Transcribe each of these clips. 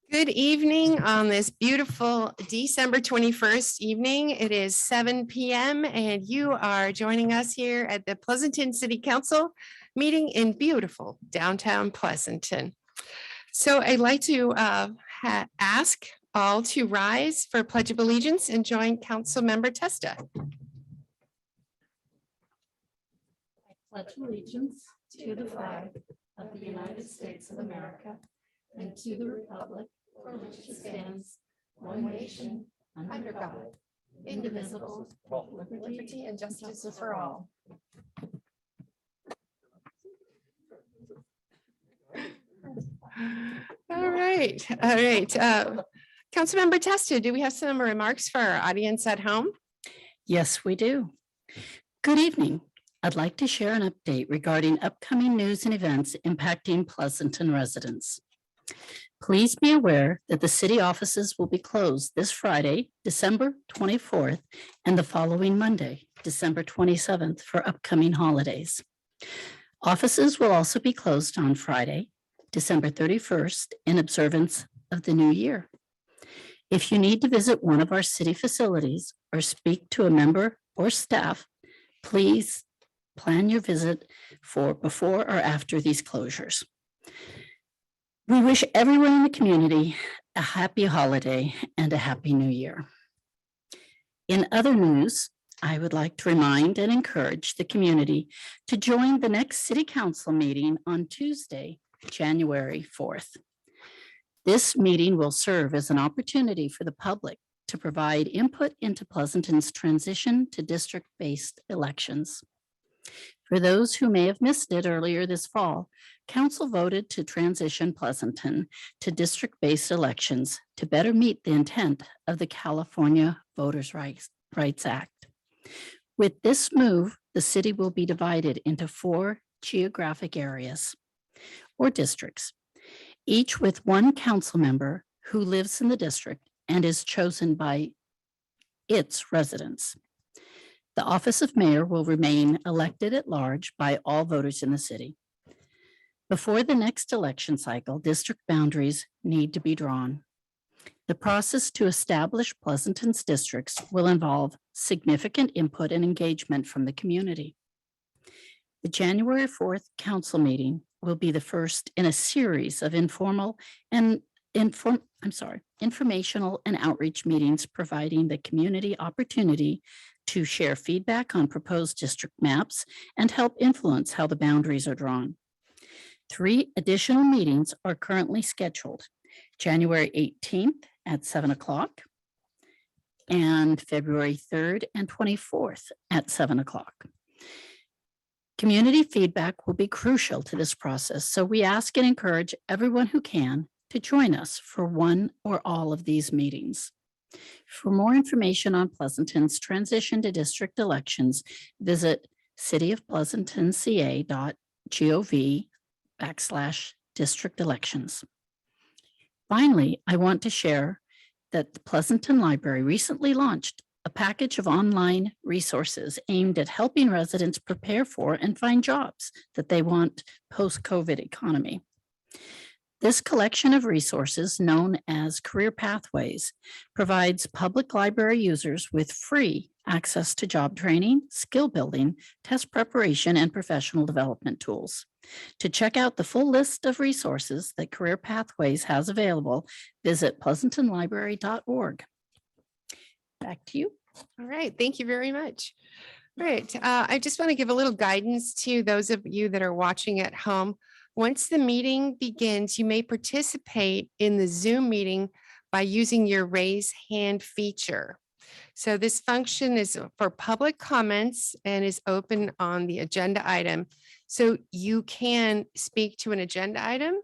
Good evening on this beautiful December 21st evening. It is 7 p.m. and you are joining us here at the Pleasanton City Council meeting in beautiful downtown Pleasanton. So I'd like to ask all to rise for Pledge of Allegiance and join Council Member Testa. I pledge allegiance to the flag of the United States of America and to the republic for which it stands, one nation, under God, indivisible, with liberty and justice for all. All right. Councilmember Testa, do we have some remarks for our audience at home? Yes, we do. Good evening. I'd like to share an update regarding upcoming news and events impacting Pleasanton residents. Please be aware that the city offices will be closed this Friday, December 24th, and the following Monday, December 27th, for upcoming holidays. Offices will also be closed on Friday, December 31st, in observance of the new year. If you need to visit one of our city facilities or speak to a member or staff, please plan your visit for before or after these closures. We wish everyone in the community a happy holiday and a happy new year. In other news, I would like to remind and encourage the community to join the next City Council meeting on Tuesday, January 4th. This meeting will serve as an opportunity for the public to provide input into Pleasanton's transition to district-based elections. For those who may have missed it earlier this fall, Council voted to transition Pleasanton to district-based elections to better meet the intent of the California Voters' Rights Act. With this move, the city will be divided into 4 geographic areas or districts, each with one council member who lives in the district and is chosen by its residents. The office of mayor will remain elected at large by all voters in the city. Before the next election cycle, district boundaries need to be drawn. The process to establish Pleasanton's districts will involve significant input and engagement from the community. The January 4th council meeting will be the first in a series of informational and outreach meetings, providing the community opportunity to share feedback on proposed district maps and help influence how the boundaries are drawn. 3 additional meetings are currently scheduled: January 18th at 7 o'clock and February 3rd and 24th at 7 o'clock. Community feedback will be crucial to this process, so we ask and encourage everyone who can to join us for one or all of these meetings. For more information on Pleasanton's transition to district elections, visit cityofpleasantonca.gov/district elections. Finally, I want to share that the Pleasanton Library recently launched a package of online resources aimed at helping residents prepare for and find jobs that they want post-COVID economy. This collection of resources, known as Career Pathways, provides public library users with free access to job training, skill building, test preparation, and professional development tools. To check out the full list of resources that Career Pathways has available, visit pleasantonlibrary.org. Back to you. All right. Thank you very much. All right. I just want to give a little guidance to those of you that are watching at home. Once the meeting begins, you may participate in the Zoom meeting by using your raise hand feature. So this function is for public comments and is open on the agenda item. So you can speak to an agenda item,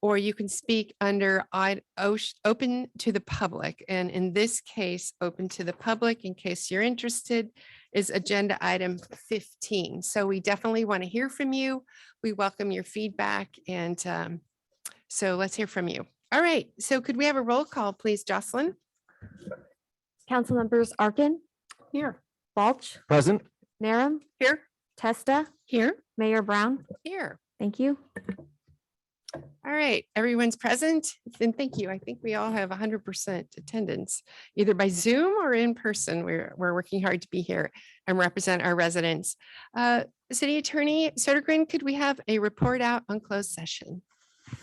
or you can speak under open to the public. And in this case, open to the public, in case you're interested, is agenda item 15. So we definitely want to hear from you. We welcome your feedback. And so let's hear from you. All right. So could we have a roll call, please, Jocelyn? Council members Arkin. Here. Balch. Present. Narum. Here. Testa. Here. Mayor Brown. Here. Thank you. All right, everyone's present, and thank you. I think we all have 100% attendance, either by Zoom or in person. We're working hard to be here and represent our residents. City Attorney Sodergren, could we have a report out on closed session?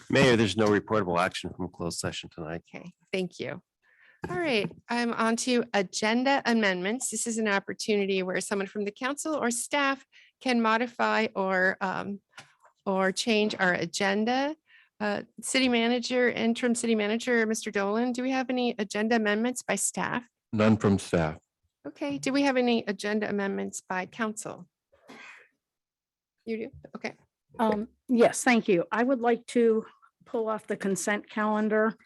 Mayor, there's no reportable action from closed session tonight. Okay, thank you. All right, I'm on to agenda amendments. This is an opportunity where someone from the council or staff can modify or change our agenda. City manager, interim city manager, Mr. Dolan, do we have any agenda amendments by staff? None from staff. Okay, do we have any agenda amendments by council? You do? Okay, Yes, thank you. I would like to pull off the consent calendar.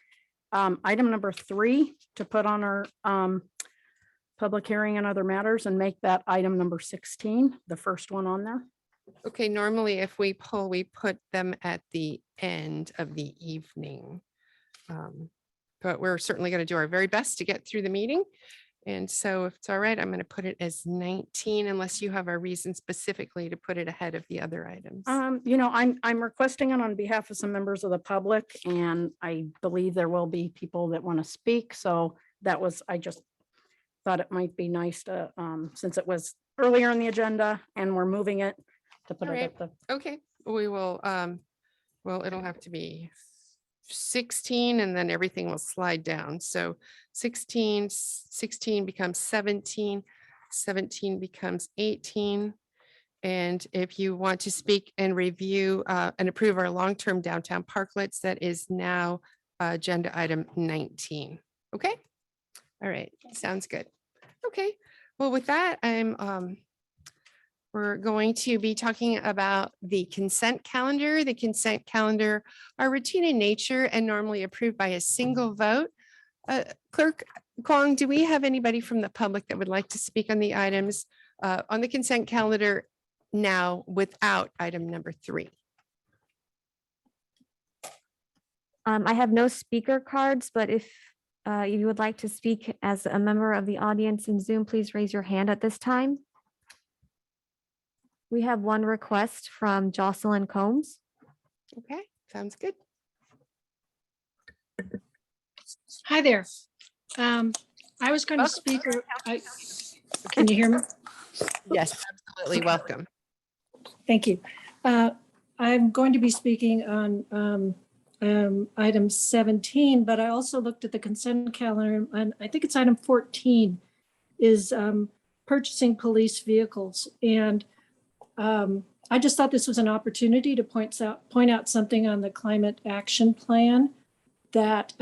Item number 3 to put on our public hearing and other matters and make that item number 16, the first one on there. okay, normally if we pull, we put them at the end of the evening. But we're certainly going to do our very best to get through the meeting. And so if it's all right, I'm going to put it as 19 unless you have a reason specifically to put it ahead of the other items. I'm requesting it on behalf of some members of the public, and I believe there will be people that want to speak. So I just thought it might be nice to, since it was earlier in the agenda and we're moving it to put All it right. at the. Okay, we will, well, it'll have to be 16 and then everything will slide down. So 16 becomes 17, 17 becomes 18. And if you want to speak and review and approve our long-term downtown parklets, that is now agenda item 19. Okay. All right. Sounds good. Okay. Well, with that, we're going to be talking about the consent calendar. The consent calendar are routine in nature and normally approved by a single vote. Clerk Kwong, do we have anybody from the public that would like to speak on the items on the consent calendar now without item number 3? I have no speaker cards, but if you would like to speak as a member of the audience in Zoom, please raise your hand at this time. We have one request from Jocelyn Combs. Okay, sounds good. Hi there. I was going to speak. Can you hear me? Yes, absolutely. Welcome. Thank you. I'm going to be speaking on item 17, but I also looked at the consent calendar and I think it's item 14 is purchasing police vehicles. And I just thought this was an opportunity to point out something on the climate action plan that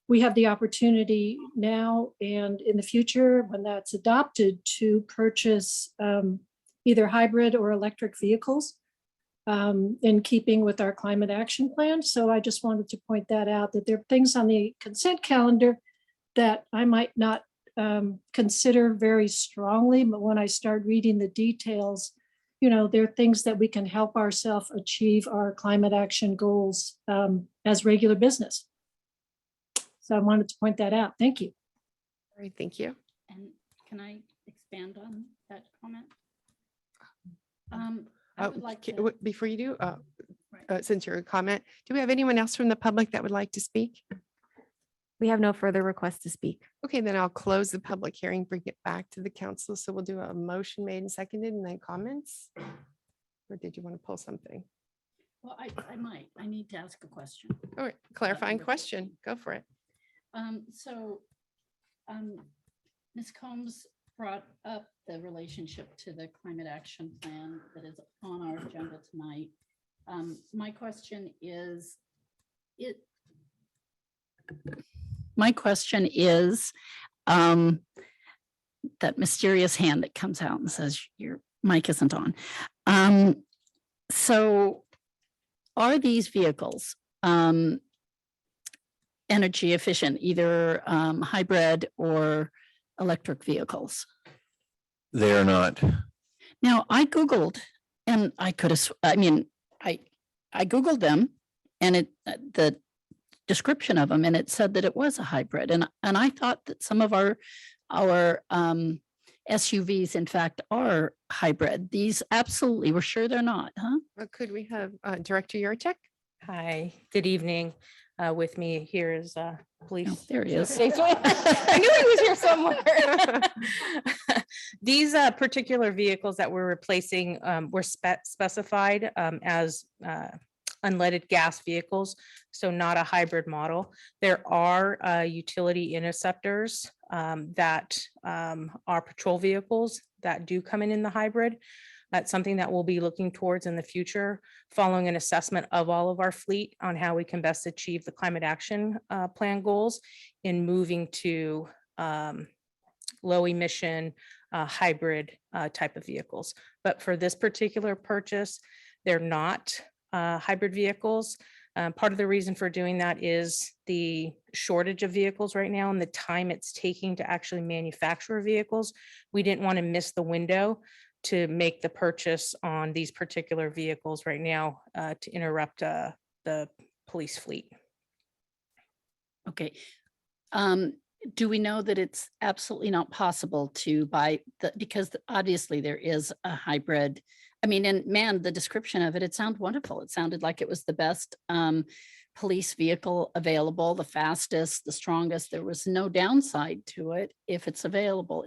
we have the opportunity now and in the future when that's adopted to purchase either hybrid or electric vehicles in keeping with our climate action plan. So I just wanted to point that out, that there are things on the consent calendar that I might not consider very strongly, but when I start reading the details, there are things that we can help ourselves achieve our climate action goals as regular business. So I wanted to point that out. Thank you. All right, thank you. And can I expand on that comment? I Oh, would like ca- to- what- Before you do, Right. since you're a comment, do we have anyone else from the public that would like to speak? We have no further requests to speak. Okay, then I'll close the public hearing, bring it back to the council. So we'll do a motion made and seconded and then comments. Or did you want to pull something? Well, I might. I need to ask a question. All right, clarifying number question. Go for it. Ms. Combs brought up the relationship to the climate action plan that is on our agenda tonight. My question is, that mysterious hand that comes out and says your mic isn't on. So are these vehicles energy efficient, either hybrid or electric vehicles? They are not. Now, I Googled and I could have, I Googled them and the description of them, and it said that it was a hybrid. And I thought that some of our SUVs, in fact, are hybrid. These absolutely, we're sure they're not, huh? Could we have Director Yurcheck Hi, good evening. With me here is police. Oh, there he is. I knew he was here somewhere. These particular vehicles that we're replacing were specified as unleaded gas vehicles, so not a hybrid model. There are utility interceptors that are patrol vehicles that do come in the hybrid. That's something that we'll be looking towards in the future, following an assessment of all of our fleet on how we can best achieve the climate action plan goals in moving to low emission hybrid type of vehicles. But for this particular purchase, they're not hybrid vehicles. Part of the reason for doing that is the shortage of vehicles right now and the time it's taking to actually manufacture vehicles. We didn't want to miss the window to make the purchase on these particular vehicles right now to interrupt the police fleet. Okay. Do we know that it's absolutely not possible to buy because obviously there is a hybrid. I mean, and man, the description of it, it sounded wonderful. It sounded like it was the best police vehicle available, the fastest, the strongest. There was no downside to it if it's available.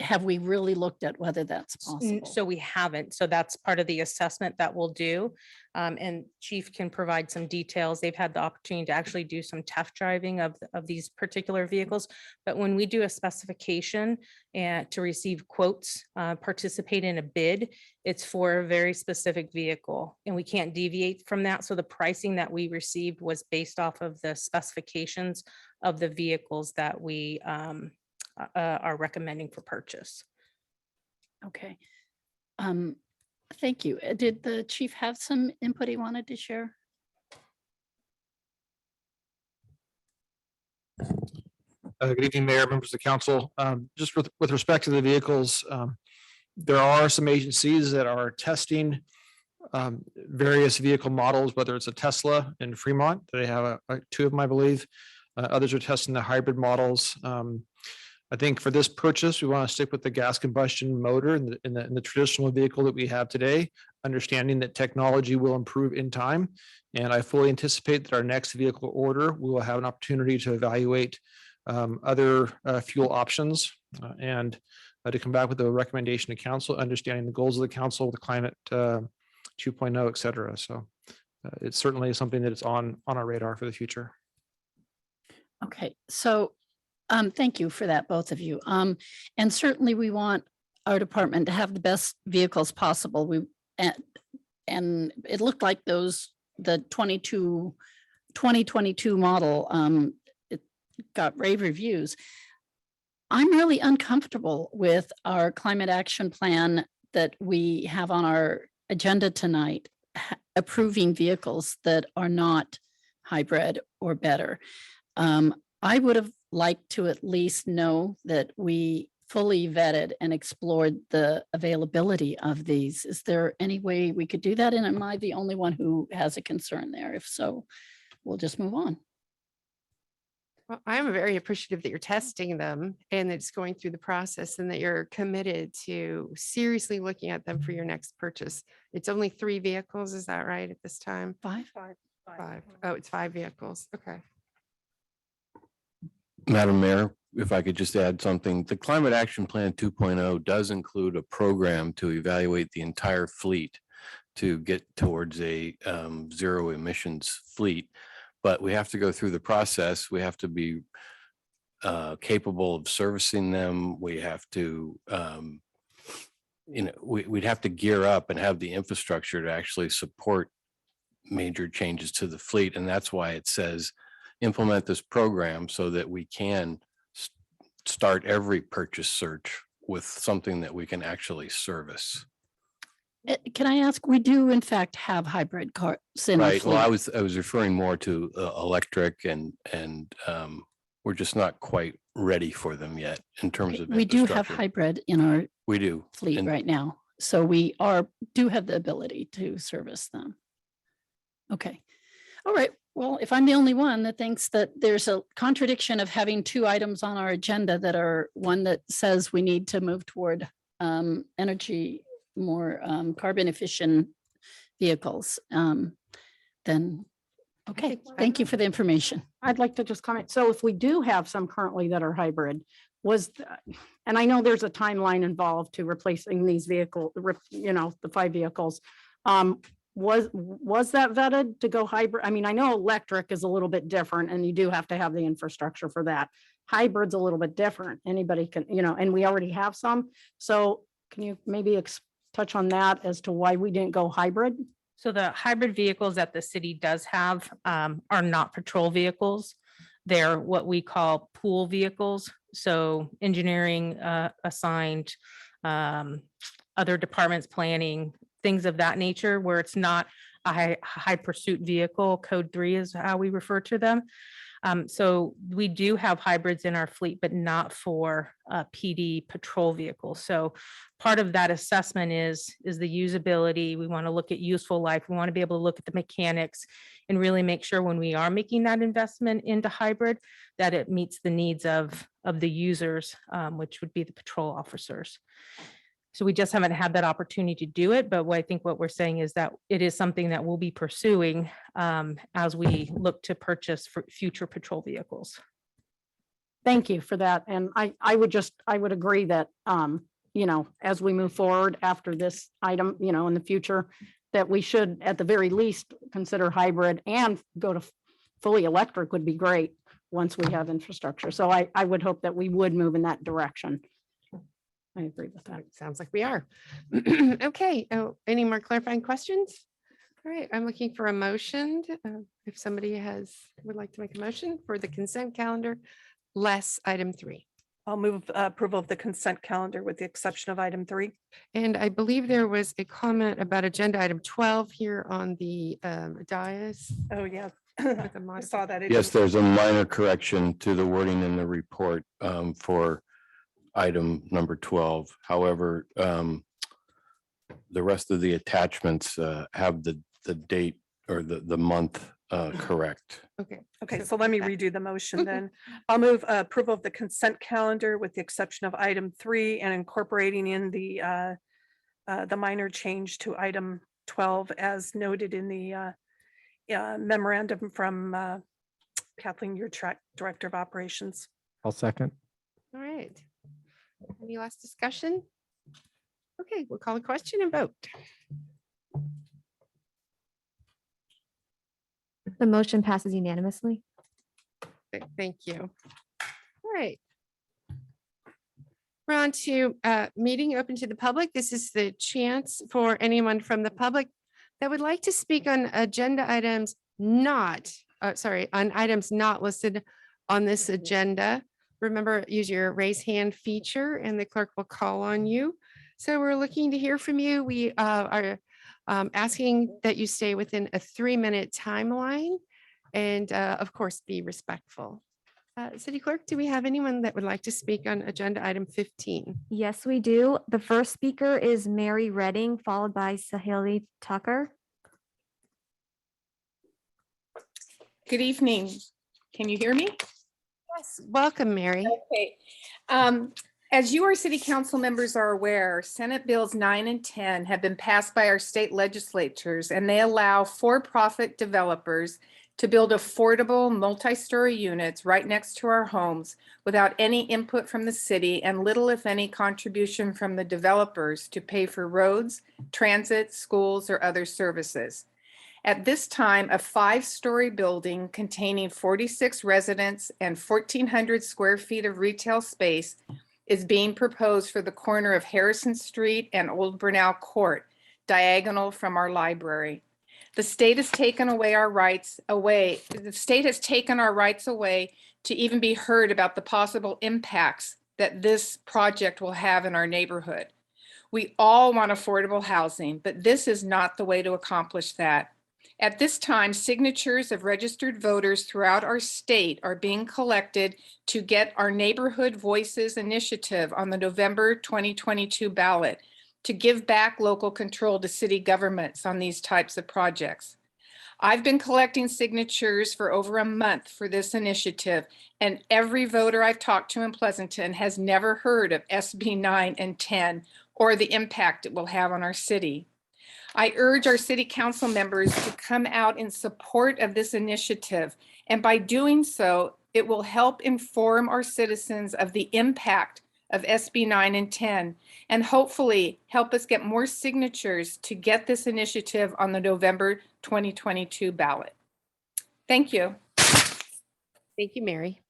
Have we really looked at whether that's possible? So we haven't. So that's part of the assessment that we'll do. And Chief can provide some details. They've had the opportunity to actually do some test driving of these particular vehicles. But when we do a specification and to receive quotes, participate in a bid, it's for a very specific vehicle and we can't deviate from that. So the pricing that we received was based off of the specifications of the vehicles that we are recommending for purchase. Okay. Thank you. Did the chief have some input he wanted to share? Good evening, Mayor, members of the council. Just with respect to the vehicles, there are some agencies that are testing various vehicle models, whether it's a Tesla in Fremont, they have two of them, I believe. Others are testing the hybrid models. I think for this purchase, we want to stick with the gas combustion motor in the traditional vehicle that we have today, understanding that technology will improve in time. And I fully anticipate that our next vehicle order, we will have an opportunity to evaluate other fuel options and to come back with a recommendation to council, understanding the goals of the council, the climate 2.0, et cetera. So it's certainly something that is on our radar for the future. Okay, so thank you for that, both of you. And certainly we want our department to have the best vehicles possible. And it looked like the 2022 model, it got rave reviews. I'm really uncomfortable with our climate action plan that we have on our agenda tonight, approving vehicles that are not hybrid or better. I would have liked to at least know that we fully vetted and explored the availability of these. Is there any way we could do that? And am I the only one who has a concern there? If so, we'll just move on. Well, I'm very appreciative that you're testing them and it's going through the process and that you're committed to seriously looking at them for your next purchase. It's only 3 vehicles, is that right at this time? 5? 5. Oh, it's 5 vehicles. Okay. Madam Mayor, if I could just add something, the Climate Action Plan 2.0 does include a program to evaluate the entire fleet to get towards a zero emissions fleet. But we have to go through the process. We have to be capable of servicing them. We have to, we'd have to gear up and have the infrastructure to actually support major changes to the fleet. And that's why it says implement this program so that we can start every purchase search with something that we can actually service. Can I ask, we do in fact have hybrid cars in our Right. Well, fleet. I was referring more to electric and we're just not quite ready for them yet in terms of We do have infrastructure. hybrid in our We do. fleet And- right now. So we do have the ability to service them. Okay. All right. Well, if I'm the only one that thinks that there's a contradiction of having 2 items on our agenda that are one that says we need to move toward energy, more carbon efficient vehicles, then then, okay, think thank you for the information. I'd like to just comment. So if we do have some currently that are hybrid, and I know there's a timeline involved to replacing these vehicles, the 5 vehicles. Was that vetted to go hybrid? I mean, I know electric is a little bit different and you do have to have the infrastructure for that. Hybrid's a little bit different. Anybody can, and we already have some. So can you maybe touch on that as to why we didn't go hybrid? So the hybrid vehicles that the city does have are not patrol vehicles. They're what we call pool vehicles. So engineering assigned, other departments planning, things of that nature, where it's not a high pursuit vehicle. Code 3 is how we refer to them. So we do have hybrids in our fleet, but not for PD patrol vehicles. So part of that assessment is the usability. We want to look at useful life. We want to be able to look at the mechanics and really make sure when we are making that investment into hybrid, that it meets the needs of the users, which would be the patrol officers. So we just haven't had that opportunity to do it, but I think what we're saying is that it is something that we'll be pursuing as we look to purchase for future patrol vehicles. Thank you for that. And I would agree that, as we move forward after this item, in the future, that we should at the very least consider hybrid and go to fully electric would be great once we have infrastructure. So I would hope that we would move in that direction. I agree with that. Sounds like we are. Okay. Oh, any more clarifying questions? All right. I'm looking for a motion. If somebody would like to make a motion for the consent calendar, less item 3. I'll move approval of the consent calendar with the exception of item 3. And I believe there was a comment about agenda item 12 here on the dais. Oh, yeah. with the I saw that. It Yes, didn't- there's a minor correction to the wording in the report for item number 12. However, the rest of the attachments have the date or the month correct. Okay. Okay, so let me redo the motion then. I'll move approval of the consent calendar with the exception of item 3 and incorporating in the minor change to item 12 as noted in the memorandum from Kathleen, your Director of Operations. I'll second. All right. Any last discussion? Okay, we'll call a question and vote. The motion passes unanimously. Okay, thank you. All right. We're on to meeting open to the public. This is the chance for anyone from the public that would like to speak on agenda items on items not listed on this agenda. Remember, use your raise hand feature and the clerk will call on you. So we're looking to hear from you. We are asking that you stay within a 3-minute timeline and of course, be respectful. City Clerk, do we have anyone that would like to speak on agenda item 15? Yes, we do. The first speaker is Mary Redding, followed by Sahili Tucker. Good evening. Can you hear me? Yes, welcome, Mary. Okay. As you, our city council members, are aware, Senate Bills 9 and 10 have been passed by our state legislatures, and they allow for-profit developers to build affordable multi-story units right next to our homes without any input from the city and little, if any, contribution from the developers to pay for roads, transit, schools, or other services. At this time, a 5-story building containing 46 residents and 1,400 square feet of retail space is being proposed for the corner of Harrison Street and Old Burnell Court, diagonal from our library. The state has taken our rights away to even be heard about the possible impacts that this project will have in our neighborhood. We all want affordable housing, but this is not the way to accomplish that. At this time, signatures of registered voters throughout our state are being collected to get our Neighborhood Voices initiative on the November 2022 ballot to give back local control to city governments on these types of projects. I've been collecting signatures for over a month for this initiative, and every voter I've talked to in Pleasanton has never heard of SB 9 and 10 or the impact it will have on our city. I urge our city council members to come out in support of this initiative. And by doing so, it will help inform our citizens of the impact of SB 9 and 10, and hopefully help us get more signatures to get this initiative on the November 2022 ballot. Thank you. Thank you, Mary.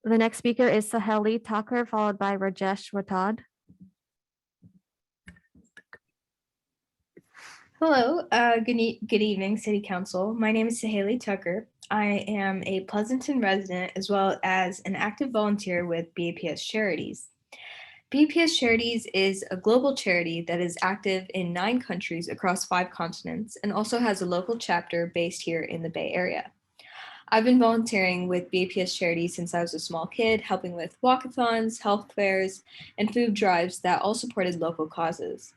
The next speaker is Saheli Thakur, followed by Rajesh Ratad. Hello, good evening, City Council. My name is Saheli Tucker. I am a Pleasanton resident as well as an active volunteer with BAPS Charities. BAPS Charities is a global charity that is active in 9 countries across 5 continents and also has a local chapter based here in the Bay Area. I've been volunteering with BAPS Charities since I was a small kid, helping with walkathons, health fairs, and food drives that all supported local causes.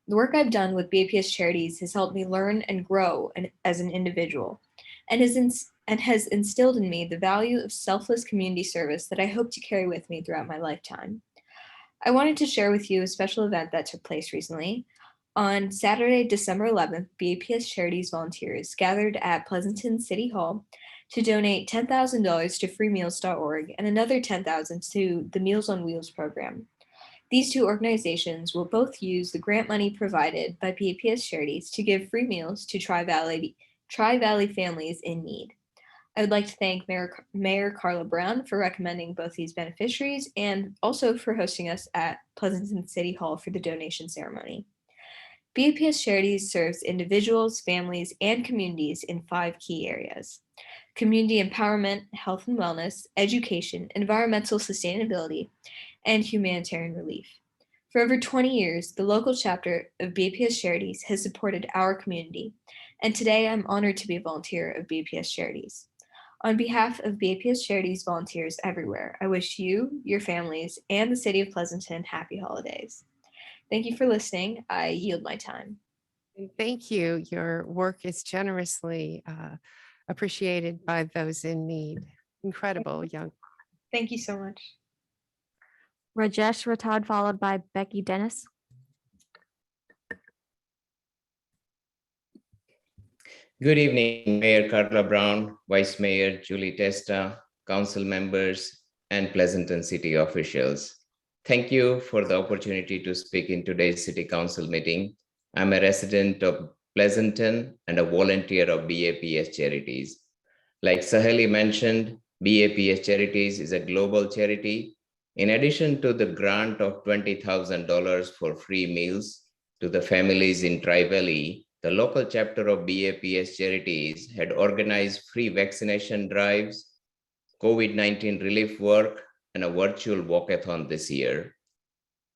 The work I've done with BAPS Charities has helped me learn and grow as an individual, and has instilled in me the value of selfless community service that I hope to carry with me throughout my lifetime. I wanted to share with you a special event that took place recently. On Saturday, December 11th, BAPS Charities volunteers gathered at Pleasanton City Hall to donate $10,000 to freemeals.org and another $10,000 to the Meals on Wheels program. These 2 organizations will both use the grant money provided by BAPS Charities to give free meals to Tri-Valley families in need. I would like to thank Mayor Carla Brown for recommending both these beneficiaries and also for hosting us at Pleasanton City Hall for the donation ceremony. BAPS Charities serves individuals, families, and communities in 5 key areas: community empowerment, health and wellness, education, environmental sustainability, and humanitarian relief. For over 20 years, the local chapter of BAPS Charities has supported our community, and today I'm honored to be a volunteer of BAPS Charities. On behalf of BAPS Charities volunteers everywhere, I wish you, your families, and the city of Pleasanton happy holidays. Thank you for listening. I yield my time. And thank you. Your work is generously appreciated by those in need. Incredible, young. Thank you so much. Rajesh Ratad, followed by Becky Dennis. Good evening, Mayor Carla Brown, Vice Mayor Julie Testa, council members, and Pleasanton City officials. Thank you for the opportunity to speak in today's City Council meeting. I'm a resident of Pleasanton and a volunteer of BAPS Charities. Like Saheli mentioned, BAPS Charities is a global charity. In addition to the grant of $20,000 for free meals to the families in Tri-Valley, the local chapter of BAPS Charities had organized free vaccination drives, COVID-19 relief work, and a virtual walkathon this year.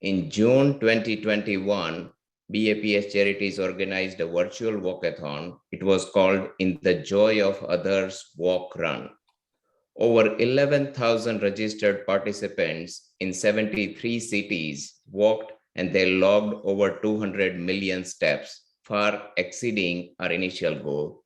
In June 2021, BAPS Charities organized a virtual walkathon. It was called In the Joy of Others Walk Run. Over 11,000 registered participants in 73 cities walked, and they logged over 200 million steps, far exceeding our initial goal.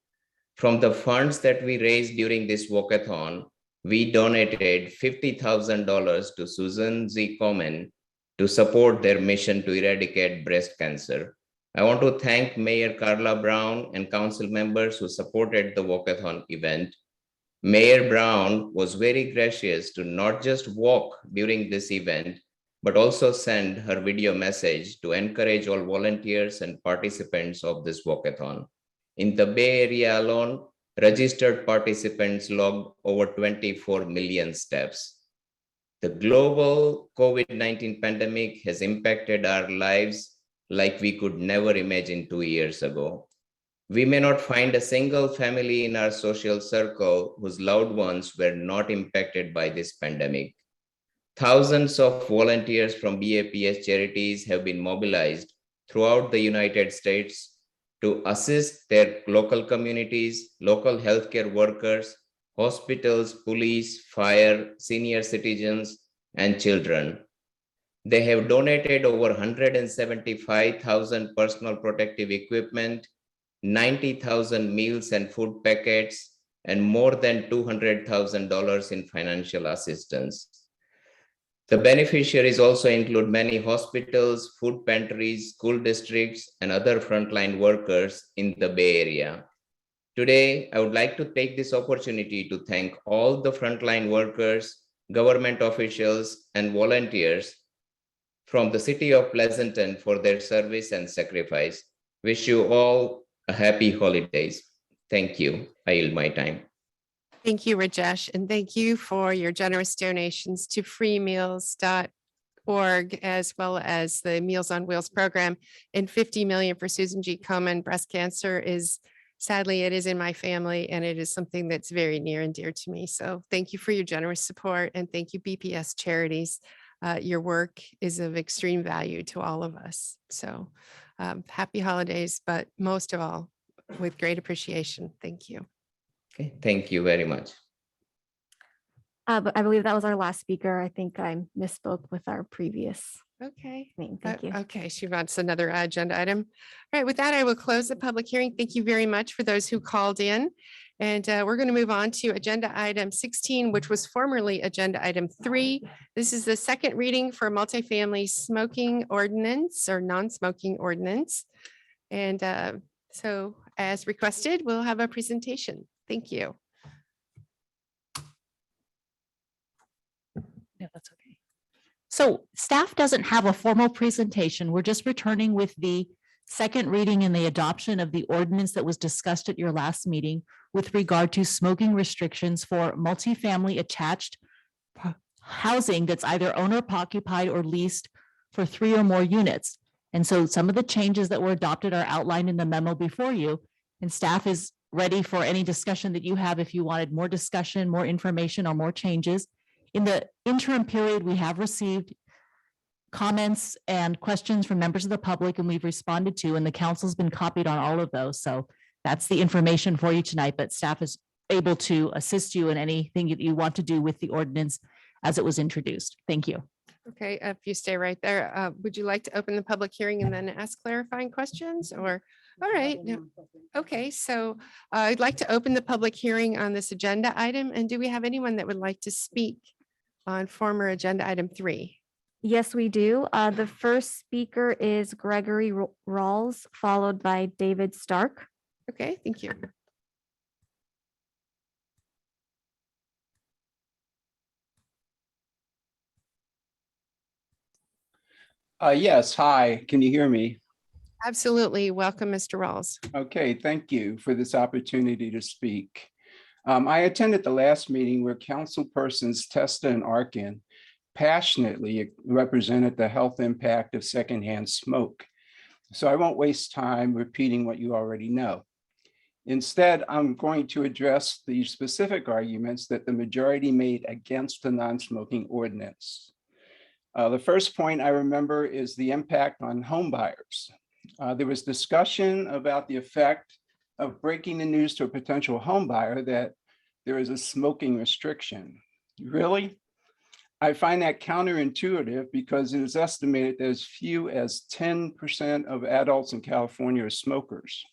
From the funds that we raised during this walkathon, we donated $50,000 to Susan Z. Komen to support their mission to eradicate breast cancer. I want to thank Mayor Carla Brown and council members who supported the walkathon event. Mayor Brown was very gracious to not just walk during this event, but also send her video message to encourage all volunteers and participants of this walkathon. In the Bay Area alone, registered participants logged over 24 million steps. The global COVID-19 pandemic has impacted our lives like we could never imagine 2 years ago. We may not find a single family in our social circle whose loved ones were not impacted by this pandemic. Thousands of volunteers from BAPS Charities have been mobilized throughout the United States to assist their local communities, local healthcare workers, hospitals, police, fire, senior citizens, and children. They have donated over 175,000 personal protective equipment, 90,000 meals and food packets, and more than $200,000 in financial assistance. The beneficiaries also include many hospitals, food pantries, school districts, and other frontline workers in the Bay Area. Today, I would like to take this opportunity to thank all the frontline workers, government officials, and volunteers from the city of Pleasanton for their service and sacrifice. Wish you all a happy holidays. Thank you. I yield my time. Thank you, Rajesh, and thank you for your generous donations to freemeals.org as well as the Meals on Wheels program. And 50 million for Susan G. Komen. Breast cancer is, sadly, it is in my family, and it is something that's very near and dear to me. So thank you for your generous support, and thank you, BPS Charities. Your work is of extreme value to all of us. So happy holidays, but most of all, with great appreciation. Thank you. Okay, thank you very much. But I believe that was our last speaker. I think I misspoke with our previous Okay. name. Thank you. Okay, she wants another agenda item. All right, with that, I will close the public hearing. Thank you very much for those who called in. And we're going to move on to agenda item 16, which was formerly agenda item 3. This is the second reading for multifamily smoking ordinance or non-smoking ordinance. And so as requested, we'll have a presentation. Thank you. Yeah, that's okay. So staff doesn't have a formal presentation. We're just returning with the second reading and the adoption of the ordinance that was discussed at your last meeting with regard to smoking restrictions for multifamily attached housing that's either owner occupied or leased for 3 or more units. And so some of the changes that were adopted are outlined in the memo before you, and staff is ready for any discussion that you have if you wanted more discussion, more information, or more changes. In the interim period, we have received comments and questions from members of the public, and we've responded to, and the council's been copied on all of those. So that's the information for you tonight, but staff is able to assist you in anything that you want to do with the ordinance as it was introduced. Thank you. Okay, if you stay right there, would you like to open the public hearing and then ask clarifying questions or? All right. Okay, so I'd like to open the public hearing on this agenda item. And do we have anyone that would like to speak on former agenda item 3? Yes, we do. The first speaker is Gregory Rawls, followed by David Stark. Okay, thank you. Yes, hi, can you hear me? Absolutely. Welcome, Mr. Rawls. Okay, thank you for this opportunity to speak. I attended the last meeting where councilpersons Testa and Arkin passionately represented the health impact of secondhand smoke. So I won't waste time repeating what you already know. Instead, I'm going to address the specific arguments that the majority made against the non-smoking ordinance. The first point I remember is the impact on home buyers. There was discussion about the effect of breaking the news to a potential home buyer that there is a smoking restriction. Really? I find that counterintuitive because it is estimated that as few as 10% of adults in California are smokers.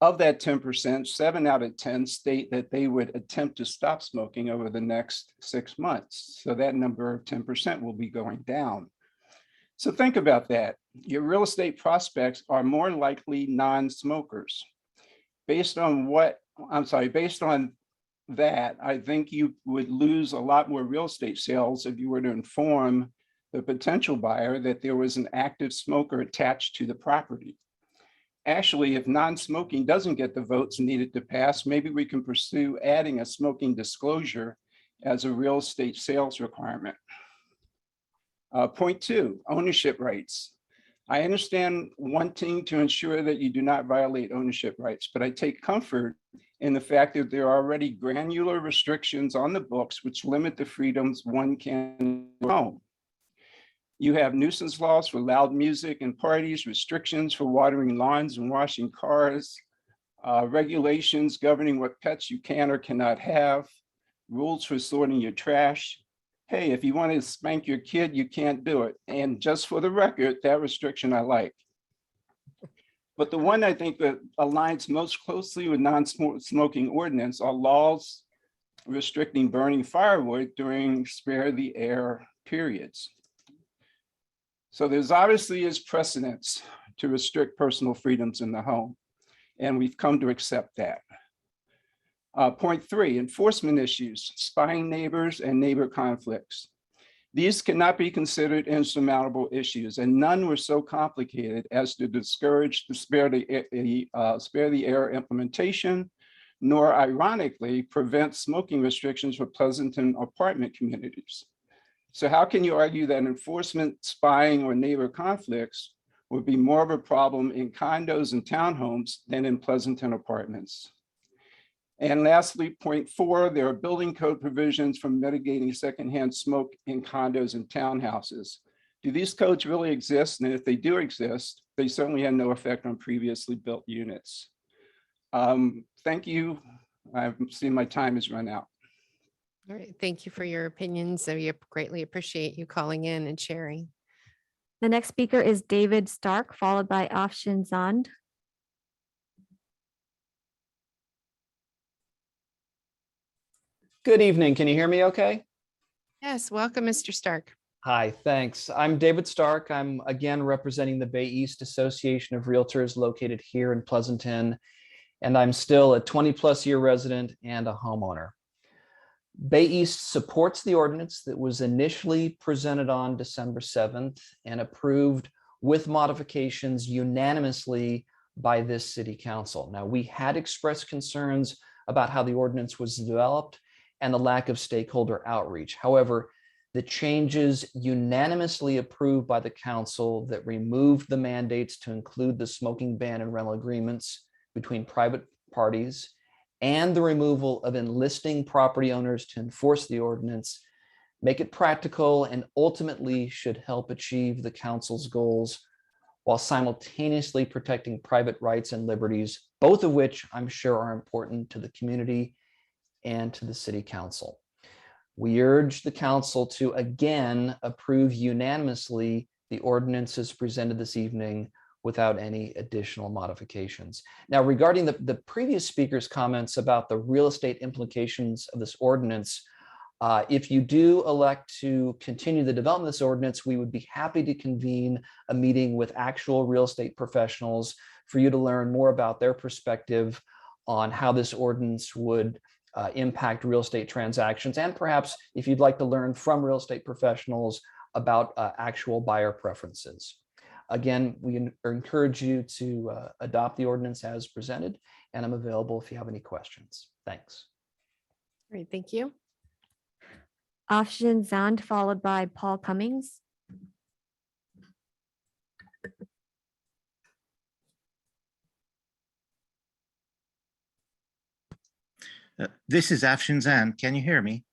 Of that 10%, 7 out of 10 state that they would attempt to stop smoking over the next 6 months. So that number of 10% will be going down. So think about that. Your real estate prospects are more likely non-smokers. Based on that, I think you would lose a lot more real estate sales if you were to inform the potential buyer that there was an active smoker attached to the property. Actually, if non-smoking doesn't get the votes needed to pass, maybe we can pursue adding a smoking disclosure as a real estate sales requirement. Point 2, ownership rights. I understand wanting to ensure that you do not violate ownership rights, but I take comfort in the fact that there are already granular restrictions on the books which limit the freedoms one can own. You have nuisance laws for loud music and parties, restrictions for watering lawns and washing cars, regulations governing what pets you can or cannot have, rules for sorting your trash. Hey, if you want to spank your kid, you can't do it. And just for the record, that restriction I like. But the one I think that aligns most closely with non-smoking ordinance are laws restricting burning firewood during spare the air periods. So there's obviously is precedence to restrict personal freedoms in the home, and we've come to accept that. Point 3, enforcement issues, spying neighbors and neighbor conflicts. These cannot be considered insurmountable issues, and none were so complicated as to discourage the spare the air implementation, nor ironically prevent smoking restrictions for Pleasanton apartment communities. So how can you argue that enforcement, spying, or neighbor conflicts would be more of a problem in condos and townhomes than in Pleasanton apartments? And lastly, point 4, there are building code provisions for mitigating secondhand smoke in condos and townhouses. Do these codes really exist? And if they do exist, they certainly had no effect on previously built units. Thank you. I've seen my time has run out. All right. Thank you for your opinions. We greatly appreciate you calling in and sharing. The next speaker is David Stark, followed by Afshin Zand. Good evening. Can you hear me okay? Yes. Welcome, Mr. Stark. Hi, thanks. I'm David Stark. I'm again representing the Bay East Association of Realtors located here in Pleasanton, and I'm still a 20+ year resident and a homeowner. Bay East supports the ordinance that was initially presented on December 7th and approved with modifications unanimously by this city council. Now, we had expressed concerns about how the ordinance was developed and the lack of stakeholder outreach. However, the changes unanimously approved by the council that removed the mandates to include the smoking ban and rental agreements between private parties and the removal of enlisting property owners to enforce the ordinance make it practical and ultimately should help achieve the council's goals while simultaneously protecting private rights and liberties, both of which I'm sure are important to the community and to the city council. We urge the council to again approve unanimously the ordinances presented this evening without any additional modifications. Now, regarding the previous speaker's comments about the real estate implications of this ordinance, if you do elect to continue the development of this ordinance, we would be happy to convene a meeting with actual real estate professionals for you to learn more about their perspective on how this ordinance would impact real estate transactions, and perhaps if you'd like to learn from real estate professionals about actual buyer preferences. Again, we encourage you to adopt the ordinance as presented, and I'm available if you have any questions. Thanks. Great, thank you. Afshin Zand, followed by Paul Cummings. This is Afshin Zand. Can you hear me?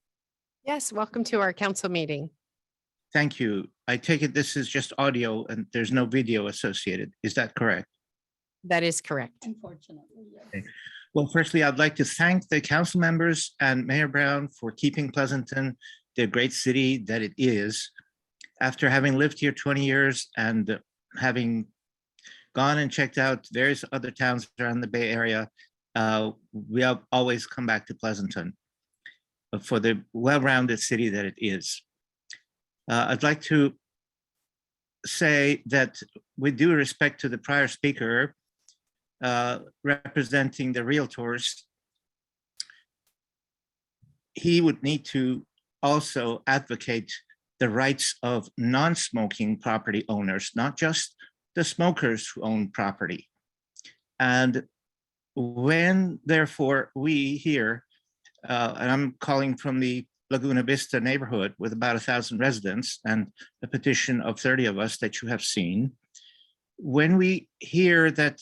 Yes, welcome to our council meeting. Thank you. I take it this is just audio and there's no video associated. Is that correct? That is correct. Unfortunately, yes. Okay. Well, firstly, I'd like to thank the council members and Mayor Brown for keeping Pleasanton the great city that it is. After having lived here 20 years and having gone and checked out various other towns around the Bay Area, we have always come back to Pleasanton for the well-rounded city that it is. I'd like to say that with due respect to the prior speaker representing the realtors, he would need to also advocate the rights of non-smoking property owners, not just the smokers who own property. And when, therefore, we here, and I'm calling from the Laguna Vista neighborhood with about 1,000 residents and a petition of 30 of us that you have seen, when we hear that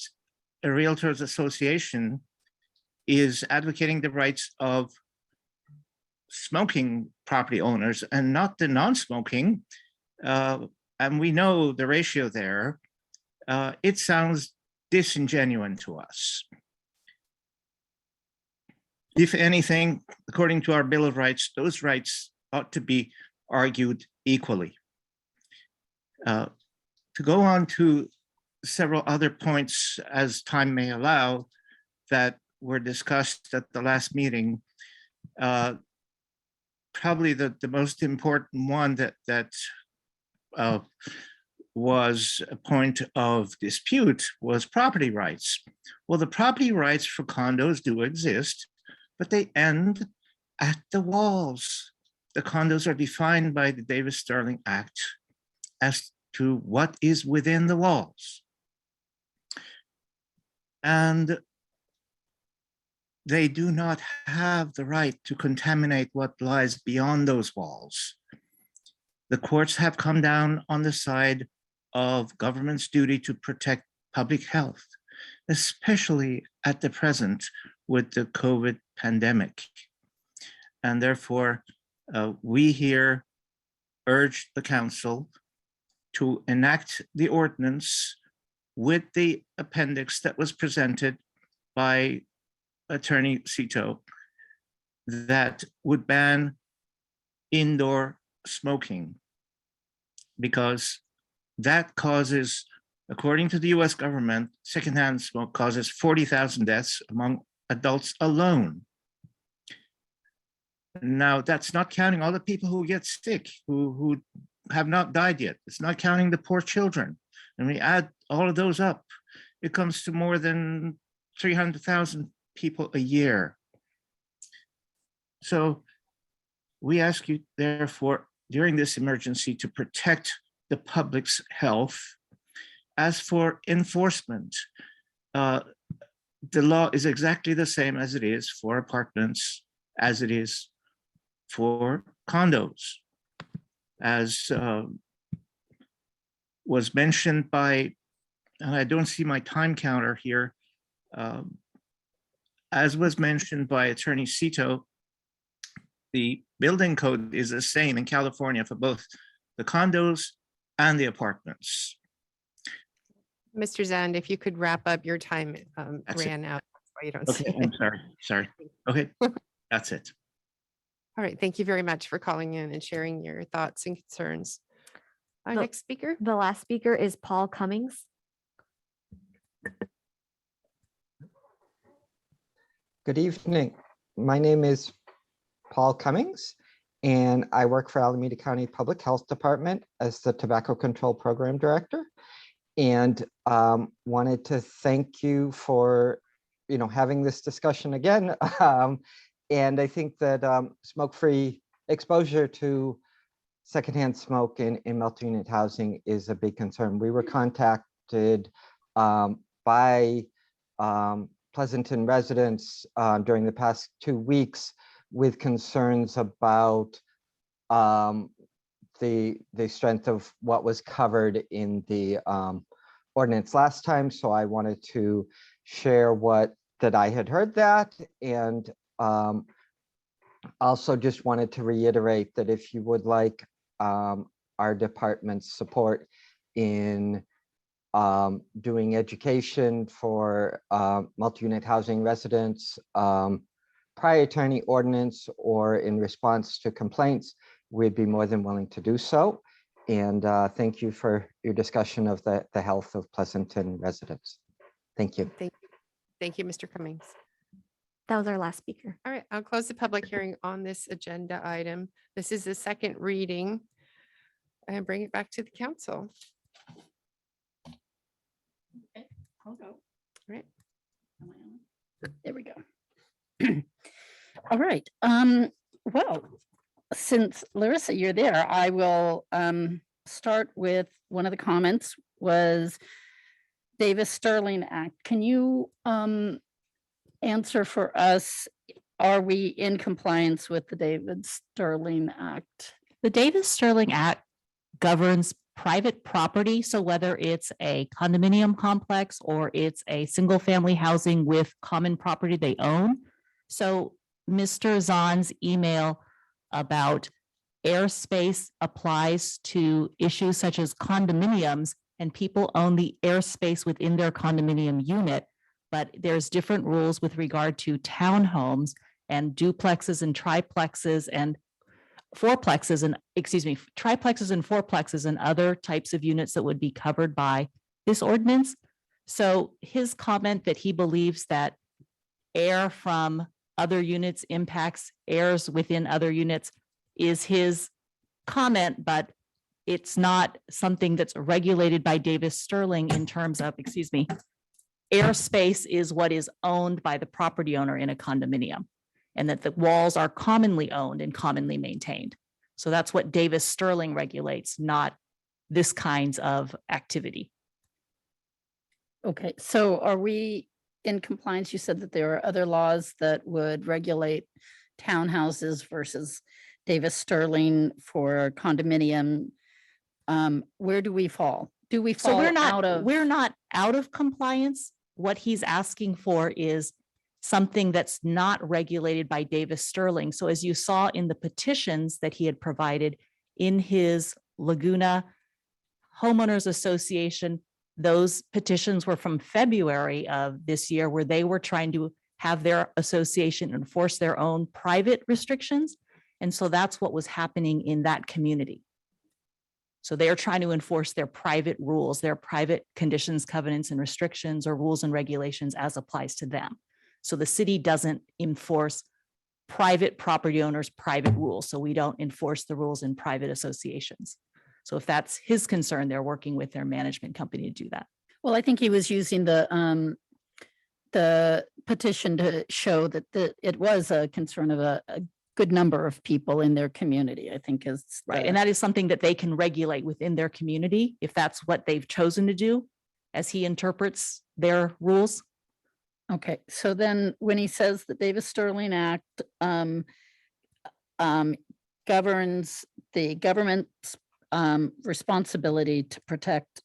a Realtors Association is advocating the rights of smoking property owners and not the non-smoking, and we know the ratio there, it sounds disingenuous to us. If anything, according to our Bill of Rights, those rights ought to be argued equally. To go on to several other points as time may allow that were discussed at the last meeting, probably the most important one that was a point of dispute was property rights. Well, the property rights for condos do exist, but they end at the walls. The condos are defined by the Davis-Sterling Act as to what is within the walls. And they do not have the right to contaminate what lies beyond those walls. The courts have come down on the side of government's duty to protect public health, especially at the present with the COVID pandemic. And therefore, we here urge the council to enact the ordinance with the appendix that was presented by Attorney Cito that would ban indoor smoking, because that causes, according to the US government, secondhand smoke causes 40,000 deaths among adults alone. Now, that's not counting all the people who get sick, who have not died yet. It's not counting the poor children. And we add all of those up, it comes to more than 300,000 people a year. So we ask you, therefore, during this emergency to protect the public's health. As for enforcement, the law is exactly the same as it is for apartments, as it is for condos. As was mentioned by, and I don't see my time counter here, as was mentioned by Attorney Cito, the building code is the same in California for both the condos and the apartments. Mr. Zand, if you could wrap up, your time That's it. ran out. That's why you don't see Okay, it. I'm sorry. Okay, that's it. All right, thank you very much for calling in and sharing your thoughts and concerns. Our The- next speaker. The last speaker is Paul Cummings. Good evening. My name is Paul Cummings, and I work for Alameda County Public Health Department as the Tobacco Control Program Director. And wanted to thank you for, having this discussion again. And I think that smoke-free exposure to secondhand smoke in multi-unit housing is a big concern. We were contacted by Pleasanton residents during the past 2 weeks with concerns about the strength of what was covered in the ordinance last time. So I wanted to share that I had heard that, and also just wanted to reiterate that if you would like our department's support in doing education for multi-unit housing residents, prior to any ordinance or in response to complaints, we'd be more than willing to do so. And thank you for your discussion of the health of Pleasanton residents. Thank you. Thank you, Mr. Cummings. That was our last speaker. All right, I'll close the public hearing on this agenda item. This is the second reading. And bring it back to the council. Okay, I'll go. All right. There we go. All right. Well, since Larissa, you're there, I will start with one of the comments was Davis-Sterling Act. Can you answer for us, are we in compliance with the Davis-Sterling Act? The Davis-Sterling Act governs private property. So whether it's a condominium complex or it's a single family housing with common property they own. So Mr. Zahn's email about airspace applies to issues such as condominiums, and people own the airspace within their condominium unit. But there's different rules with regard to townhomes and duplexes and triplexes and fourplexes and, triplexes and fourplexes and other types of units that would be covered by this ordinance. So his comment that he believes that air from other units impacts airs within other units, is his comment, but it's not something that's regulated by Davis Sterling in terms of, excuse me, airspace is what is owned by the property owner in a condominium, and that the walls are commonly owned and commonly maintained. So that's what Davis Sterling regulates, not this kinds of activity. Okay, so are we in compliance? You said that there are other laws that would regulate townhouses versus Davis Sterling for condominium. Where do we fall? Do we So fall we're out of? not out of compliance. What he's asking for is something that's not regulated by Davis Sterling. So as you saw in the petitions that he had provided in his Laguna Homeowners Association, those petitions were from February of this year, where they were trying to have their association enforce their own private restrictions. And so that's what was happening in that community. So they are trying to enforce their private rules, their private conditions, covenants, and restrictions, or rules and regulations as applies to them. So the city doesn't enforce private property owners' private rules. So we don't enforce the rules in private associations. So if that's his concern, they're working with their management company to do that. Well, I think he was using the petition to show that it was a concern of a good number of people in their community, I think is. Right. And that is something that they can regulate within their community if that's what they've chosen to do as he interprets their rules. Okay, so then when he says the Davis Sterling Act governs the government's responsibility to protect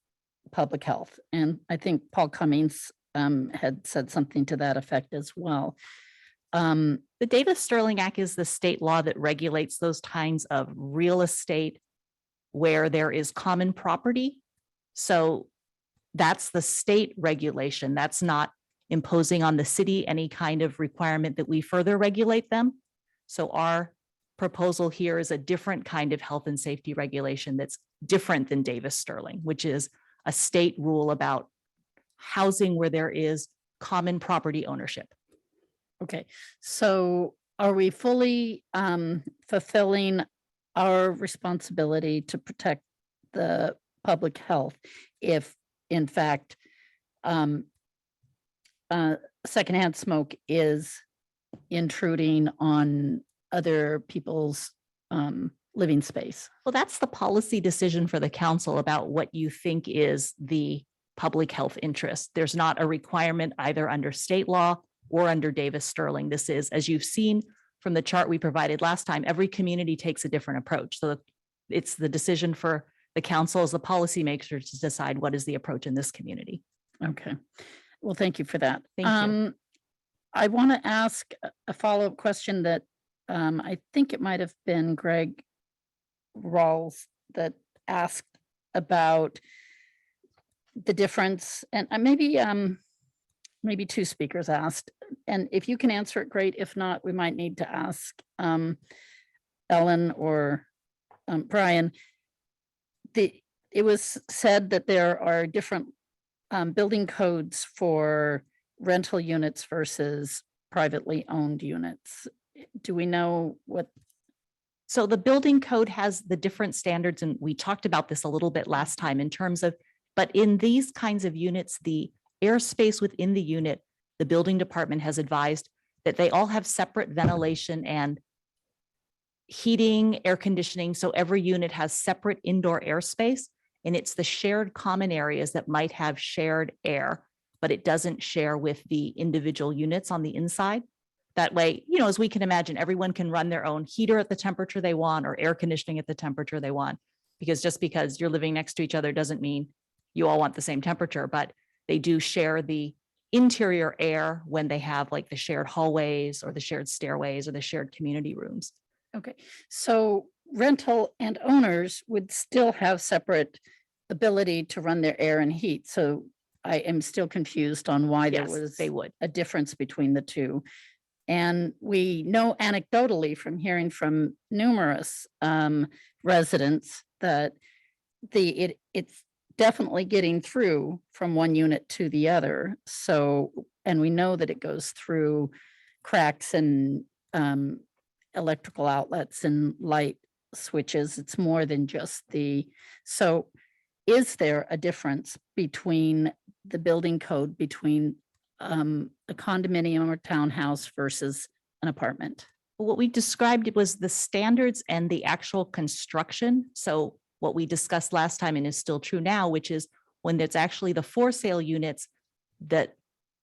public health. And I think Paul Cummings had said something to that effect as well. The Davis Sterling Act is the state law that regulates those kinds of real estate where there is common property. So that's the state regulation. That's not imposing on the city any kind of requirement that we further regulate them. So our proposal here is a different kind of health and safety regulation that's different than Davis Sterling, which is a state rule about housing where there is common property ownership. Okay, so are we fully fulfilling our responsibility to protect the public health if, in fact, secondhand smoke is intruding on other people's living space? Well, that's the policy decision for the council about what you think is the public health interest. There's not a requirement either under state law or under Davis Sterling. This is, as you've seen from the chart we provided last time, every community takes a different approach. So it's the decision for the council as the policymakers to decide what is the approach in this community. Okay, well, thank you for that. Thank you. I want to ask a follow-up question that I think it might have been Greg Rawls that asked about the difference, and maybe two speakers asked, and if you can answer it, great. If not, we might need to ask Ellen or Brian. It was said that there are different building codes for rental units versus privately owned units. Do we know what? So the building code has the different standards, and we talked about this a little bit last time in terms of, but in these kinds of units, the airspace within the unit, the building department has advised that they all have separate ventilation and heating, air conditioning. So every unit has separate indoor airspace, and it's the shared common areas that might have shared air, but it doesn't share with the individual units on the inside. That way, as we can imagine, everyone can run their own heater at the temperature they want or air conditioning at the temperature they want, because just because you're living next to each other doesn't mean you all want the same temperature, but they do share the interior air when they have like the shared hallways or the shared stairways or the shared community rooms. Okay, so rental and owners would still have separate ability to run their air and heat. So I am still confused on why there Yes, was they would. a difference between the two. And we know anecdotally from hearing from numerous residents that it's definitely getting through from one unit to the other. So, and we know that it goes through cracks and electrical outlets and light switches. It's more than just so is there a difference between the building code between a condominium or townhouse versus an apartment? What we described was the standards and the actual construction. So what we discussed last time and is still true now, which is when it's actually the for sale units that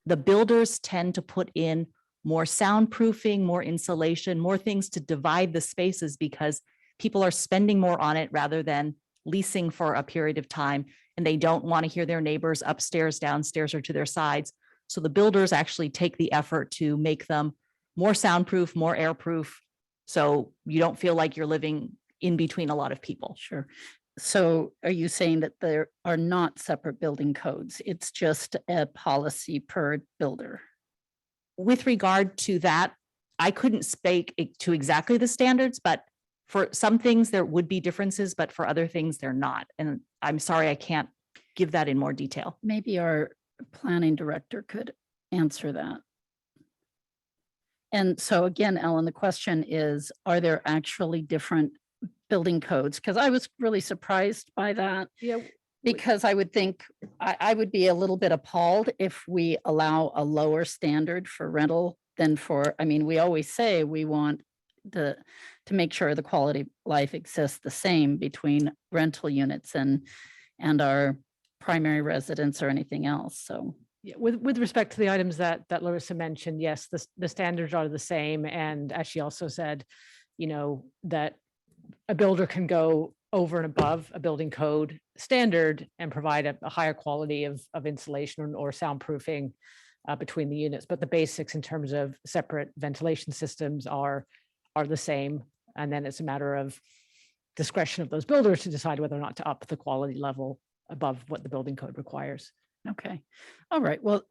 the builders tend to put in more soundproofing, more insulation, more things to divide the spaces because people are spending more on it rather than leasing for a period of time. And they don't want to hear their neighbors upstairs, downstairs, or to their sides. So the builders actually take the effort to make them more soundproof, more airproof. So you don't feel like you're living in between a lot of people. Sure. So are you saying that there are not separate building codes? It's just a policy per builder? With regard to that, I couldn't speak to exactly the standards, but for some things there would be differences, but for other things they're not. And I'm sorry, I can't give that in more detail. Maybe our planning director could answer that. And so again, Ellen, the question is, are there actually different building codes? Because I was really surprised by that. Yeah. Because I would think, I would be a little bit appalled if we allow a lower standard for rental than for, I mean, we always say we want to make sure the quality of life exists the same between rental units and our primary residence or anything else. So. Yeah, with respect to the items that Larissa mentioned, yes, the standards are the same. And as she also said, you know, that a builder can go over and above a building code standard and provide a higher quality of insulation or soundproofing between the units. But the basics in terms of separate ventilation systems are the same. And then it's a matter of discretion of those builders to decide whether or not to up the quality level above what the building code requires. Okay. All right. Well,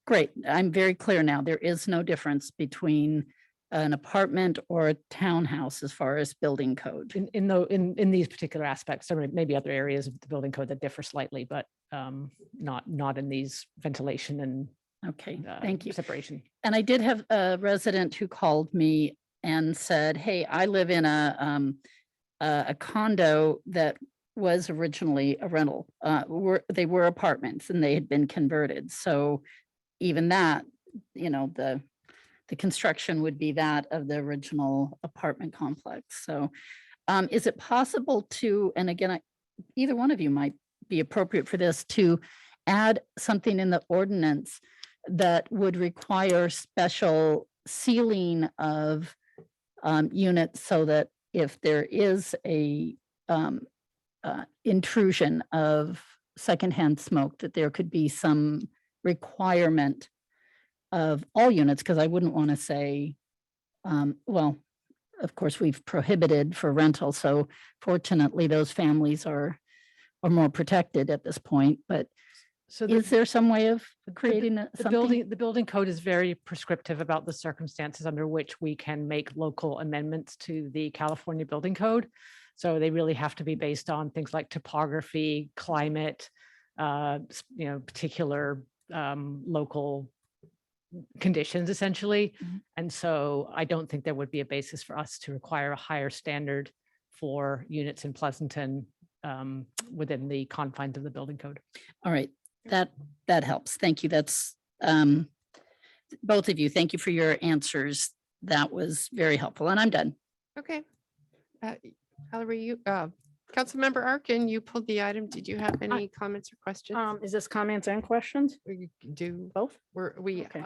great. I'm very clear now. There is no difference between an apartment or a townhouse as far as building code. In these particular aspects, there may be other areas of the building code that differ slightly, but not in these ventilation and okay, thank you. Separation. And I did have a resident who called me and said, "Hey, I live in a condo that was originally a rental. They were apartments and they had been converted. So even that, you know, the construction would be that of the original apartment complex. So is it possible to, and again, either one of you might be appropriate for this, to add something in the ordinance that would require special sealing of units so that if there is a intrusion of secondhand smoke, that there could be some requirement of all units, because I wouldn't want to say, well, of course, we've prohibited for rental. So fortunately, those families are more protected at this point. But so is there some way of creating something? The building code is very prescriptive about the circumstances under which we can make local amendments to the California building code. So they really have to be based on things like topography, climate, particular local conditions, essentially. Mm-hmm. And so I don't think there would be a basis for us to require a higher standard for units in Pleasanton within the confines of the building code. All right, that helps. Thank you. That's both of you. Thank you for your answers. That was very helpful, and I'm done. Okay. Hillary, Councilmember Arkin, you pulled the item. Did you have any comments or questions? Is this comments and questions? We do both. We Okay.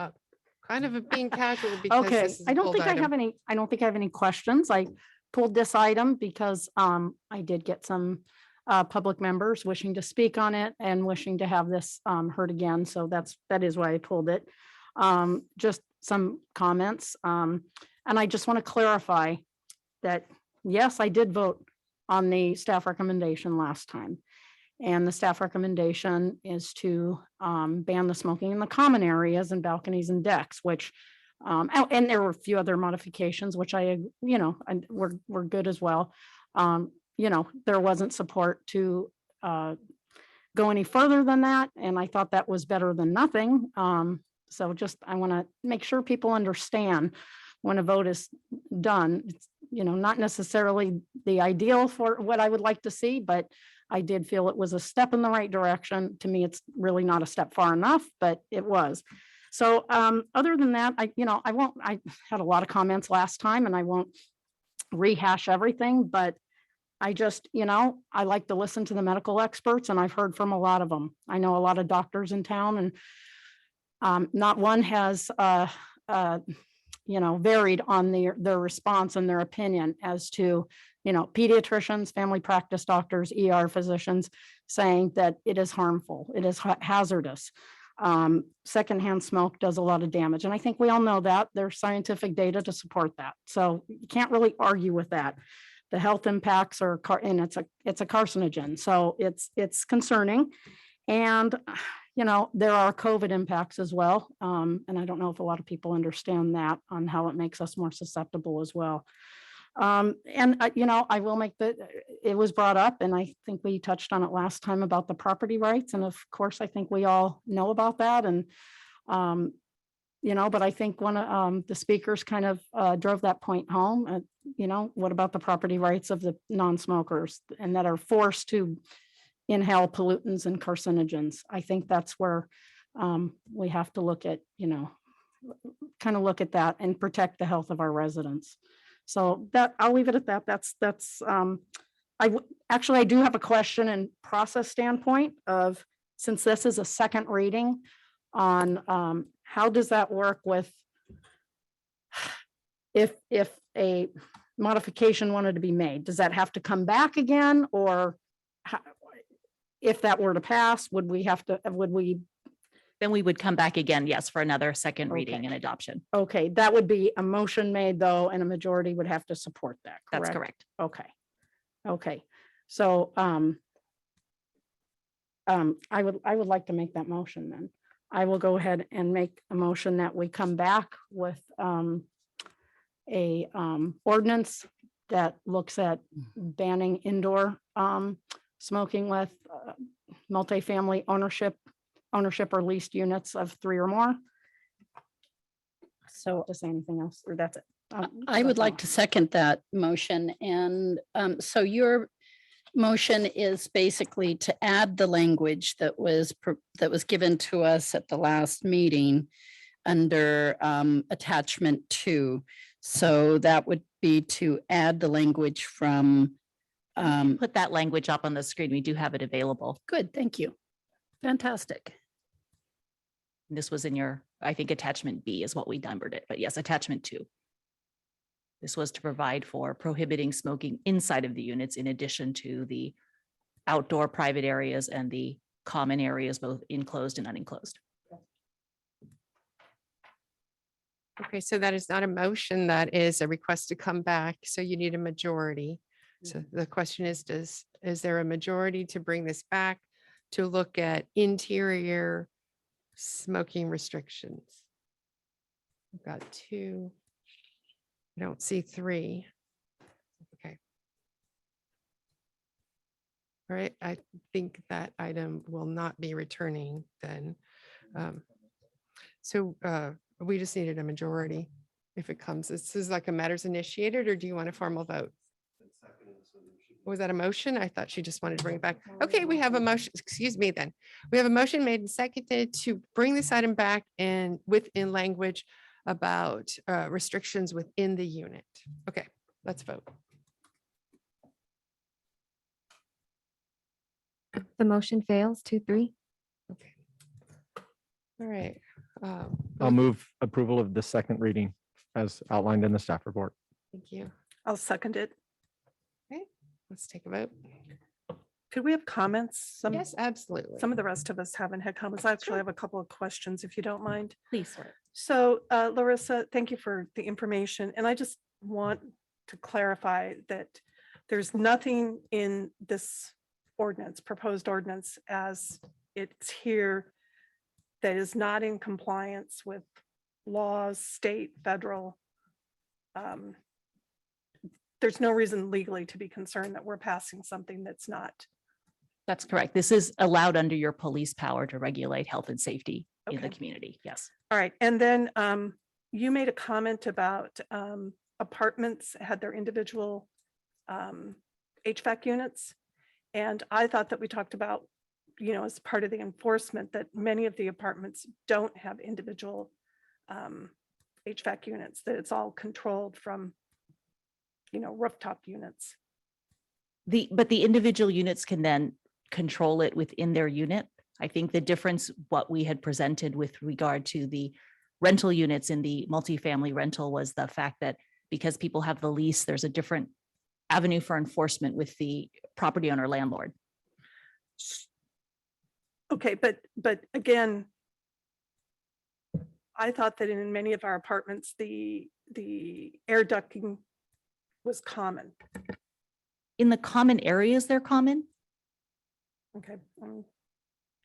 kind of being casual because Okay, this is a I don't pulled think I item. have any, I don't think I have any questions. I pulled this item because I did get some public members wishing to speak on it and wishing to have this heard again. So that is why I pulled it. Just some comments. And I just want to clarify that, yes, I did vote on the staff recommendation last time. And the staff recommendation is to ban the smoking in the common areas and balconies and decks, which, and there were a few other modifications, which and were good as well. There wasn't support to go any further than that. And I thought that was better than nothing. So just, I want to make sure people understand when a vote is done, not necessarily the ideal for what I would like to see, but I did feel it was a step in the right direction. To me, it's really not a step far enough, but it was. So other than that, I had a lot of comments last time and I won't rehash everything, but I just, I like to listen to the medical experts and I've heard from a lot of them. I know a lot of doctors in town and not one has, varied on their response and their opinion as to, pediatricians, family practice doctors, ER physicians saying that it is harmful, it is hazardous. Secondhand smoke does a lot of damage. And I think we all know that there's scientific data to support that. So you can't really argue with that. The health impacts are, and it's a carcinogen. So it's concerning. And, there are COVID impacts as well. And I don't know if a lot of people understand that on how it makes us more susceptible as well. I will make it was brought up and I think we touched on it last time about the property rights. And of course, I think we all know about that. And, but I think one of the speakers kind of drove that point home. What about the property rights of the non-smokers and that are forced to inhale pollutants and carcinogens? I think that's where we have to look at, kind of look at that and protect the health of our residents. So that I'll leave it at that. I do have a question and process standpoint of, since this is a second reading on how does that work with if a modification wanted to be made, does that have to come back again? Or if that were to pass, would we Then we would come back again, yes, for another second reading Okay. and adoption. Okay, that would be a motion made though, and a majority would have to support that, correct? That's correct. Okay. So, I would like to make that motion then. I will go ahead and make a motion that we come back with, a, ordinance that looks at banning indoor, smoking with, multifamily ownership or leased units of 3 or more. So to say anything else, or that's it. I would like to second that motion. And so your motion is basically to add the language that was given to us at the last meeting under attachment 2. So that would be to add the language from. Put that language up on the screen. We do have it available. Good, thank you. Fantastic. This was in your, I think attachment B is what we numbered it, but yes, attachment 2. This was to provide for prohibiting smoking inside of the units in addition to the outdoor private areas and the common areas, both enclosed and unenclosed. Okay, so that is not a motion, that is a request to come back. So you need a majority. So the question is there a majority to bring this back to look at interior smoking restrictions? We've got 2. I don't see 3. Okay. All right, I think that item will not be returning then. So we just needed a majority if it comes. This is like a matters initiated, or do you want a formal vote? Was that a motion? I thought she just wanted to bring it back. Okay, we have a motion, excuse me then. We have a motion made and seconded to bring this item back and within language about restrictions within the unit. Okay, let's vote. The motion fails 2-3. Okay. All right. I'll move approval of the second reading as outlined in the staff report. Thank you. I'll second it. Okay, let's take a vote. Could we have comments? Yes, absolutely. Some of the rest of us haven't had comments. I actually have a couple of questions, if you don't mind. Please, sir. So Larissa, thank you for the information. And I just want to clarify that there's nothing in this ordinance, proposed ordinance as it's here, that is not in compliance with laws, state, federal. There's no reason legally to be concerned that we're passing something that's not. That's correct. This is allowed under your police power to regulate health and safety in the Okay. community. Yes. All right. And then you made a comment about apartments had their individual HVAC units. And I thought that we talked about, as part of the enforcement, that many of the apartments don't have individual HVAC units, that it's all controlled from, rooftop units. But the individual units can then control it within their unit. I think the difference, what we had presented with regard to the rental units in the multifamily rental, was the fact that because people have the lease, there's a different avenue for enforcement with the property owner landlord. Okay, but again, I thought that in many of our apartments, the air ducting was common. In the common areas, they're common. Okay, I'm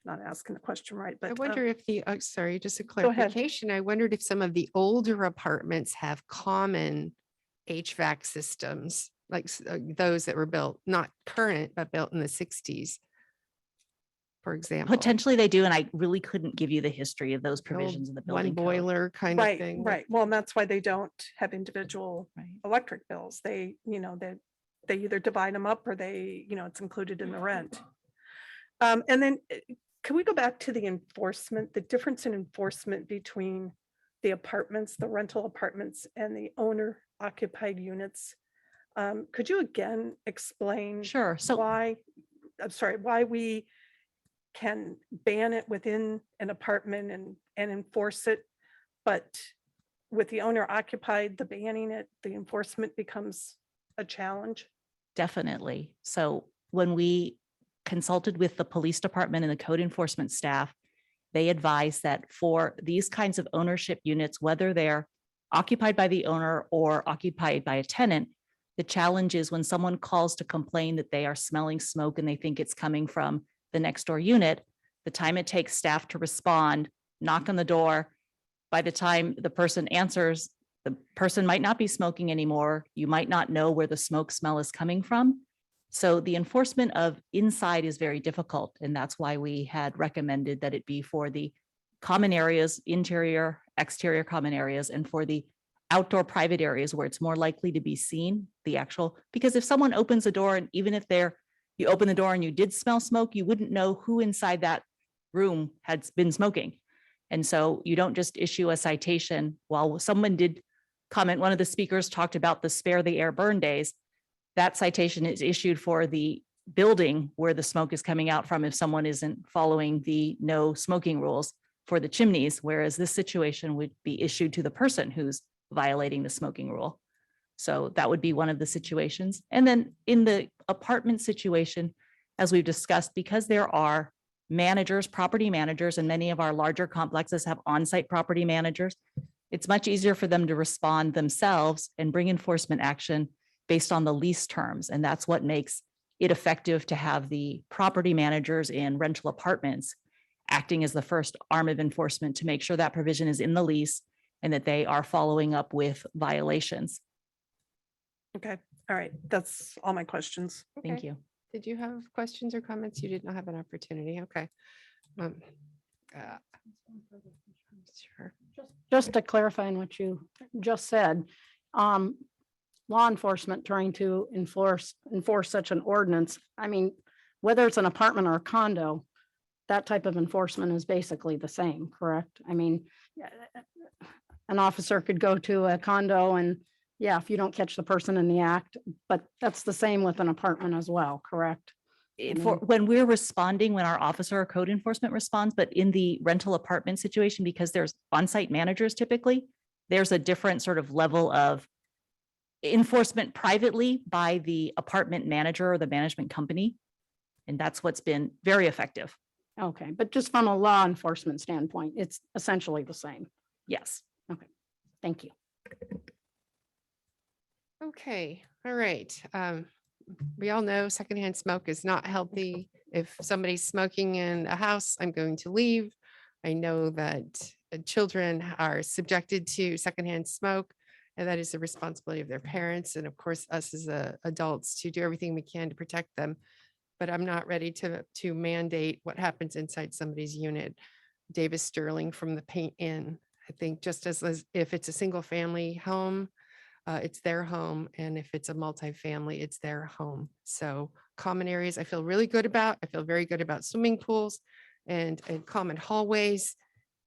not asking the question right, but I wonder if sorry, just a Go ahead. clarification. I wondered if some of the older apartments have common HVAC systems, like those that were built, not current, but built in the 60s, for example. Potentially they do, and I really couldn't give you the history of those The old provisions in the one building code. boiler kind of right, thing. right. Well, and that's why they don't have individual Right. electric bills. They, they either divide them up or they, it's included in the rent. And then can we go back to the enforcement, the difference in enforcement between the apartments, the rental apartments, and the owner occupied units? Could you again explain Sure. So why we can ban it within an apartment and enforce it, but with the owner occupied, the banning it, the enforcement becomes a challenge? definitely. So when we consulted with the police department and the code enforcement staff, they advised that for these kinds of ownership units, whether they're occupied by the owner or occupied by a tenant, the challenge is when someone calls to complain that they are smelling smoke and they think it's coming from the next door unit, the time it takes staff to respond, knock on the door, by the time the person answers, the person might not be smoking anymore. You might not know where the smoke smell is coming from. So the enforcement of inside is very difficult. And that's why we had recommended that it be for the common areas, interior, exterior common areas, and for the outdoor private areas where it's more likely to be seen, the actual, because if someone opens the door and even if you open the door and you did smell smoke, you wouldn't know who inside that room had been smoking. And so you don't just issue a citation. While someone did comment, one of the speakers talked about the spare the air burn days. That citation is issued for the building where the smoke is coming out from if someone isn't following the no smoking rules for the chimneys, whereas this situation would be issued to the person who's violating the smoking rule. So that would be one of the situations. And then in the apartment situation, as we've discussed, because there are managers, property managers, and many of our larger complexes have on-site property managers, it's much easier for them to respond themselves and bring enforcement action based on the lease terms. And that's what makes it effective to have the property managers in rental apartments acting as the first arm of enforcement to make sure that provision is in the lease and that they are following up with violations. Okay, all right. That's all my questions. Thank Okay. you. Did you have questions or comments? You did not have an opportunity. Okay. Sure. Just to clarify on what you just said, law enforcement trying to enforce such an ordinance, I mean, whether it's an apartment or a condo, that type of enforcement is basically the same, correct? I mean, an officer could go to a condo and, yeah, if you don't catch the person in the act, but that's the same with an apartment as well, correct? For when we're responding, when our officer or code enforcement responds, but in the rental apartment situation, because there's on-site managers typically, there's a different sort of level of enforcement privately by the apartment manager or the management company. And that's what's been very effective. Okay, but just from a law enforcement standpoint, it's essentially the same. Yes. Okay, thank you. Okay, all right. We all know secondhand smoke is not healthy. If somebody's smoking in a house, I'm going to leave. I know that children are subjected to secondhand smoke, and that is the responsibility of their parents. And of course, us as adults to do everything we can to protect them. But I'm not ready to mandate what happens inside somebody's unit. Davis Sterling from the Paint Inn. I think just as if it's a single family home, it's their home. And if it's a multifamily, it's their home. So common areas, I feel really good about. I feel very good about swimming pools and common hallways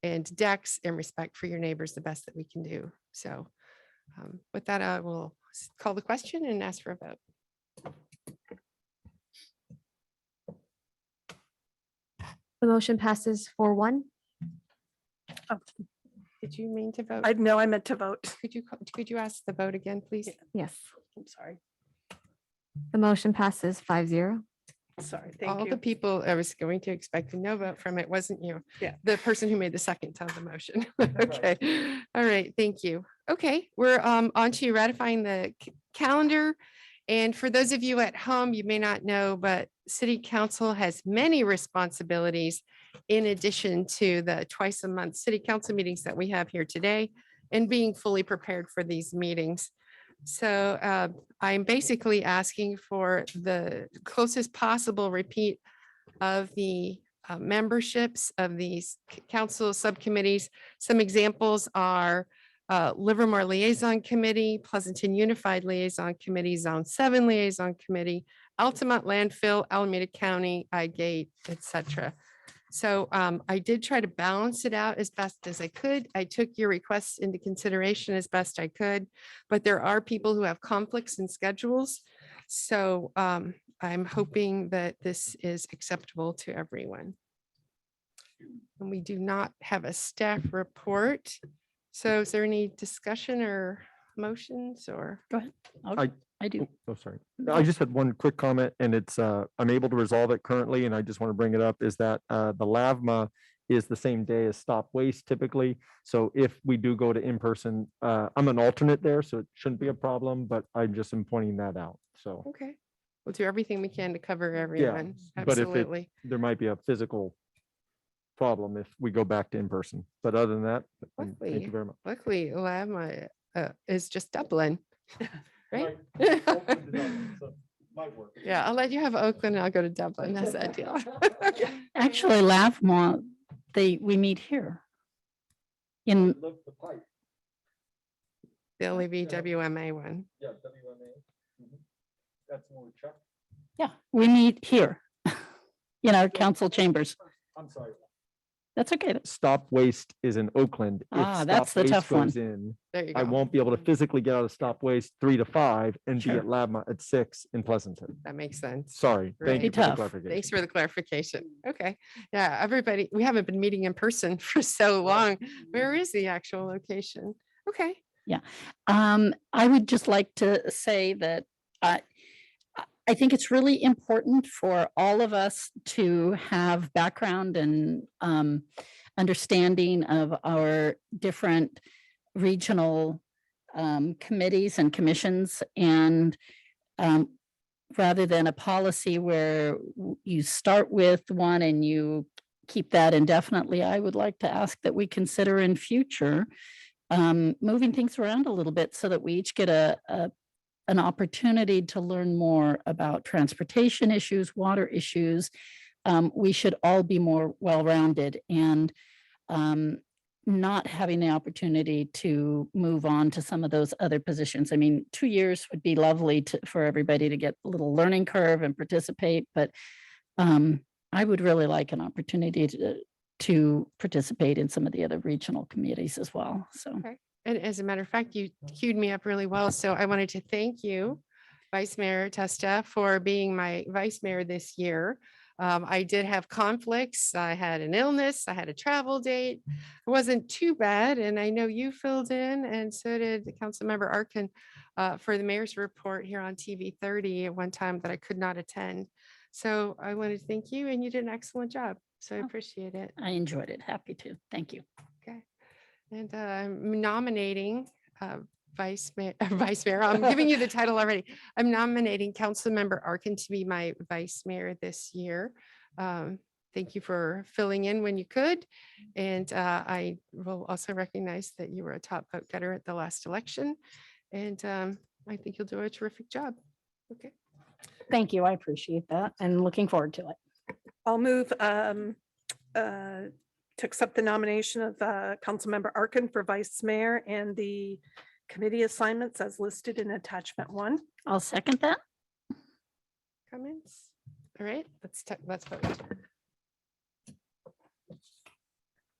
and decks and respect for your neighbors, the best that we can do. So with that, I will call the question and ask for a vote. The motion passes 4-1. Did you mean to vote? I know I meant to vote. Could you ask the vote again, please? Yes. I'm sorry. The motion passes 5-0. Sorry. All Thank the you. people I was going to expect a no vote from it wasn't you. Yeah. The person who made the second on the motion. Okay. All right. Thank you. Okay. We're on to ratifying the calendar. And for those of you at home, you may not know, but City Council has many responsibilities in addition to the twice a month City Council meetings that we have here today and being fully prepared for these meetings. So I'm basically asking for the closest possible repeat of the memberships of these council subcommittees. Some examples are Livermore Liaison Committee, Pleasanton Unified Liaison Committee, Zone 7 Liaison Committee, Altamont Landfill, Alameda County, iGate, etc. So I did try to balance it out as best as I could. I took your requests into consideration as best I could, but there are people who have conflicts in schedules. So I'm hoping that this is acceptable to everyone. And we do not have a staff report. So is there any discussion or motions or? Go ahead. I do. Oh, sorry. I just had one quick comment and it's, I'm able to resolve it currently and I just want to bring it up is that the LAVMA is the same day as Stop Waste typically. So if we do go to in-person, I'm an alternate there, so it shouldn't be a problem, but I just am pointing that out. So, Okay, we'll do everything we can to cover everyone. but if it, Absolutely. there might be a physical problem if we go back to in-person, but other than that, thank Luckily, you very much. luckily, Lama is just Dublin, right? Yeah, I'll let you have Oakland. I'll go to Dublin. That's that deal. Actually, LAVMA, we meet here. In, The only WMA one. Yeah, WMA. That's more Chuck. yeah, we meet here in our council chambers. I'm sorry. That's okay. Stop Waste is in Oakland. If Ah, that's Stop the tough Waste goes one. in, There you I go. won't be able to physically get out of Stop Waste 3 to 5 and be Sure. at LAVMA at 6 in Pleasanton. That makes sense. Sorry. Thank you Right. for the Tough. clarification. Thanks for the clarification. Okay. Yeah, everybody, we haven't been meeting in person for so long. Where is the actual location? Okay. I would just like to say that I think it's really important for all of us to have background and understanding of our different regional committees and commissions. And rather than a policy where you start with one and you keep that indefinitely, I would like to ask that we consider in future moving things around a little bit so that we each get an opportunity to learn more about transportation issues, water issues. We should all be more well-rounded and not having the opportunity to move on to some of those other positions. I mean, 2 years would be lovely for everybody to get a little learning curve and participate, but I would really like an opportunity to participate in some of the other regional committees as well. So. Okay. And as a matter of fact, you queued me up really well. So I wanted to thank you, Vice Mayor Testa, for being my vice mayor this year. I did have conflicts. I had an illness. I had a travel date. It wasn't too bad. And I know you filled in and so did Councilmember Arkin for the mayor's report here on TV 30 at one time that I could not attend. So I wanted to thank you and you did an excellent job. So I appreciate it. I enjoyed it. Happy to. Thank you. Okay. And I'm nominating Vice Mayor, I'm giving you the title already. I'm nominating Councilmember Arkin to be my vice mayor this year. Thank you for filling in when you could. And I will also recognize that you were a top vote getter at the last election. And I think you'll do a terrific job. Okay. Thank you. I appreciate that and looking forward to it. I'll move to accept the nomination of Councilmember Arkin for vice mayor and the committee assignments as listed in attachment 1. I'll second that. Comments? All right, let's vote.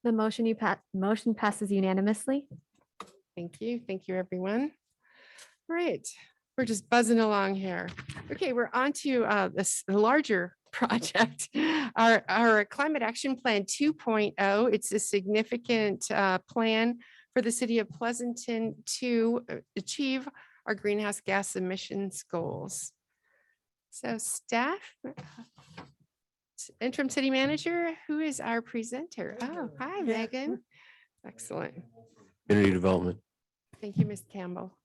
The motion passes unanimously. Thank you. Thank you, everyone. All right, we're just buzzing along here. Okay, we're on to this larger project, our Climate Action Plan 2.0. It's a significant plan for the city of Pleasanton to achieve our greenhouse gas emissions goals. So staff, interim city manager, who is our presenter? Oh, hi, Megan. Excellent. Community development. Thank you, Ms. Campbell.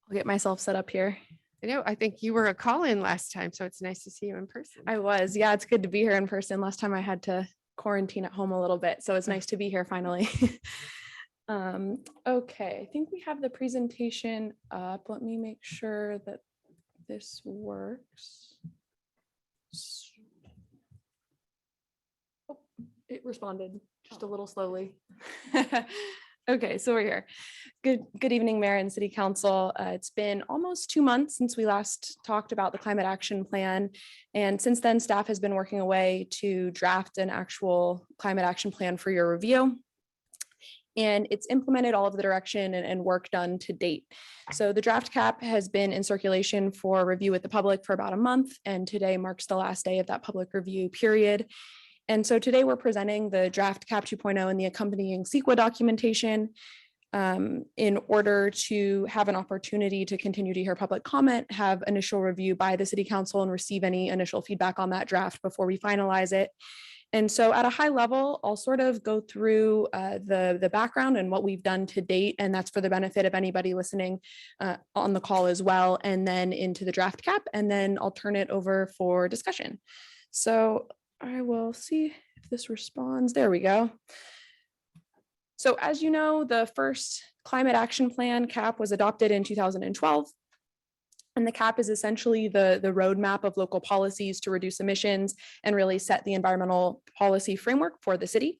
I'll get myself set up here. I know, I think you were a call-in last time, so it's nice to see you in person. I was, yeah, it's good to be here in person. Last time I had to quarantine at home a little bit, so it's nice to be here finally. Okay, I think we have the presentation up. Let me make sure that this works. Oh, it responded just a little slowly. Okay, so we're here. Good evening, Mayor and City Council. It's been almost 2 months since we last talked about the Climate Action Plan. And since then, staff has been working away to draft an actual Climate Action Plan for your review. And it's implemented all of the direction and work done to date. So the draft cap has been in circulation for review with the public for about a month, and today marks the last day of that public review period. And so today we're presenting the draft cap 2.0 and the accompanying CEQA documentation in order to have an opportunity to continue to hear public comment, have initial review by the City Council, and receive any initial feedback on that draft before we finalize it. And so at a high level, I'll sort of go through the background and what we've done to date, and that's for the benefit of anybody listening on the call as well, and then into the draft cap, and then I'll turn it over for discussion. So I will see if this responds. There we go. So as you know, the first Climate Action Plan cap was adopted in 2012. And the cap is essentially the roadmap of local policies to reduce emissions and really set the environmental policy framework for the city.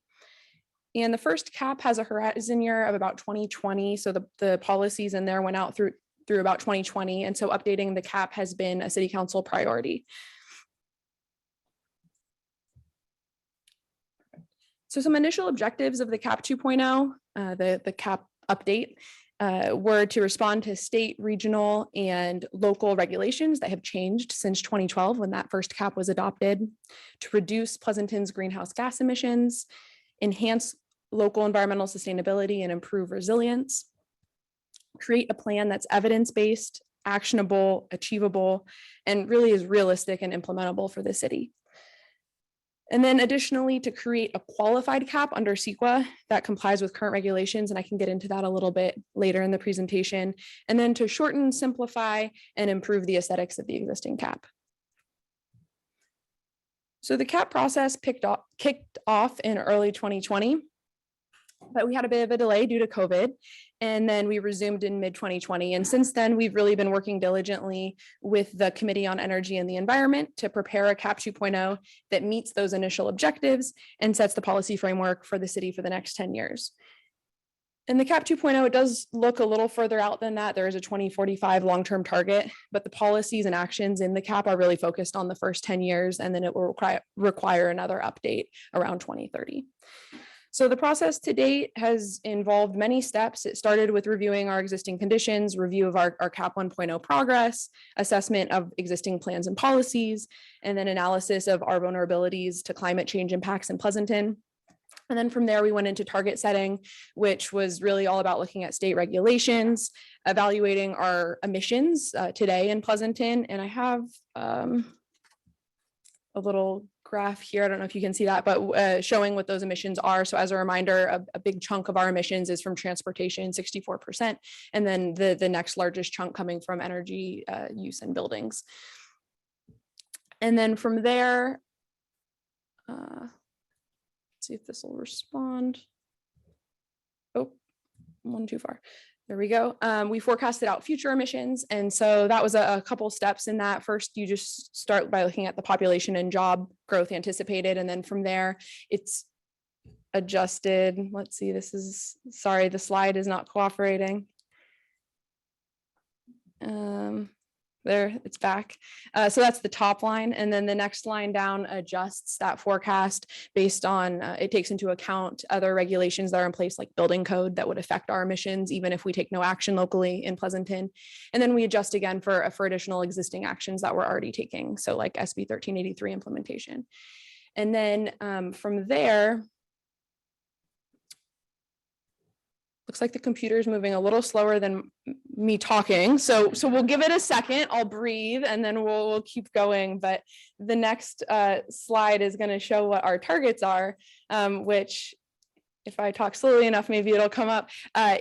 And the first cap has a horizon year of about 2020. So the policies in there went out through about 2020. And so updating the cap has been a City Council priority. So some initial objectives of the cap 2.0, the cap update, were to respond to state, regional, and local regulations that have changed since 2012 when that first cap was adopted, to reduce Pleasanton's greenhouse gas emissions, enhance local environmental sustainability and improve resilience, create a plan that's evidence-based, actionable, achievable, and really is realistic and implementable for the city. And then additionally, to create a qualified cap under CEQA that complies with current regulations, and I can get into that a little bit later in the presentation, and then to shorten, simplify, and improve the aesthetics of the existing cap. So the cap process kicked off in early 2020, but we had a bit of a delay due to COVID, and then we resumed in mid-2020. And since then, we've really been working diligently with the Committee on Energy and the Environment to prepare a cap 2.0 that meets those initial objectives and sets the policy framework for the city for the next 10 years. And the cap 2.0, it does look a little further out than that. There is a 2045 long-term target, but the policies and actions in the cap are really focused on the first 10 years, and then it will require another update around 2030. So the process to date has involved many steps. It started with reviewing our existing conditions, review of our CAP 1.0 progress, assessment of existing plans and policies, and then analysis of our vulnerabilities to climate change impacts in Pleasanton. And then from there, we went into target setting, which was really all about looking at state regulations, evaluating our emissions today in Pleasanton. And I have a little graph here. I don't know if you can see that, but showing what those emissions are. So as a reminder, a big chunk of our emissions is from transportation, 64%. And then the next largest chunk coming from energy use in buildings. And then from there, let's see if this will respond. Oh, one too far. There we go. We forecasted out future emissions. And so that was a couple steps in that. First, you just start by looking at the population and job growth anticipated. And then from there, it's adjusted. Let's see, sorry, the slide is not cooperating. There, it's back. So that's the top line. And then the next line down adjusts that forecast based on, it takes into account other regulations that are in place, like building code that would affect our emissions, even if we take no action locally in Pleasanton. And then we adjust again for additional existing actions that we're already taking. So like SB 1383 implementation. And then from there, looks like the computer is moving a little slower than me talking. So we'll give it a second. I'll breathe and then we'll keep going. But the next slide is going to show what our targets are, which if I talk slowly enough, maybe it'll come up.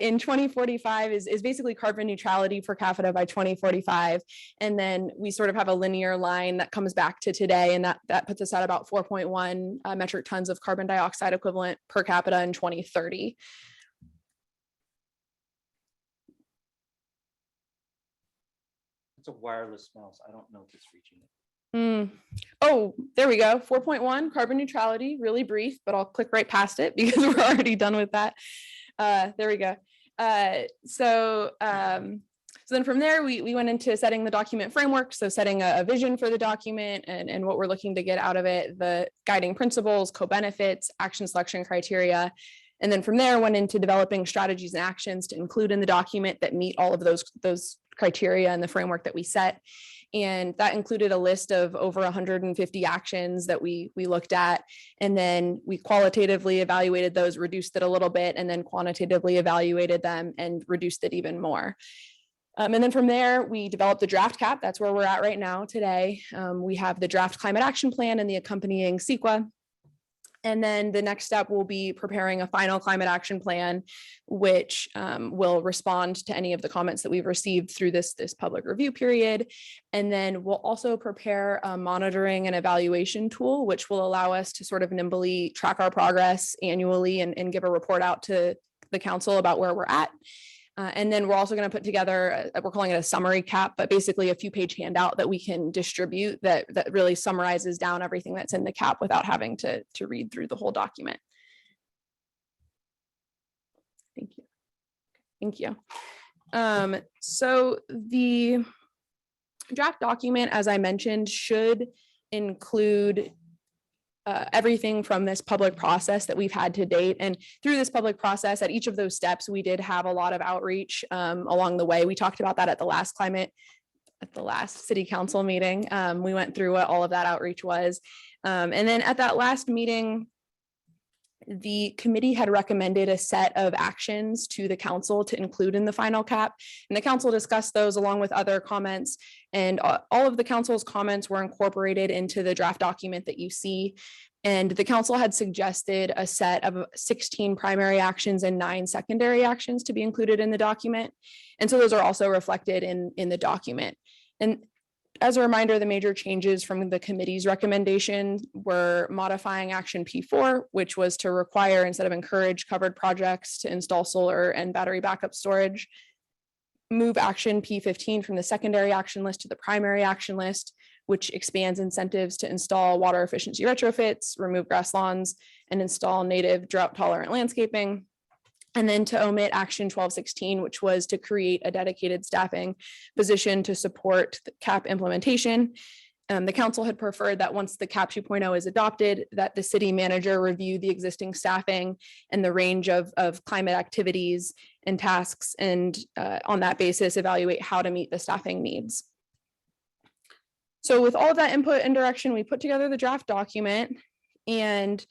In 2045 is basically carbon neutrality per capita by 2045. And then we sort of have a linear line that comes back to today. And that puts us at about 4.1 metric tons of carbon dioxide equivalent per capita in 2030. It's a wireless mouse. I don't know if it's reaching it. Oh, there we go. 4.1 carbon neutrality, really brief, but I'll click right past it because we're already done with that. There we go. So then from there, we went into setting the document framework. So setting a vision for the document and what we're looking to get out of it, the guiding principles, co-benefits, action selection criteria. And then from there went into developing strategies and actions to include in the document that meet all of those criteria and the framework that we set. And that included a list of over 150 actions that we looked at. And then we qualitatively evaluated those, reduced it a little bit, and then quantitatively evaluated them and reduced it even more. And then from there, we developed the draft cap. That's where we're at right now today. We have the draft climate action plan and the accompanying CEQA. And then the next step will be preparing a final climate action plan, which will respond to any of the comments that we've received through this public review period. And then we'll also prepare a monitoring and evaluation tool, which will allow us to sort of nimbly track our progress annually and give a report out to the council about where we're at. And then we're also going to put together, we're calling it a summary cap, but basically a few-page handout that we can distribute that really summarizes down everything that's in the cap without having to read through the whole document. Thank you. Thank you. So the draft document, as I mentioned, should include everything from this public process that we've had to date. And through this public process, at each of those steps, we did have a lot of outreach along the way. We talked about that at the last city council meeting. We went through what all of that outreach was. And then at that last meeting, the committee had recommended a set of actions to the council to include in the final cap. And the council discussed those along with other comments. And all of the council's comments were incorporated into the draft document that you see. And the council had suggested a set of 16 primary actions and 9 secondary actions to be included in the document. And so those are also reflected in the document. And as a reminder, the major changes from the committee's recommendation were modifying action P4, which was to require instead of encourage covered projects to install solar and battery backup storage. Move action P15 from the secondary action list to the primary action list, which expands incentives to install water efficiency retrofits, remove grass lawns, and install native drought tolerant landscaping. And then to omit action 1216, which was to create a dedicated staffing position to support the CAP implementation. The council had preferred that once the CAP 2.0 is adopted, that the city manager review the existing staffing and the range of climate activities and tasks, and on that basis, evaluate how to meet the staffing needs. So with all of that input and direction, we put together the draft document, and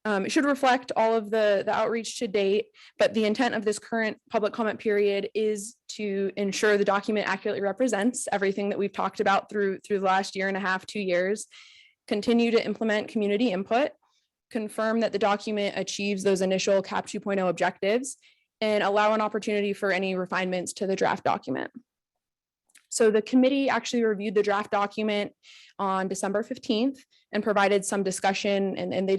it should reflect all of the outreach to date, but the intent of this current public comment period is to ensure the document accurately represents everything that we've talked about through the last 1.5 years, 2 years, continue to implement community input, confirm that the document achieves those initial CAP 2.0 objectives, and allow an opportunity for any refinements to the draft document. So the committee actually reviewed the draft document on December 15th and provided some discussion, and they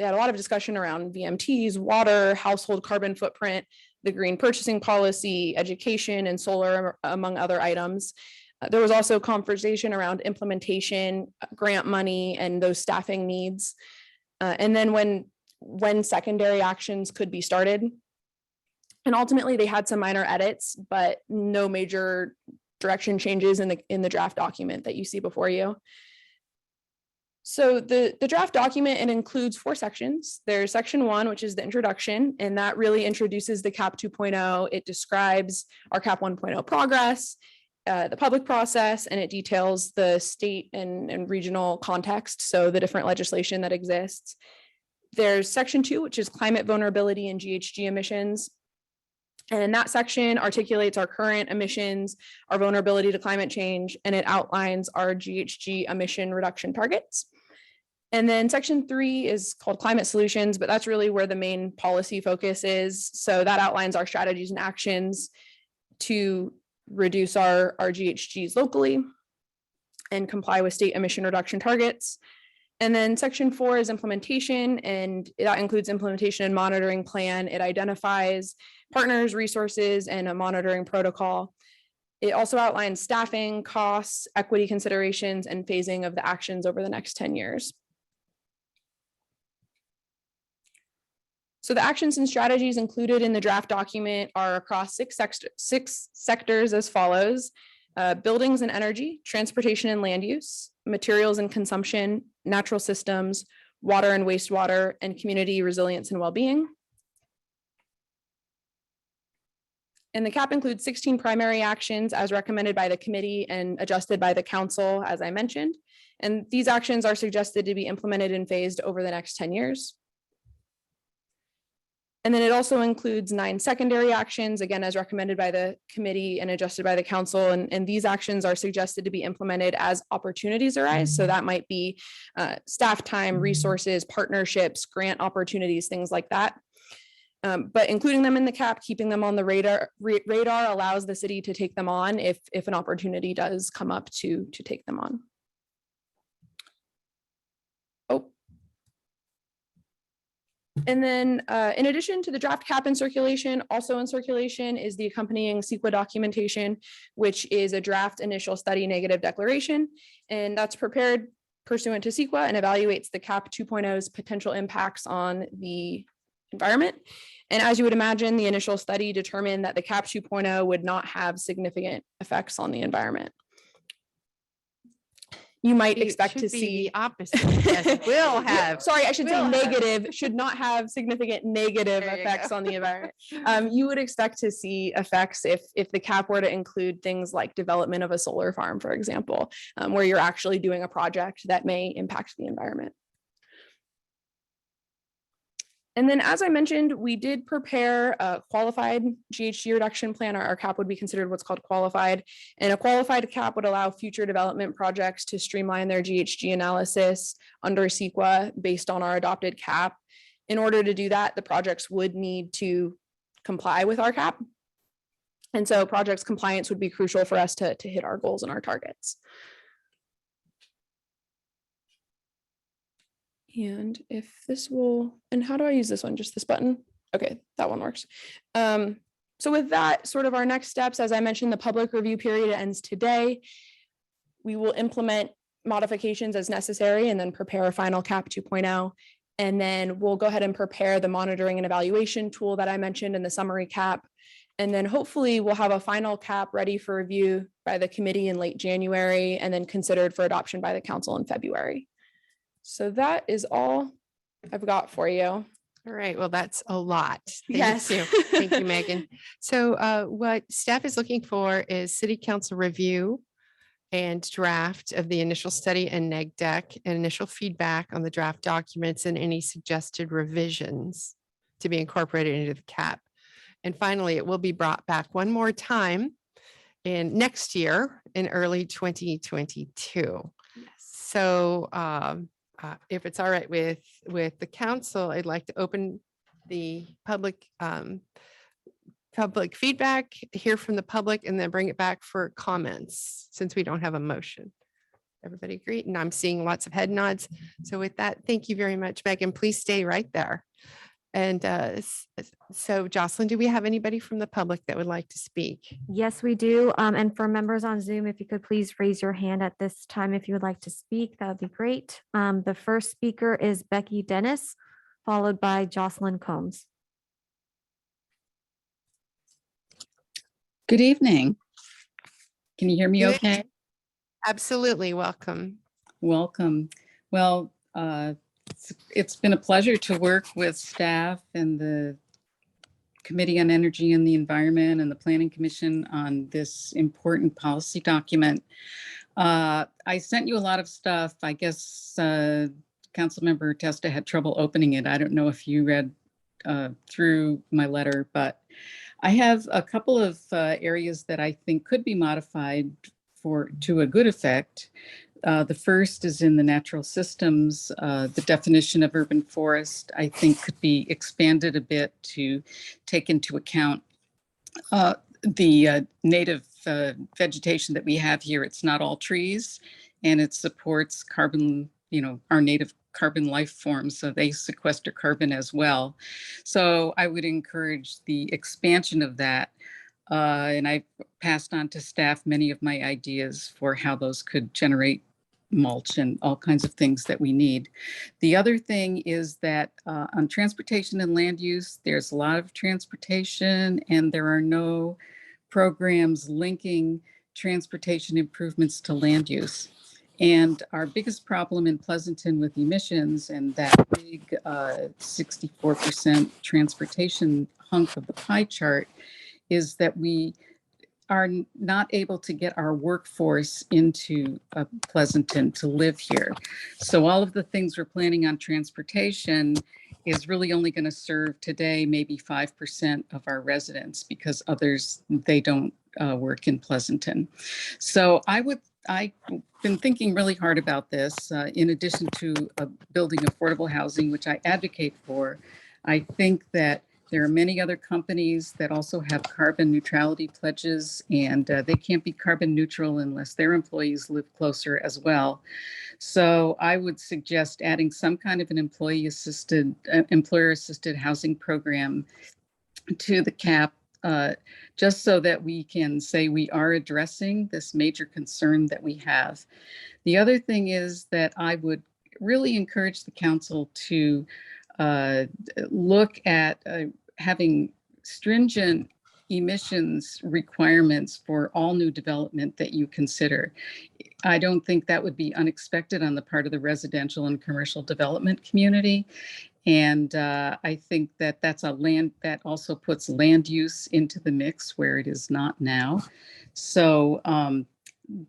had a lot of discussion around VMTs, water, household carbon footprint, the green purchasing policy, education, and solar, among other items. There was also conversation around implementation, grant money, and those staffing needs. And then when when secondary actions could be started. And ultimately, they had some minor edits, but no major direction changes in the draft document that you see before you. So the draft document, it includes 4 sections. There's section 1, which is the introduction, and that really introduces the CAP 2.0. It describes our CAP 1.0 progress, the public process, and it details the state and regional context, so the different legislation that exists. There's section 2, which is climate vulnerability and GHG emissions. And that section articulates our current emissions, our vulnerability to climate change, and it outlines our GHG emission reduction targets. And then section 3 is called climate solutions, but that's really where the main policy focus is. So that outlines our strategies and actions to reduce our GHGs locally and comply with state emission reduction targets. And then section 4 is implementation, and that includes implementation and monitoring plan. It identifies partners, resources, and a monitoring protocol. It also outlines staffing, costs, equity considerations, and phasing of the actions over the next 10 years. So the actions and strategies included in the draft document are across six sectors as follows: buildings and energy, transportation and land use, materials and consumption, natural systems, water and wastewater, and community resilience and well-being. And the CAP includes 16 primary actions as recommended by the committee and adjusted by the council, as I mentioned. And these actions are suggested to be implemented and phased over the next 10 years. And then it also includes 9 secondary actions, again, as recommended by the committee and adjusted by the council. And these actions are suggested to be implemented as opportunities arise. So that might be staff time, resources, partnerships, grant opportunities, things like that. But including them in the CAP, keeping them on the radar allows the city to take them on if an opportunity does come up to take them on. And then in addition to the draft CAP in circulation, also in circulation is the accompanying CEQA documentation, which is a draft initial study negative declaration. And that's prepared pursuant to CEQA and evaluates the CAP 2.0's potential impacts on the environment. And as you would imagine, the initial study determined that the CAP 2.0 would not have significant effects on the environment. You might expect to see the opposite. Yes, will have. Sorry, I should say will have. negative, should not have significant negative There you effects go. on the environment. You would expect to see effects if the CAP were to include things like development of a solar farm, for example, where you're actually doing a project that may impact the environment. And then, as I mentioned, we did prepare a qualified GHG reduction plan. Our CAP would be considered what's called qualified. And a qualified CAP would allow future development projects to streamline their GHG analysis under CEQA based on our adopted CAP. In order to do that, the projects would need to comply with our CAP. And so projects compliance would be crucial for us to hit our goals and our targets. And if this will, and how do I use this one? Just this button? Okay, that one works. So with that, sort of our next steps, as I mentioned, the public review period ends today. We will implement modifications as necessary and then prepare a final CAP 2.0. And then we'll go ahead and prepare the monitoring and evaluation tool that I mentioned in the summary CAP. And then hopefully we'll have a final CAP ready for review by the committee in late January and then considered for adoption by the council in February. So that is all I've got for you. All right. Well, that's a lot. Thank Yes. you. Thank you, Megan. So what staff is looking for is city council review and draft of the initial study and neg deck and initial feedback on the draft documents and any suggested revisions to be incorporated into the CAP. And finally, it will be brought back one more time in next year in early 2022. Yes. So if it's all right with the council, I'd like to open the public feedback, hear from the public, and then bring it back for comments since we don't have a motion. Everybody agree? And I'm seeing lots of head nods. So with that, thank you very much, Megan. Please stay right there. And so Jocelyn, do we have anybody from the public that would like to speak? Yes, we do. And for members on Zoom, if you could please raise your hand at this time if you would like to speak, that would be great. The first speaker is Becky Dennis followed by Jocelyn Combs. Good evening. Can you hear me Good. okay? Absolutely. Welcome. Welcome. Well, it's been a pleasure to work with staff and the Committee on Energy and the Environment and the Planning Commission on this important policy document. I sent you a lot of stuff. I guess Councilmember Testa had trouble opening it. I don't know if you read through my letter, but I have a couple of areas that I think could be modified to a good effect. The first is in the natural systems. The definition of urban forest, I think, could be expanded a bit to take into account the native vegetation that we have here. It's not all trees, and it supports carbon, our native carbon life forms, so they sequester carbon as well. So I would encourage the expansion of that. And I passed on to staff many of my ideas for how those could generate mulch and all kinds of things that we need. The other thing is that on transportation and land use, there's a lot of transportation and there are no programs linking transportation improvements to land use. And our biggest problem in Pleasanton with emissions and that big 64% transportation hunk of the pie chart is that we are not able to get our workforce into Pleasanton to live here. So all of the things we're planning on transportation is really only going to serve today maybe 5% of our residents because others, they don't work in Pleasanton. So I've been thinking really hard about this. In addition to building affordable housing, which I advocate for, I think that there are many other companies that also have carbon neutrality pledges, and they can't be carbon neutral unless their employees live closer as well. So I would suggest adding some kind of an employer-assisted housing program to the CAP, just so that we can say we are addressing this major concern that we have. The other thing is that I would really encourage the council to look at having stringent emissions requirements for all new development that you consider. I don't think that would be unexpected on the part of the residential and commercial development community. And I think that that's that also puts land use into the mix where it is not now. So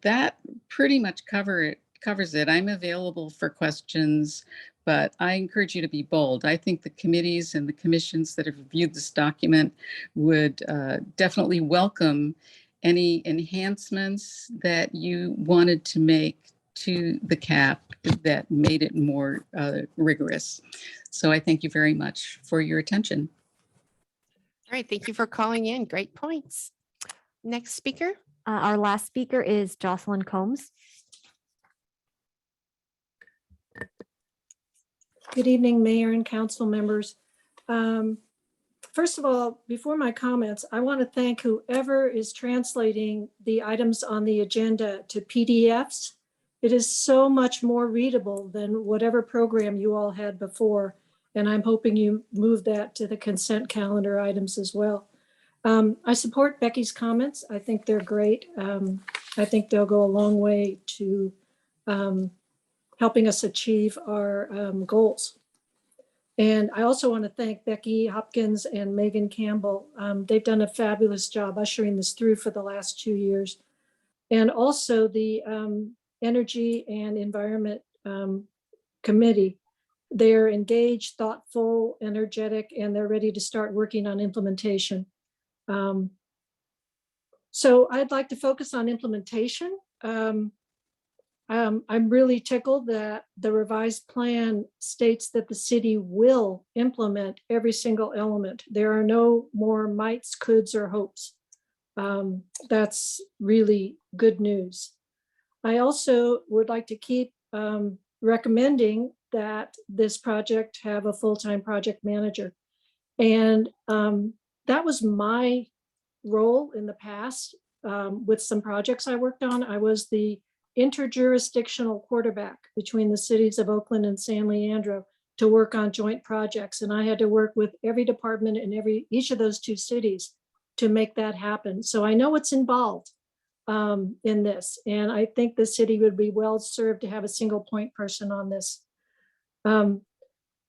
that pretty much covers it. I'm available for questions, but I encourage you to be bold. I think the committees and the commissions that have reviewed this document would definitely welcome any enhancements that you wanted to make to the CAP that made it more rigorous. So I thank you very much for your attention. All right. Thank you for calling in. Great points. Next speaker. Our last speaker is Jocelyn Combs. Good evening, Mayor and council members. First of all, before my comments, I want to thank whoever is translating the items on the agenda to PDFs. It is so much more readable than whatever program you all had before. And I'm hoping you move that to the consent calendar items as well. I support Becky's comments. I think they're great. I think they'll go a long way to helping us achieve our goals. And I also want to thank Becky Hopkins and Megan Campbell. They've done a fabulous job ushering this through for the last 2 years. And also the Energy and Environment Committee. They're engaged, thoughtful, energetic, and they're ready to start working on implementation. So I'd like to focus on implementation. I'm really tickled that the revised plan states that the city will implement every single element. There are no more mights, coulds, or hopes. That's really good news. I also would like to keep recommending that this project have a full-time project manager. And that was my role in the past with some projects I worked on. I was the interjurisdictional quarterback between the cities of Oakland and San Leandro to work on joint projects. And I had to work with every department in each of those 2 cities to make that happen. So I know what's involved in this. And I think the city would be well served to have a single point person on this.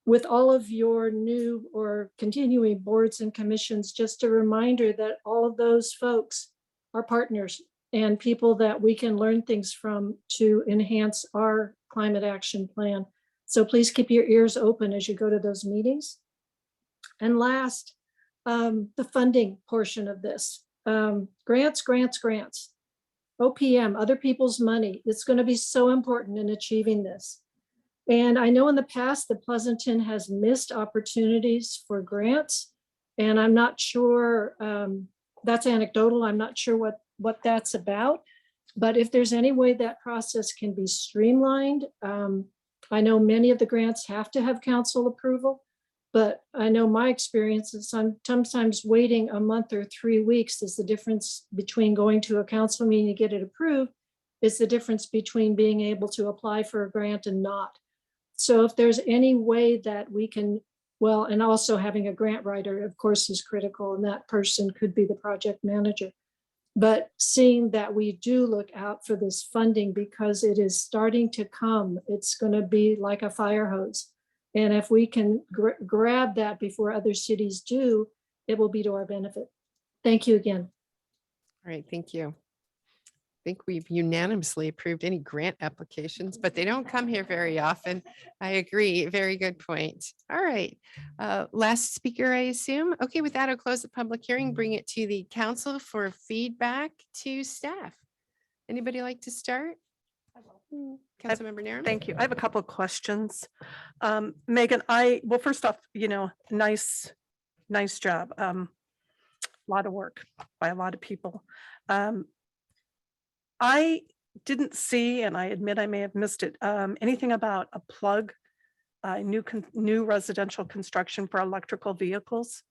With all of your new or continuing boards and commissions, just a reminder that all of those folks are partners and people that we can learn things from to enhance our climate action plan. So please keep your ears open as you go to those meetings. And last, the funding portion of this. Grants, grants, grants. OPM, other people's money. It's going to be so important in achieving this. And I know in the past that Pleasanton has missed opportunities for grants, and I'm not sure, that's anecdotal. I'm not sure what that's about, but if there's any way that process can be streamlined, I know many of the grants have to have council approval, but I know my experience is sometimes waiting a month or 3 weeks is the difference between going to a council meeting to get it approved. It's the difference between being able to apply for a grant and not. So if there's any way that we can, well, and also having a grant writer, of course, is critical, and that person could be the project manager. But seeing that we do look out for this funding because it is starting to come, it's going to be like a fire hose. And if we can grab that before other cities do, it will be to our benefit. Thank you again. All right, thank you. I think we've unanimously approved any grant applications, but they don't come here very often. I agree. Very good point. All right. Last speaker, I assume. Okay, with that, I'll close the public hearing, bring it to the council for feedback to staff. Anybody like to start? Councilmember Narum? Thank you. I have a couple of questions. Megan, well, first off, nice job. A lot of work by a lot of people. I didn't see, and I admit I may have missed it, anything about a plug, new residential construction for electrical vehicles.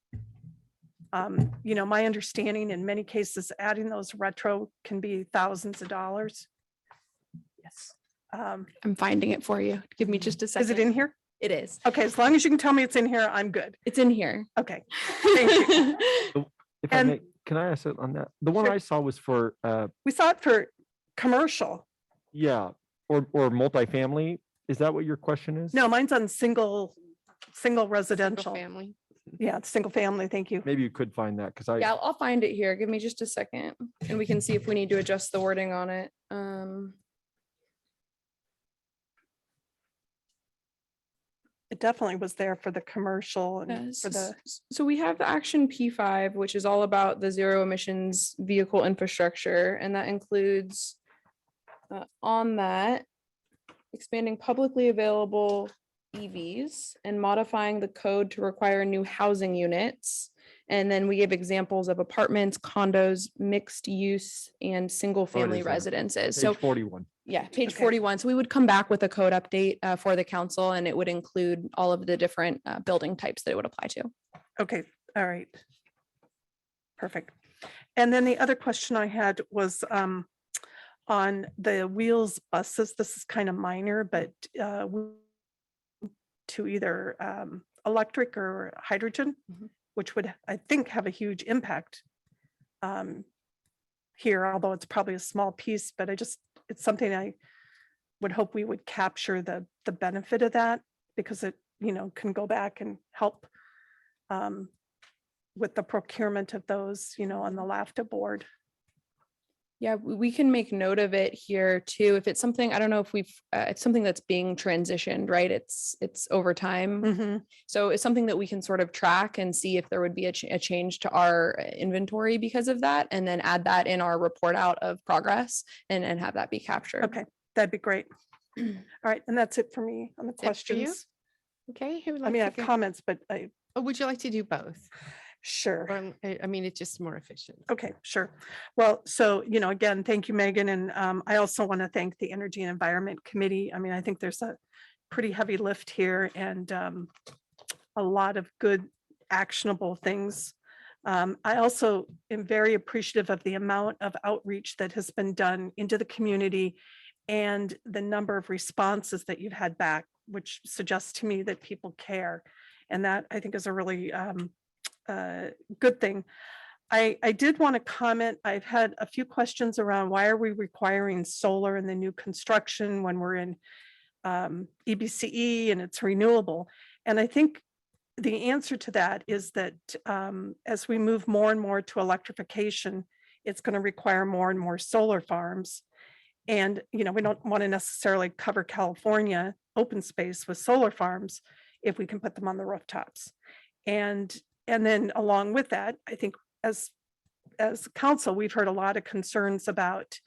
My understanding in many cases, adding those retro can be thousands of dollars. Yes. I'm finding it for you. Give me just a second. Is it in here? It is. Okay, as long as you can tell me it's in here, I'm good. It's in here. Okay, thank you. If I may, can I ask it on that? The one Sure. I saw was for, We saw it for commercial. yeah, or multifamily. Is that what your question is? No, mine's on single residential. Family. Yeah, it's single family. Thank you. Maybe you could find that because Yeah, I'll find it here. Give me just a second and we can see if we need to adjust the wording on it. It definitely was there for the commercial and Yes. for the, So we have the action P5, which is all about the zero emissions vehicle infrastructure. And that includes on that, expanding publicly available EVs and modifying the code to require new housing units. And then we give examples of apartments, condos, mixed use, and single family there. residences. Page So 41. yeah, page Okay. 41. So we would come back with a code update for the council, and it would include all of the different building types that it would apply to. okay, all right. Perfect. And then the other question I had was on the wheels buses. This is kind of minor, but to either electric or hydrogen, Mhm. which would, I think, have a huge impact here, although it's probably a small piece, but it's something I would hope we would capture the benefit of that, because it, can go back and help with the procurement of those, on the LAFTA board. Yeah, we can make note of it here too. If it's something, I don't know if it's something that's being transitioned, right? It's over time. So it's something that we can sort of track and see if there would be a change to our inventory because of that, and then add that in our report out of progress and have that be captured. Okay, that'd be great. All right, and that's it for me on the That's it for you? questions. Okay. Who would I like mean, I to have go? comments, but Would you like to do both? sure. Or, I mean, it's just more efficient. Okay, sure. Well, so, again, thank you, Megan. And I also want to thank the Energy and Environment Committee. I mean, I think there's a pretty heavy lift here and a lot of good actionable things. I also am very appreciative of the amount of outreach that has been done into the community and the number of responses that you've had back which suggests to me that people care. And that I think is a really good thing. I did want to comment, I've had a few questions around why are we requiring solar in the new construction when we're in EBCE and it's renewable. And I think the answer to that is that as we move more and more to electrification, it's going to require more and more solar farms. And, you know, we don't want to necessarily cover California open space with solar farms if we can put them on the rooftops. And then along with that, I think as council, we've heard a lot of concerns about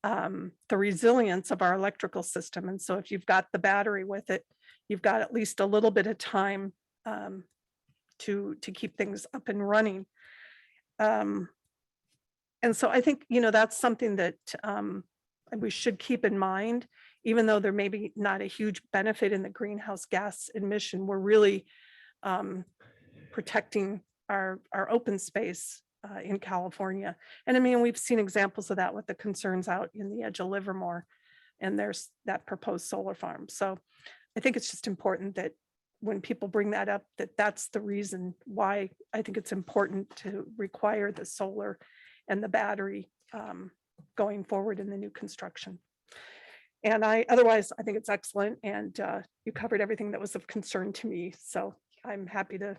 the resilience of our electrical system. And so if you've got the battery with it, you've got at least a little bit of time to keep things up and running. And so I think, you know, that's something that we should keep in mind, even though there may be not a huge benefit in the greenhouse gas emission, we're really protecting our open space in California. And I mean, we've seen examples of that with the concerns out in the edge of Livermore, and there's that proposed solar farm. So I think it's just important that when people bring that up, that's the reason why I think it's important to require the solar and the battery going forward in the new construction. And otherwise, I think it's excellent. And you covered everything that was of concern to me. So I'm happy to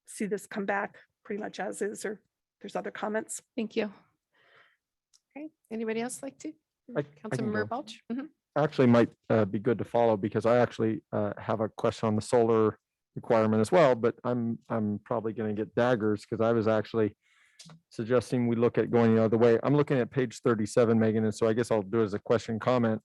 see this come back pretty much as is, or there's other comments. Thank you. Okay, anybody else like to? I can Councilmember go. Balch? Mhm. Actually might be good to follow because I actually have a question on the solar requirement as well, but I'm probably going to get daggers because I was actually suggesting we look at going the other way. I'm looking at page 37, Megan, and so I guess I'll do it as a question comment.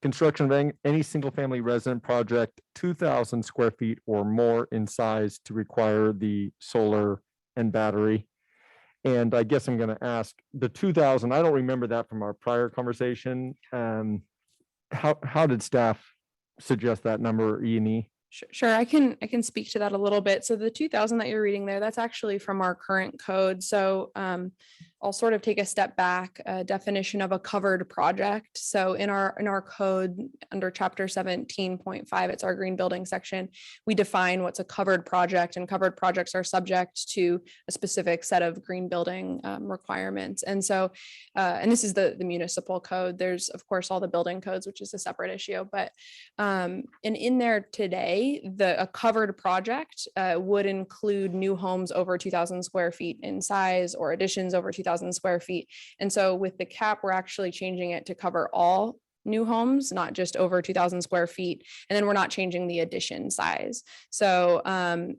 Construction of any single family resident project 2,000 square feet or more in size to require the solar and battery. And I guess I'm going to ask the 2,000, I don't remember that from our prior conversation. How did staff suggest that number, E&E? Sure, I can speak to that a little bit. So the 2000 that you're reading there, that's actually from our current code. So I'll sort of take a step back, a definition of a covered project. So in our code under chapter 17.5, it's our green building section, we define what's a covered project, and covered projects are subject to a specific set of green building requirements. And so, and this is the municipal code. There's of course all the building codes, which is a separate issue, but and in there today, a covered project would include new homes over 2,000 square feet in size or additions over 2,000 square feet. And so with the cap, we're actually changing it to cover all new homes, not just over 2,000 square feet. And then we're not changing the addition size. So,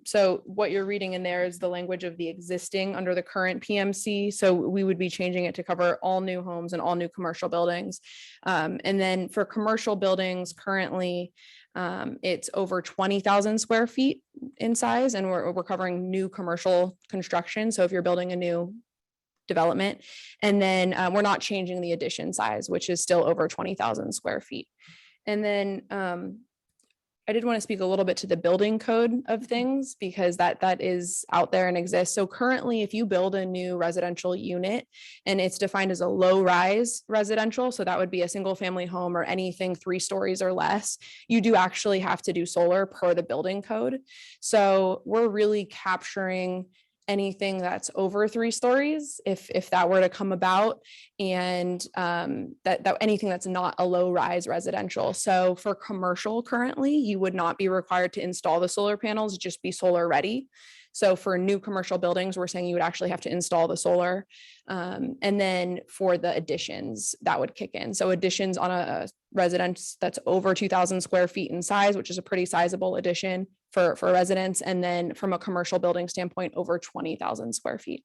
so what you're reading in there is the language of the existing under the current PMC. So we would be changing it to cover all new homes and all new commercial buildings. And then for commercial buildings currently, it's over 20,000 square feet in size, and we're covering new commercial construction. So if you're building a new development, and then we're not changing the addition size, which is still over 20,000 square feet. And then I did want to speak a little bit to the building code of things, because that is out there and exists. So currently, if you build a new residential unit and it's defined as a low rise residential, so that would be a single family home or anything 3 stories or less, you do actually have to do solar per the building code. So we're really capturing anything that's over 3 stories, if that were to come about, and that anything that's not a low rise residential. So for commercial currently, you would not be required to install the solar panels, just be solar ready. So for new commercial buildings, we're saying you would actually have to install the solar. And then for the additions, that would kick in. So additions on a residence that's over 2,000 square feet in size, which is a pretty sizable addition for residents. And then from a commercial building standpoint, over 20,000 square feet.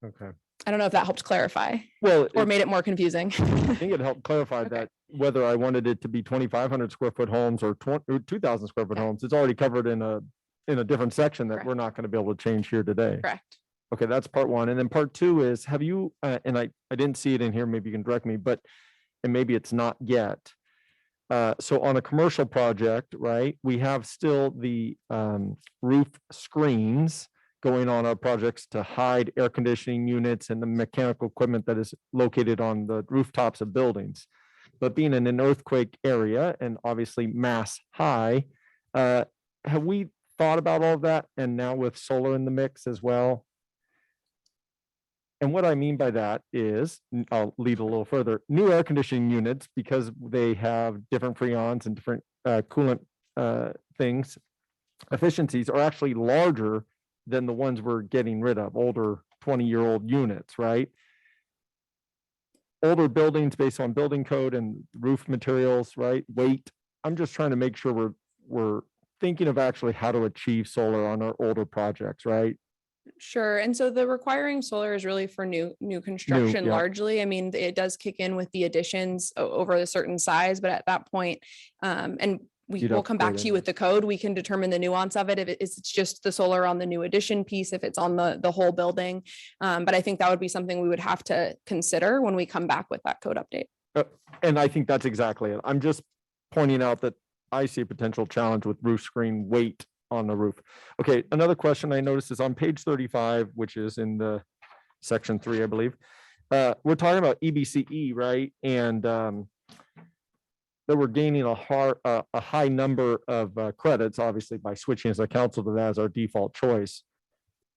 Okay. I don't know if that helped clarify Well, or made it more confusing. I think it helped clarify that whether I wanted it to be 2,500 square foot homes or 2,000 square foot homes, it's already covered in a different section that we're not going to be able to change here today. Correct. Okay, that's part one. And then part two is, have you, and I didn't see it in here, maybe you can direct me, but, and maybe it's not yet. So on a commercial project, right, we have still the roof screens going on our projects to hide air conditioning units and the mechanical equipment that is located on the rooftops of buildings. but being in an earthquake area and obviously mass high, have we thought about all of that? And now with solar in the mix as well? And what I mean by that is, I'll lead a little further, new air conditioning units, because they have different freons and different coolant things, efficiencies are actually larger than the ones we're getting rid of, older 20-year-old units, right? Older buildings based on building code and roof materials, right? Weight. I'm just trying to make sure we're thinking of actually how to achieve solar on our older projects, right? Sure. And so the requiring solar is really for new construction yeah. largely. I mean, it does kick in with the additions over a certain size, but at that point, and You'd will come back upgrade to you with the code. We can determine the nuance of it. If it's just the solar on the new addition piece, if it's on the whole building. But I think that would be something we would have to consider when we come back with that code update. And I think that's exactly it. I'm just pointing out that I see a potential challenge with roof screen weight on the roof. Okay, another question I noticed is on page 35, which is in the section 3, I believe. We're talking about EBCE, right? And that we're gaining a high number of credits, obviously, by switching as a council to that as our default choice.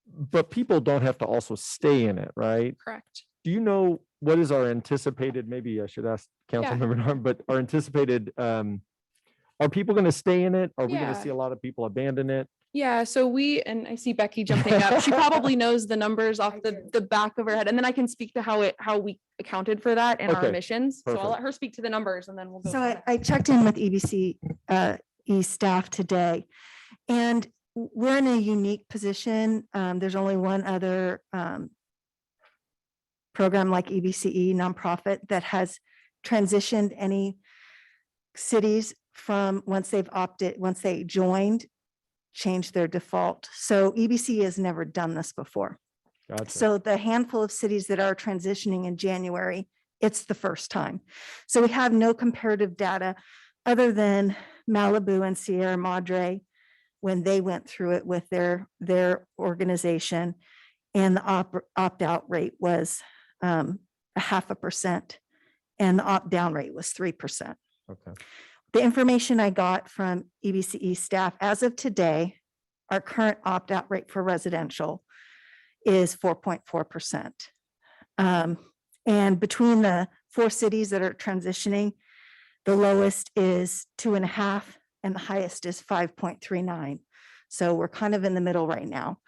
But people don't have to also stay in it, right? Correct. Do you know what is our anticipated, maybe I should ask Councilmember Norm, but our anticipated, are people going to stay in it? Are we going Yeah. to see a lot of people abandon it? Yeah, so and I see Becky jumping up. She probably knows the numbers off the back of her head. And then I can speak to how we accounted for that in our Okay, emissions. So I'll perfect. let her speak to the numbers and then we'll go. So from I, there. I checked in with E staff today, and we're in a unique position. There's only one other program like EBCE nonprofit that has transitioned any cities from once they joined, changed their default. So EBC has never done this before. Gotcha. So the handful of cities that are transitioning in January, it's the first time. So we have no comparative data other than Malibu and Sierra Madre when they went through it with their organization, and the opt-out rate was 0.5%, and the opt-down rate was 3%. Okay. The information I got from EBCE staff as of today, our current opt-out rate for residential is 4.4%. And between the 4 cities that are transitioning, the lowest is 2.5 and the highest is 5.39. So we're kind of in the middle right now.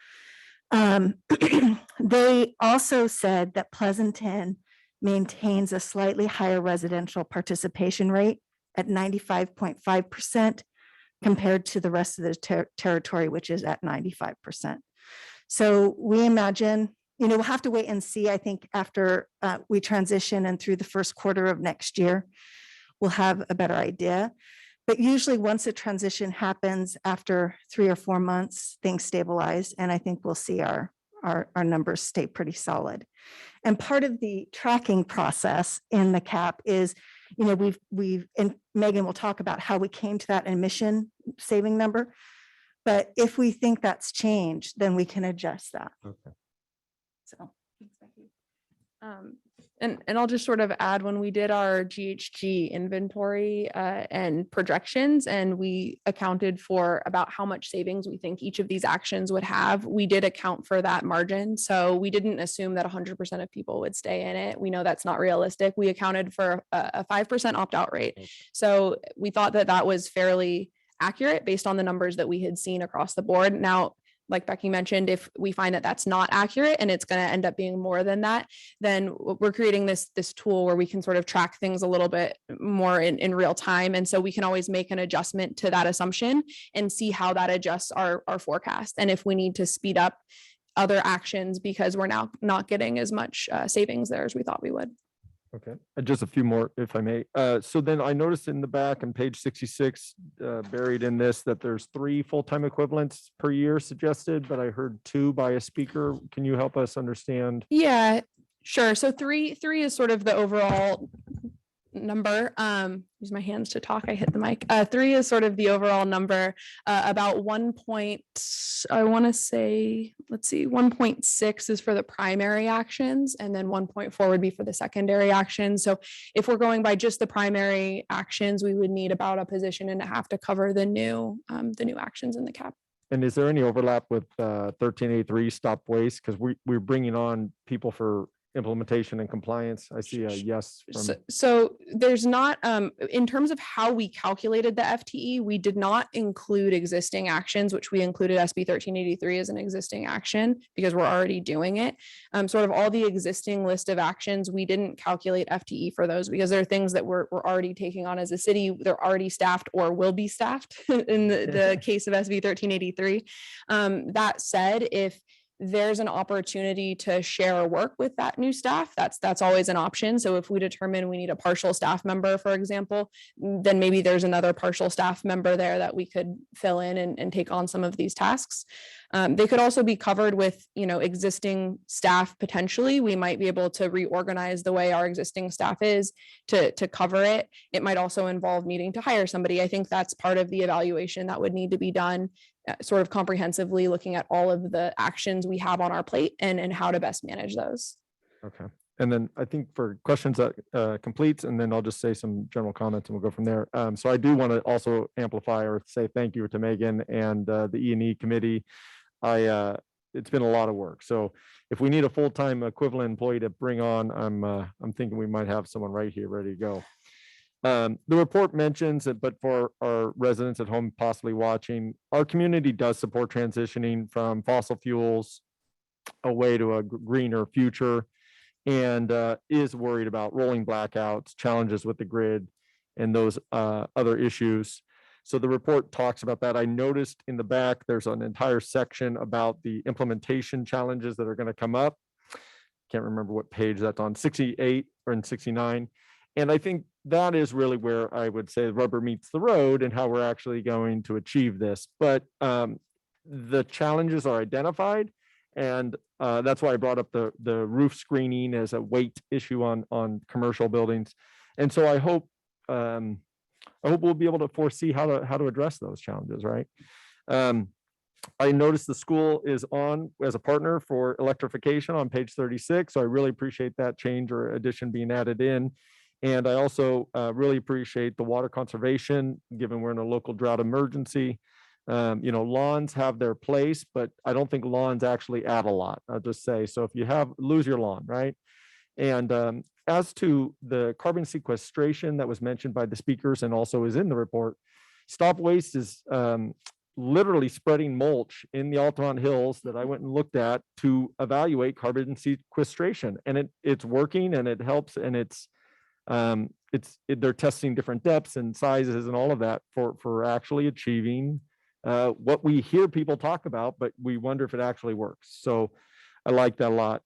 They also said that Pleasanton maintains a slightly higher residential participation rate at 95.5% compared to the rest of the territory, which is at 95%. So we imagine, we'll have to wait and see. I think after we transition and through the first quarter of next year, we'll have a better idea. But usually once a transition happens after 3 or 4 months, things stabilize. And I think we'll see our numbers stay pretty solid. And part of the tracking process in the CAP is, and Megan will talk about how we came to that emission saving number. But if we think that's changed, then we can adjust that. Okay. So, thanks, Becky. And I'll just sort of add, when we did our GHG inventory and projections, and we accounted for about how much savings we think each of these actions would have, we did account for that margin. So we didn't assume that 100% of people would stay in it. We know that's not realistic. We accounted for a 5% opt-out rate. So we thought that that was fairly accurate based on the numbers that we had seen across the board. Now, like Becky mentioned, if we find that that's not accurate and it's going to end up being more than that, then we're creating this tool where we can sort of track things a little bit more in real time. And so we can always make an adjustment to that assumption and see how that adjusts our forecast. And if we need to speed up other actions because we're now not getting as much savings there as we thought we would. Okay, just a few more, if I may. So then I noticed in the back on page 66, buried in this, that there's 3 full-time equivalents per year suggested, but I heard 2 by a speaker. Can you help us understand? Yeah, sure. So three is sort of the overall number. Use my hands to talk. I hit the mic. 3 is sort of the overall number. About 1.6 is for the primary actions, and then 1.4 would be for the secondary actions. So if we're going by just the primary actions, we would need about a position and a half to cover the new actions in the cap. And is there any overlap with 1383 stop waste? Because we're bringing on people for implementation and compliance. I see a yes from. So there's not, in terms of how we calculated the FTE, we did not include existing actions, which we included SB 1383 as an existing action because we're already doing it. Sort of all the existing list of actions, we didn't calculate FTE for those because there are things that we're already taking on as a city. They're already staffed or will be staffed in the case of SB 1383. That said, if there's an opportunity to share work with that new staff, that's always an option. So if we determine we need a partial staff member, for example, then maybe there's another partial staff member there that we could fill in and take on some of these tasks. They could also be covered with, existing staff. Potentially, we might be able to reorganize the way our existing staff is to cover it. It might also involve needing to hire somebody. I think that's part of the evaluation that would need to be done, sort of comprehensively looking at all of the actions we have on our plate and how to best manage those. Okay. And then I think for questions that completes, and then I'll just say some general comments and we'll go from there. So I do want to also amplify or say thank you to Megan and the E&E committee. It's been a lot of work. So if we need a full-time equivalent employee to bring on, I'm thinking we might have someone right here ready to go. The report mentions that, but for our residents at home possibly watching, our community does support transitioning from fossil fuels away to a greener future and is worried about rolling blackouts, challenges with the grid, and those other issues. So the report talks about that. I noticed in the back, there's an entire section about the implementation challenges that are going to come up. Can't remember what page that's on, 68 or in 69. And I think that is really where I would say the rubber meets the road and how we're actually going to achieve this. But the challenges are identified. And that's why I brought up the roof screening as a weight issue on commercial buildings. And so I hope we'll be able to foresee how to address those challenges, right? I noticed the school is on as a partner for electrification on page 36. So I really appreciate that change or addition being added in. And I also really appreciate the water conservation, given we're in a local drought emergency. Lawns have their place, but I don't think lawns actually add a lot. I'll just say, so if you lose your lawn, right? And as to the carbon sequestration that was mentioned by the speakers and also is in the report, Stop Waste is literally spreading mulch in the Altamont Hills that I went and looked at to evaluate carbon sequestration. And it's working and it helps, and they're testing different depths and sizes and all of that for actually achieving what we hear people talk about, but we wonder if it actually works. So I like that a lot.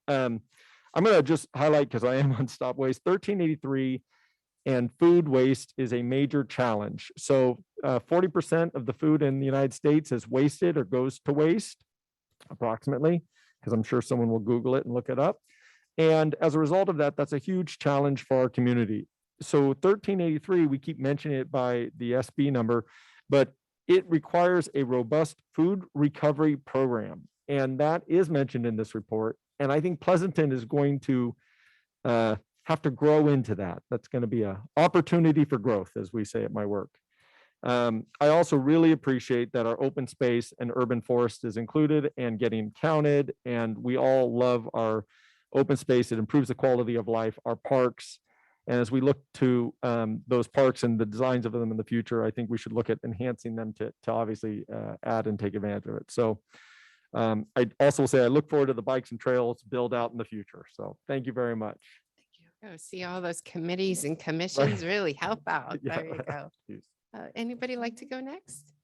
I'm going to just highlight, because I am on Stop Waste, 1383 and food waste is a major challenge. So 40% of the food in the United States is wasted or goes to waste, approximately, because I'm sure someone will Google it and look it up. And as a result of that, that's a huge challenge for our community. So 1383, we keep mentioning it by the SB number, but it requires a robust food recovery program. And that is mentioned in this report. And I think Pleasanton is going to have to grow into that. That's going to be an opportunity for growth, as we say at my work. I also really appreciate that our open space and urban forest is included and getting counted. And we all love our open space. It improves the quality of life, our parks. And as we look to those parks and the designs of them in the future, I think we should look at enhancing them to obviously add and take advantage of it. So I also say I look forward to the bikes and trails build out in the future. So thank you very much. Oh, see, all those committees and commissions really help out. Yeah. There you go. Anybody like to go next?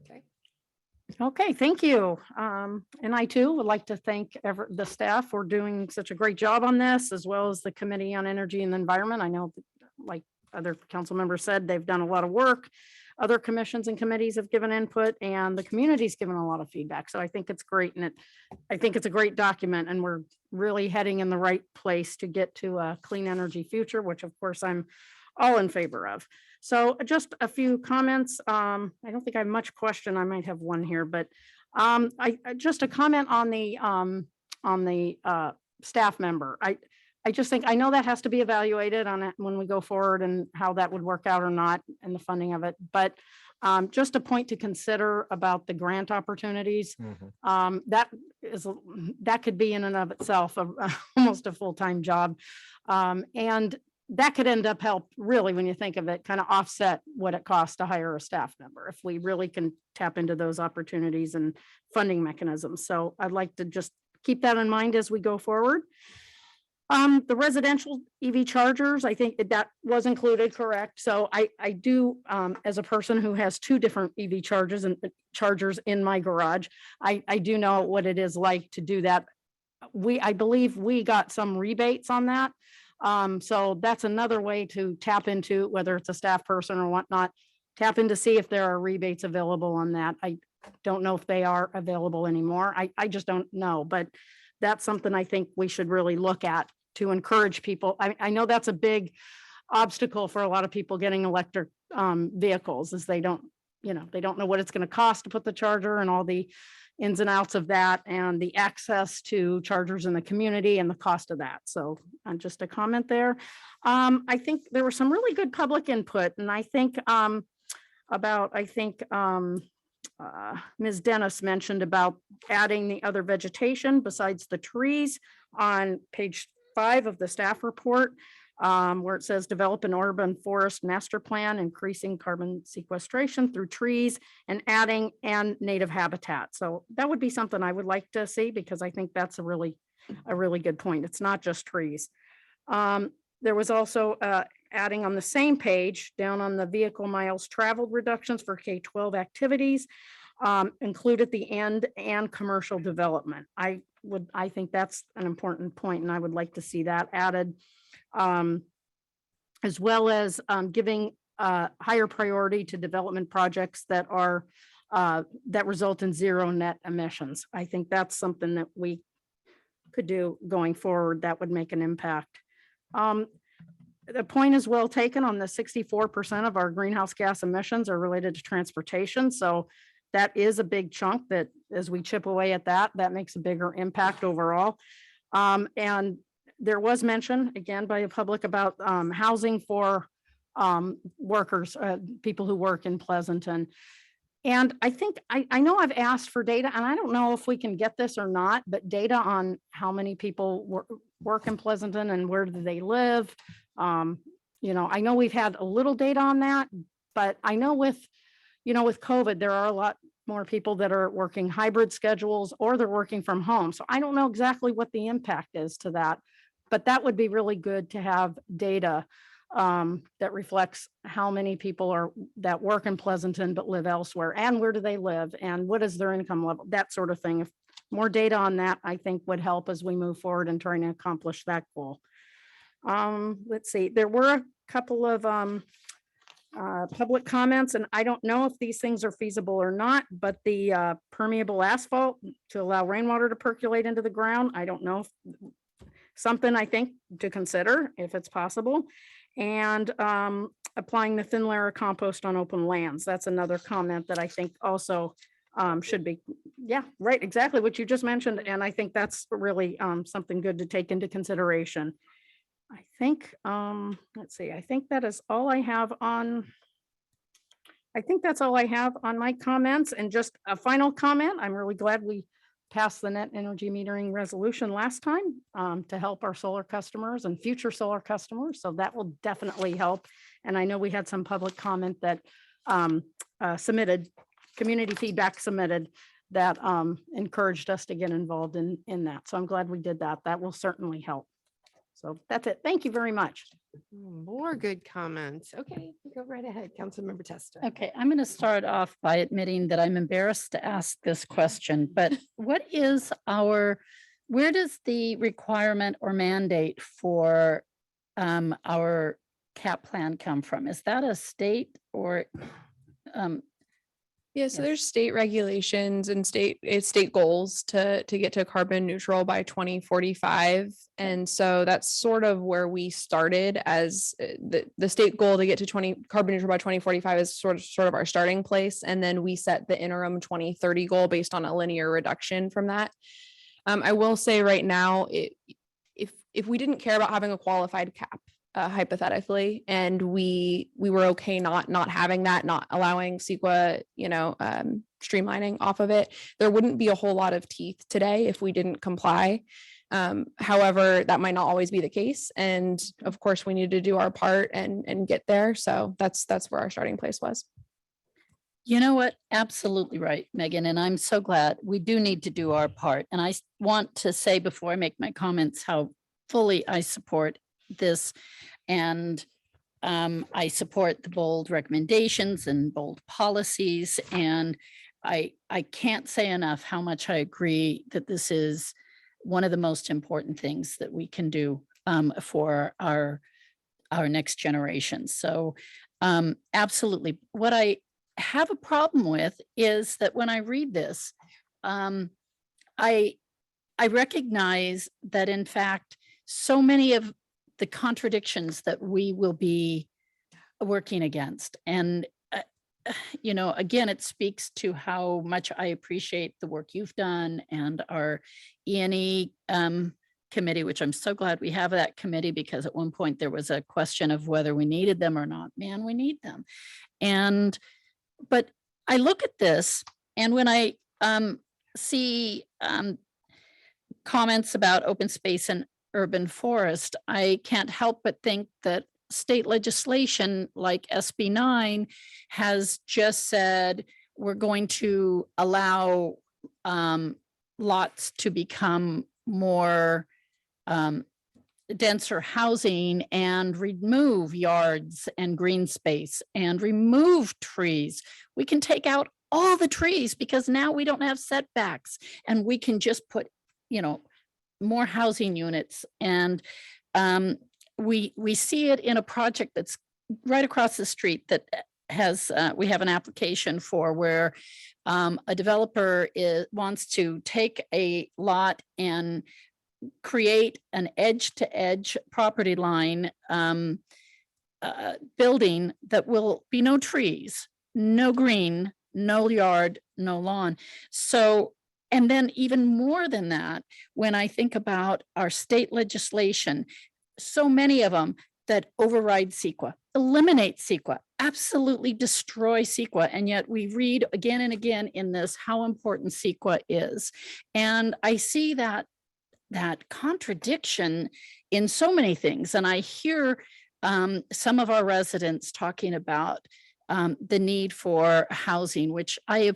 Okay. Okay, thank you. And I too would like to thank the staff for doing such a great job on this, as well as the Committee on Energy and the Environment. I know, like other council members said, they've done a lot of work. other commissions and committees have given input, and the community's given a lot of feedback. So I think it's great, and I think it's a great document, and we're really heading in the right place to get to a clean energy future, which of course I'm all in favor of. So just a few comments. I don't think I have much question. I might have one here, but just a comment on the staff member. I just think, I know that has to be evaluated on it when we go forward and how that would work out or not and the funding of it. But just a point to consider about the grant opportunities. That could be in and of itself almost a full-time job. And that could end up help really, when you think of it, kind of offset what it costs to hire a staff member if we really can tap into those opportunities and funding mechanisms. So I'd like to just keep that in mind as we go forward. The residential EV chargers, I think that was included, correct? So I do, as a person who has 2 different EV chargers in my garage, I do know what it is like to do that. I believe we got some rebates on that. So that's another way to tap into, whether it's a staff person or whatnot, tap in to see if there are rebates available on that. I don't know if they are available anymore. I just don't know, but that's something I think we should really look at to encourage people. I know that's a big obstacle for a lot of people getting electric vehicles, is they don't know what it's going to cost to put the charger and all the ins and outs of that, and the access to chargers in the community and the cost of that. So just a comment there. I think there was some really good public input, and I think Ms. Dennis mentioned about adding the other vegetation besides the trees on page 5 of the staff report, where it says develop an urban forest master plan, increasing carbon sequestration through trees and adding and native habitat. So that would be something I would like to see, because I think that's a really good point. It's not just trees. There was also adding on the same page down on the vehicle miles traveled reductions for K-12 activities, include at the end, and commercial development. I think that's an important point, and I would like to see that added, as well as giving higher priority to development projects that are that result in zero net emissions. I think that's something that we could do going forward that would make an impact. The point is well taken on the 64% of our greenhouse gas emissions are related to transportation. So that is a big chunk that, as we chip away at that, that makes a bigger impact overall. And there was mention again by the public about housing for workers, people who work in Pleasanton. And I think, I know I've asked for data, and I don't know if we can get this or not, but data on how many people work in Pleasanton and where do they live. I know we've had a little data on that, but I know with COVID, there are a lot more people that are working hybrid schedules or they're working from home. So I don't know exactly what the impact is to that, but that would be really good to have data that reflects how many people that work in Pleasanton but live elsewhere, and where do they live, and what is their income level, that sort of thing. If more data on that, I think would help as we move forward in trying to accomplish that goal. Let's see, there were a couple of public comments, and I don't know if these things are feasible or not, but the permeable asphalt to allow rainwater to percolate into the ground, I don't know, something I think to consider if it's possible. And applying the thin layer of compost on open lands. That's another comment that I think also should be, yeah, right, exactly what you just mentioned. And I think that's really something good to take into consideration. I think, let's see, I think that is all I have on, my comments. And just a final comment, I'm really glad we passed the net energy metering resolution last time to help our solar customers and future solar customers. So that will definitely help. And I know we had some public comment that community feedback submitted that encouraged us to get involved in that. So I'm glad we did that. That will certainly help. So that's it. Thank you very much. More good comments. Okay, go right ahead, Councilmember Testa. Okay, I'm going to start off by admitting that I'm embarrassed to ask this question, but where does the requirement or mandate for our CAP plan come from? Is that a state or Yeah, so Yes. there's state regulations and state goals to get to carbon neutral by 2045. And so that's sort of where we started as the state goal to get to carbon neutral by 2045 is sort of our starting place. And then we set the interim 2030 goal based on a linear reduction from that. I will say right now, if we didn't care about having a qualified cap, hypothetically, and we were okay not having that, not allowing CEQA, streamlining off of it, there wouldn't be a whole lot of teeth today if we didn't comply. However, that might not always be the case, and of course, we need to do our part and get there. So that's where our starting place was. You know what? Absolutely right, Megan. And I'm so glad we do need to do our part. And I want to say before I make my comments how fully I support this. And I support the bold recommendations and bold policies. And I can't say enough how much I agree that this is one of the most important things that we can do for our next generation. So absolutely. What I have a problem with is that when I read this, I recognize that in fact, so many of the contradictions that we will be working against. And, again, it speaks to how much I appreciate the work you've done and our E&E committee, which I'm so glad we have that committee, because at one point there was a question of whether we needed them or not. Man, we need them. But I look at this, and when I see comments about open space and urban forest, I can't help but think that state legislation like SB 9 has just said we're going to allow lots to become more denser housing and remove yards and green space and remove trees. We can take out all the trees because now we don't have setbacks, and we can just put, more housing units. And we see it in a project that's right across the street that has, we have an application for, where a developer wants to take a lot and create an edge-to-edge property line building that will be no trees, no green, no yard, no lawn. So, and then even more than that, when I think about our state legislation, so many of them that override CEQA, eliminate CEQA, absolutely destroy CEQA. And yet we read again and again in this how important CEQA is. And I see that contradiction in so many things. And I hear some of our residents talking about the need for housing, which I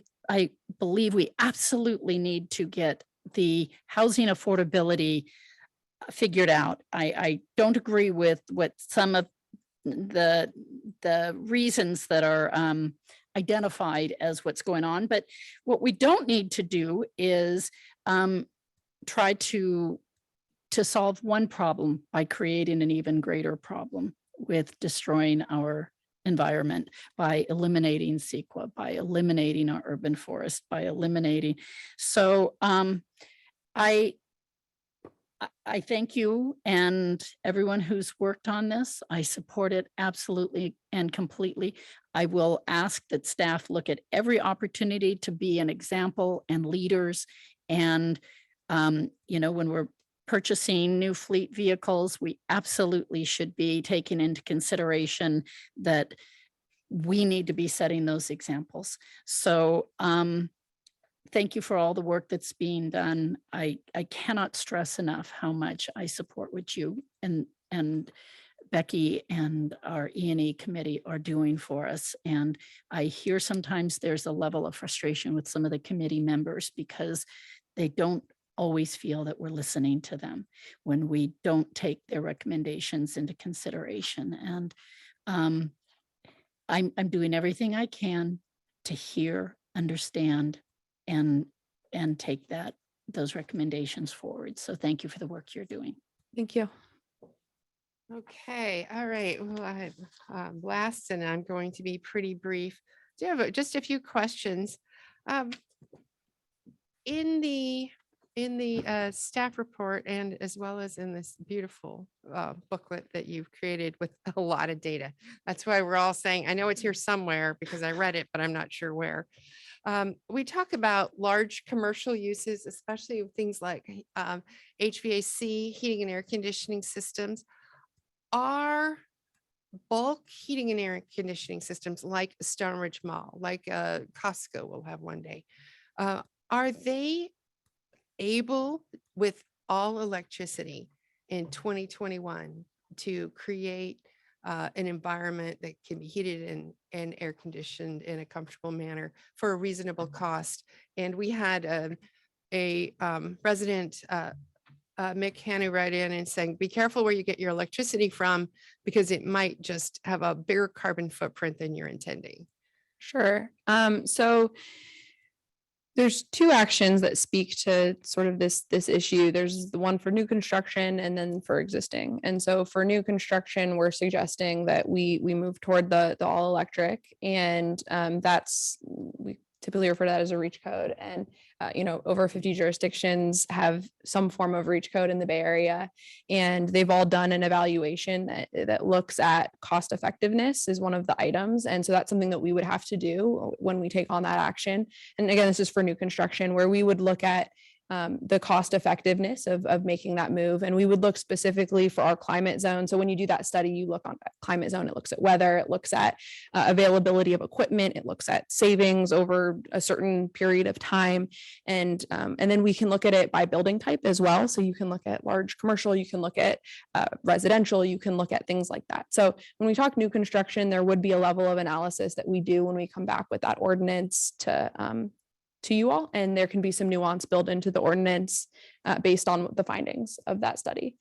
believe we absolutely need to get the housing affordability figured out. I don't agree with what some of the reasons that are identified as what's going on, but what we don't need to do is try to solve one problem by creating an even greater problem with destroying our environment, by eliminating CEQA, by eliminating our urban forest, by eliminating. So I thank you and everyone who's worked on this. I support it absolutely and completely. I will ask that staff look at every opportunity to be an example and leaders. And, when we're purchasing new fleet vehicles, we absolutely should be taking into consideration that we need to be setting those examples. So thank you for all the work that's being done. I cannot stress enough how much I support what you and Becky and our E&E committee are doing for us. And I hear sometimes there's a level of frustration with some of the committee members because they don't always feel that we're listening to them when we don't take their recommendations into consideration. And I'm doing everything I can to hear, understand, and take those recommendations forward. So thank you for the work you're doing. Thank you. Okay, all right. Well, last, and I'm going to be pretty brief. do have just a few questions. Um, In the staff report and as well as in this beautiful booklet that you've created with a lot of data. That's why we're all saying, I know it's here somewhere because I read it, but I'm not sure where. We talk about large commercial uses, especially with things like HVAC, heating and air conditioning systems. Are bulk heating and air conditioning systems like Stone Ridge Mall, like Costco will have one day, are they able with all electricity in 2021 to create an environment that can be heated and air conditioned in a comfortable manner for a reasonable cost? And we had a resident, Mick Hannu, write in and saying, be careful where you get your electricity from because it might just have a bigger carbon footprint than you're intending. Sure. So there's two actions that speak to sort of this issue. There's the one for new construction and then for existing. And so for new construction, we're suggesting that we move toward the all electric, and we typically refer to that as a reach code. And over 50 jurisdictions have some form of reach code in the Bay Area, and they've all done an evaluation that looks at cost effectiveness is one of the items. And so that's something that we would have to do when we take on that action. And again, this is for new construction, where we would look at the cost effectiveness of making that move. And we would look specifically for our climate zone. So when you do that study, you look on that climate zone, it looks at weather, it looks at availability of equipment, it looks at savings over a certain period of time. And then we can look at it by building type as well. So you can look at large commercial, you can look at residential, you can look at things like that. So when we talk new construction, there would be a level of analysis that we do when we come back with that ordinance to you all, and there can be some nuance built into the ordinance based on the findings of that study.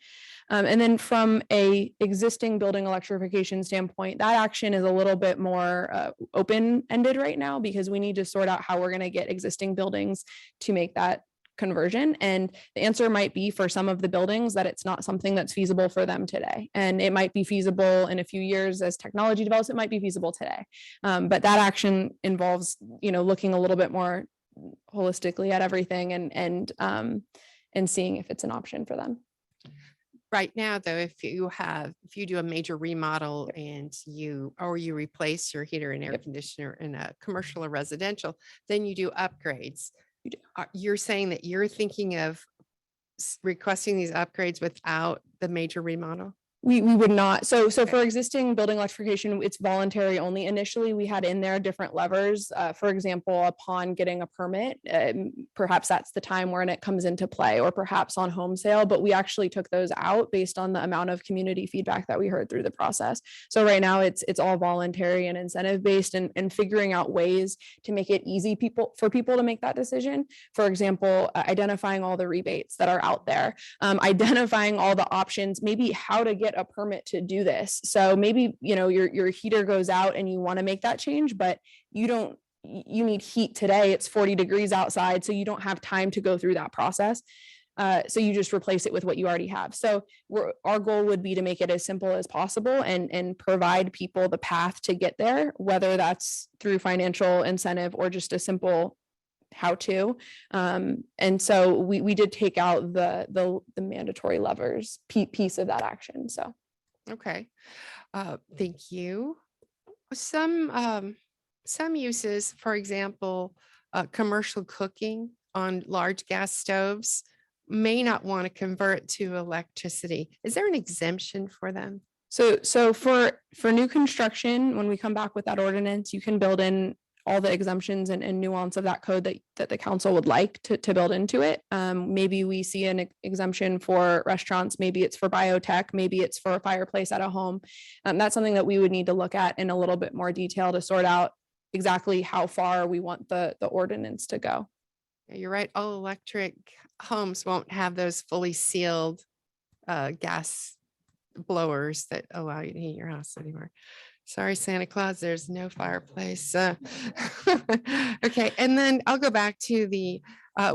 And then from a existing building electrification standpoint, that action is a little bit more open-ended right now because we need to sort out how we're going to get existing buildings to make that conversion. And the answer might be for some of the buildings that it's not something that's feasible for them today. And it might be feasible in a few years as technology develops, it might be feasible today. But that action involves, looking a little bit more holistically at everything and seeing if it's an option for them. Right now, though, if you do a major remodel and you replace your heater and air conditioner in a commercial or residential, then you do upgrades. You're saying that you're thinking of requesting these upgrades without the major remodel? We would not. So for existing building electrification, it's voluntary only. Initially, we had in there different levers. For example, upon getting a permit, perhaps that's the time when it comes into play, or perhaps on home sale, but we actually took those out based on the amount of community feedback that we heard through the process. So right now it's all voluntary and incentive based, and figuring out ways to make it easy for people to make that decision. For example, identifying all the rebates that are out there, identifying all the options, maybe how to get a permit to do this. So maybe, your heater goes out and you want to make that change, but you need heat today. It's 40 degrees outside. So you don't have time to go through that process. So you just replace it with what you already have. So our goal would be to make it as simple as possible and provide people the path to get there, whether that's through financial incentive or just a simple how to. And so we did take out the mandatory levers piece of that action. So. Okay. Thank you. Some uses, for example, commercial cooking on large gas stoves may not want to convert to electricity. Is there an exemption for them? So for new construction, when we come back with that ordinance, you can build in all the exemptions and nuance of that code that the council would like to build into it. Maybe we see an exemption for restaurants, maybe it's for biotech, maybe it's for a fireplace at a home. That's something that we would need to look at in a little bit more detail to sort out exactly how far we want the ordinance to go. Yeah, you're right. All electric homes won't have those fully sealed gas blowers that allow you to heat your house anymore. Sorry, Santa Claus, there's no fireplace. Okay, and then I'll go back to we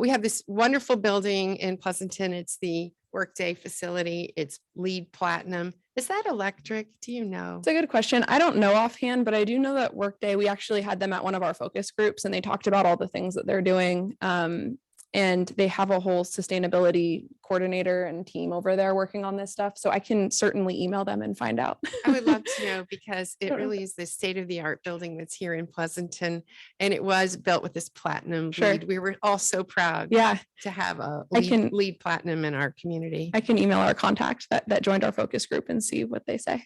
have this wonderful building in Pleasanton. It's the Workday facility. It's LEED Platinum. Is that electric? Do you know? It's a good question. I don't know offhand, but I do know that Workday, we actually had them at one of our focus groups and they talked about all the things that they're doing. And they have a whole sustainability coordinator and team over there working on this stuff. So I can certainly email them and find out. I would love to know because it Don't know. really is the state of the art building that's here in Pleasanton. And it was built with this platinum Sure. LEED. We were all so proud Yeah, to have a I LEED, can- LEED platinum in our community. I can email our contact that joined our focus group and see what they say.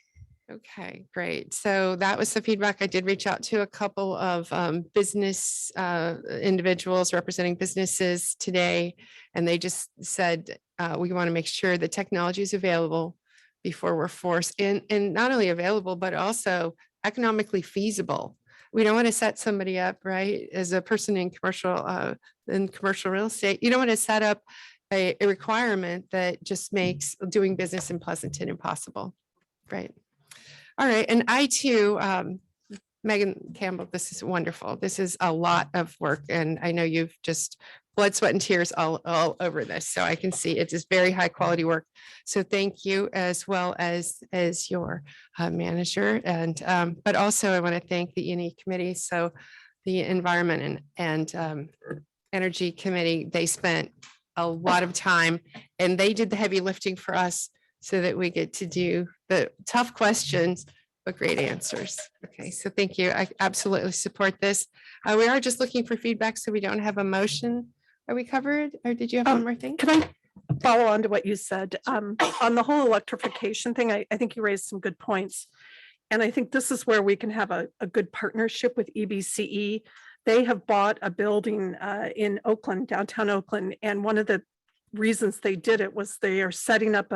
Okay, great. So that was the feedback. I did reach out to a couple of business individuals representing businesses today, and they just said, we want to make sure the technology is available before we're forced and not only available, but also economically feasible. We don't want to set somebody up, right? As a person in commercial real estate, you don't want to set up a requirement that just makes doing business in Pleasanton impossible, right? All right, and I too, Megan Campbell, this is wonderful. This is a lot of work, and I know you've just blood, sweat, and tears all over this, so I can see it is very high quality work. So thank you, as well as your manager, and but also I want to thank the E&E committee. So the Environment and Energy Committee, they spent a lot of time, and they did the heavy lifting for us, so that we get to do the tough questions, but great answers. Okay, so thank you. I absolutely support this. We are just looking for feedback, so we don't have a motion. Are we covered? Or did you have one more thing? Can I follow on to what you said? On the whole electrification thing, I think you raised some good points. And I think this is where we can have a good partnership with EBCE. They have bought a building in Oakland, downtown Oakland, and one of the reasons they did it was they are setting up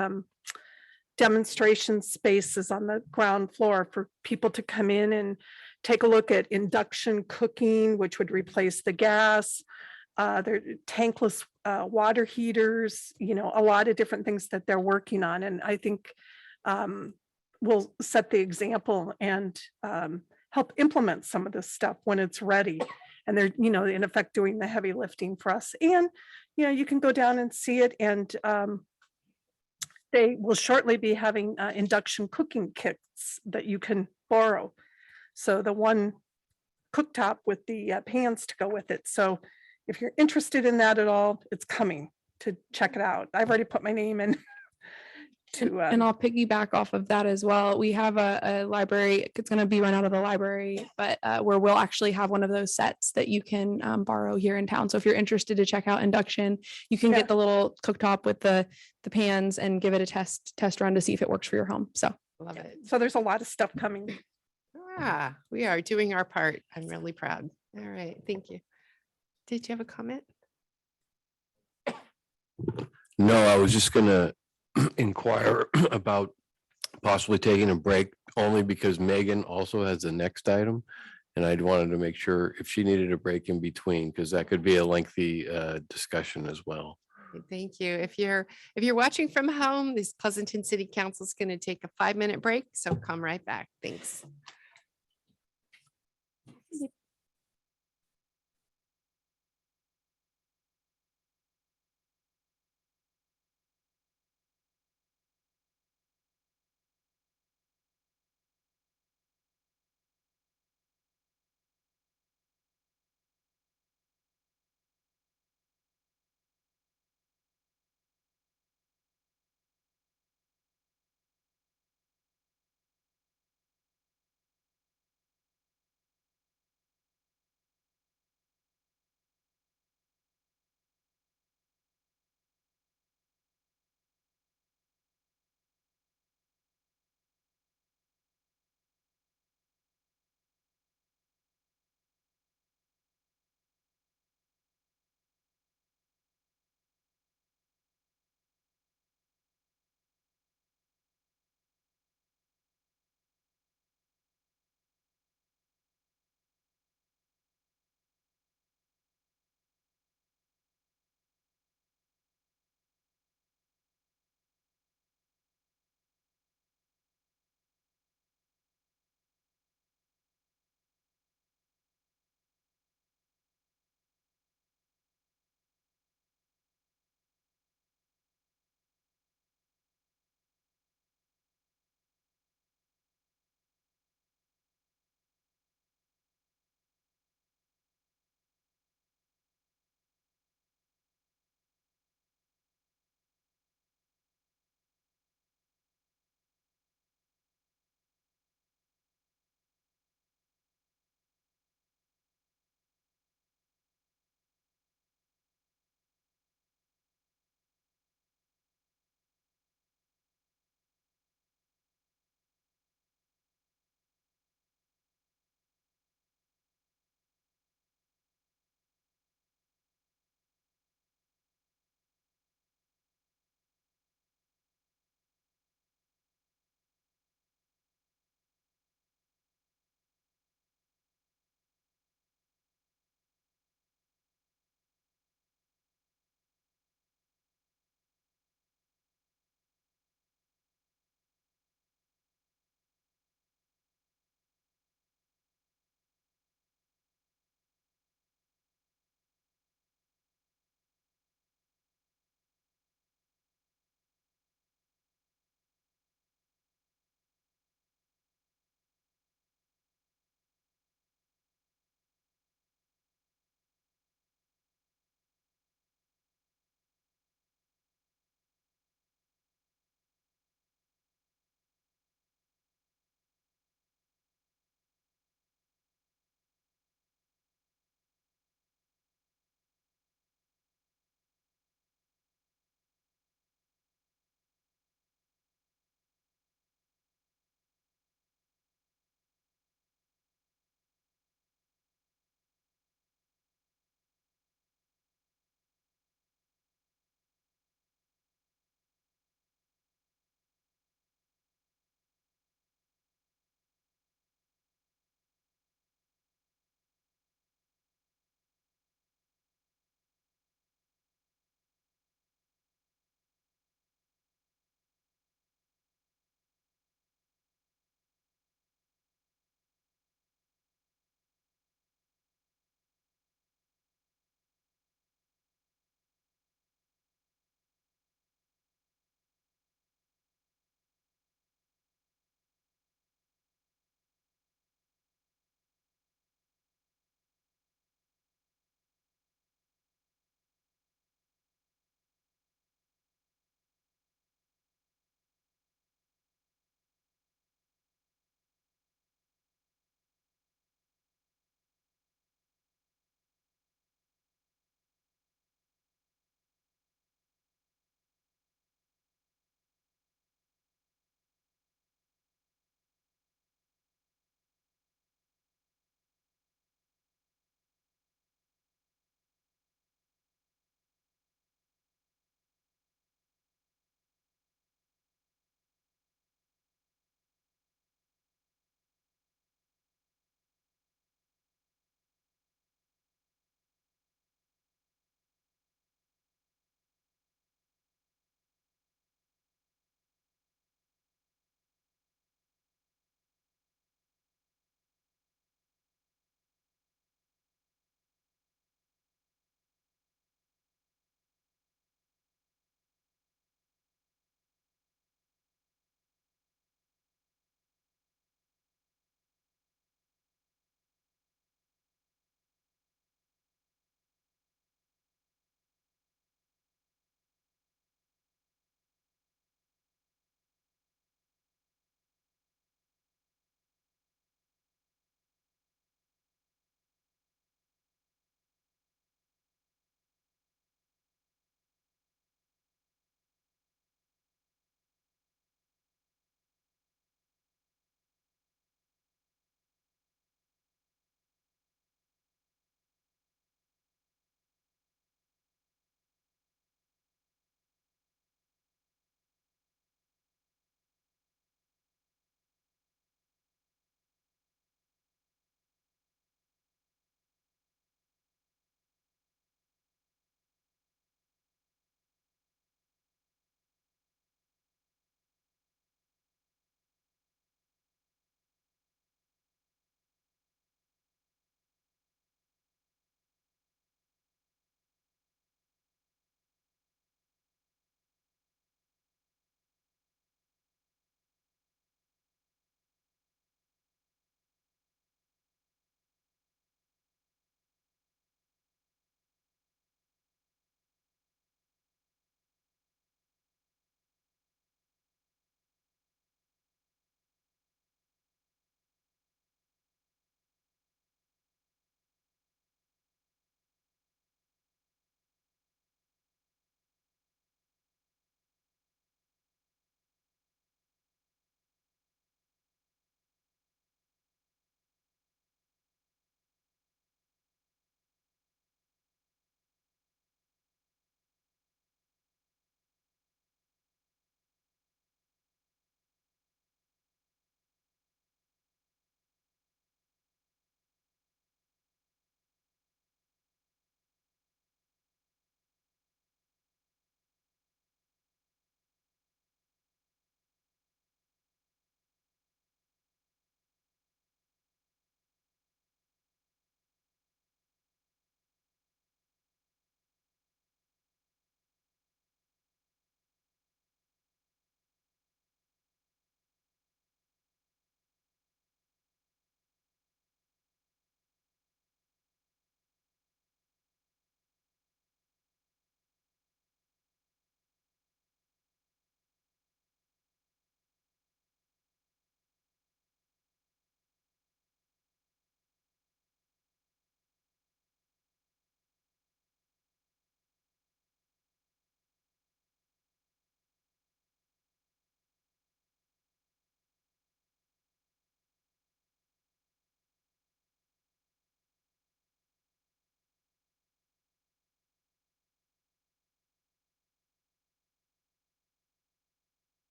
demonstration spaces on the ground floor for people to come in and take a look at induction cooking, which would replace the gas, their tankless water heaters, a lot of different things that they're working on. And I think we'll set the example and help implement some of this stuff when it's ready. And they're, in effect, doing the heavy lifting for us. And, you can go down and see it, and they will shortly be having induction cooking kits that you can borrow. So the one cooktop with the pans to go with it. So if you're interested in that at all, it's coming to check it out. I've already put my name in. And I'll piggyback off of that as well. We have a library, it's going to be run out of the library, but where we'll actually have one of those sets that you can borrow here in town. So if you're interested to check out induction, you can get the little cooktop with the pans and give it a test run to see if it works for your home. So love it. So there's a lot of stuff coming. We are doing our part. I'm really proud. All right, thank you. Did you have a comment? No, I was just gonna inquire about possibly taking a break only because Megan also has the next item. And I'd wanted to make sure if she needed a break in between, because that could be a lengthy discussion as well. Thank you. If you're watching from home, this Pleasanton City Council is going to take a 5-minute break. So come right back. Thanks.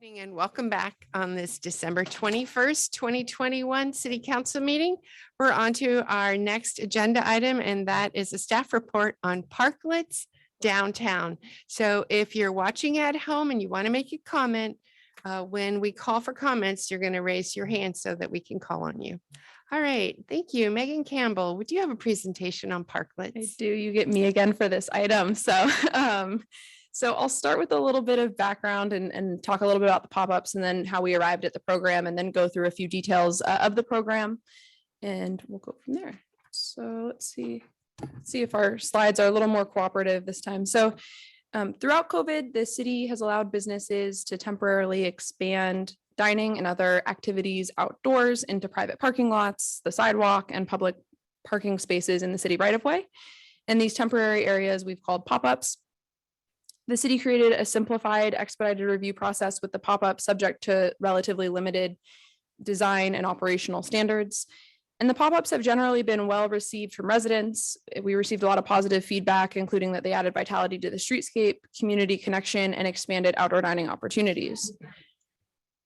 Evening and welcome back on this December 21st, 2021 City Council meeting. We're on to our next agenda item, and that is a staff report on parklets downtown. So if you're watching at home and you want to make a comment, when we call for comments, you're going to raise your hand so that we can call on you. All right, thank you. Megan Campbell, would you have a presentation on parklets? I do. You get me again for this item. So, so I'll start with a little bit of background and talk a little bit about the pop-ups and then how we arrived at the program, and then go through a few details of the program, and we'll go from there. So let's see if our slides are a little more cooperative this time. So throughout COVID, the city has allowed businesses to temporarily expand dining and other activities outdoors into private parking lots, the sidewalk, and public parking spaces in the city right of way. And these temporary areas we've called pop-ups. The city created a simplified expedited review process with the pop-up subject to relatively limited design and operational standards. And the pop-ups have generally been well received from residents. We received a lot of positive feedback, including that they added vitality to the streetscape, community connection, and expanded outdoor dining opportunities.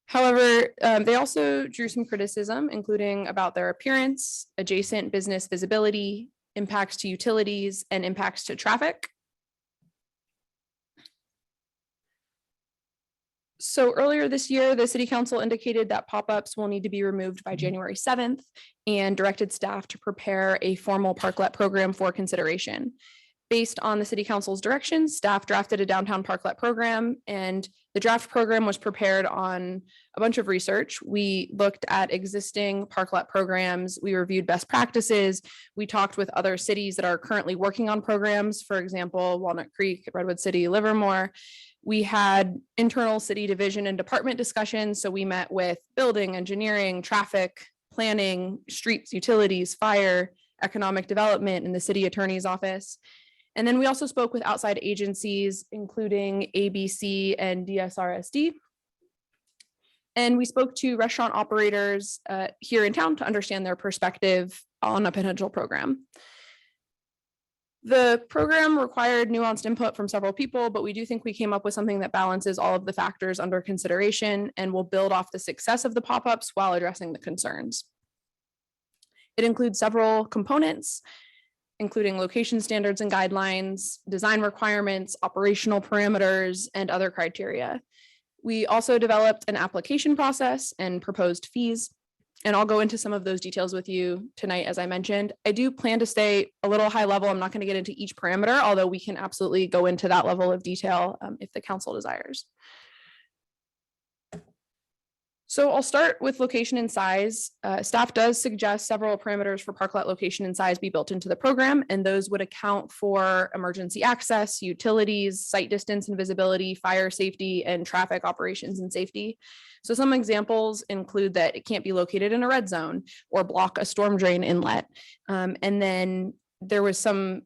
However, they also drew some criticism, including about their appearance, adjacent business visibility, impacts to utilities, and impacts to traffic. So earlier this year, the city council indicated that pop-ups will need to be removed by January 7th and directed staff to prepare a formal parklet program for consideration. Based on the city council's directions, staff drafted a downtown parklet program, and the draft program was prepared on a bunch of research. We looked at existing parklet programs. We reviewed best practices. We talked with other cities that are currently working on programs, for example, Walnut Creek, Redwood City, Livermore. We had internal city division and department discussions. So we met with building, engineering, traffic, planning, streets, utilities, fire, economic development, and the city attorney's office. And then we also spoke with outside agencies, including ABC and DSRSD. And we spoke to restaurant operators here in town to understand their perspective on a potential program. The program required nuanced input from several people, but we do think we came up with something that balances all of the factors under consideration and will build off the success of the pop-ups while addressing the concerns. It includes several components, including location standards and guidelines, design requirements, operational parameters, and other criteria. We also developed an application process and proposed fees, and I'll go into some of those details with you tonight, as I mentioned. I do plan to stay a little high level. I'm not going to get into each parameter, although we can absolutely go into that level of detail if the council desires. So I'll start with location and size. Staff does suggest several parameters for parklet location and size be built into the program, and those would account for emergency access, utilities, site distance and visibility, fire safety, and traffic operations and safety. So some examples include that it can't be located in a red zone or block a storm drain inlet. And then there was some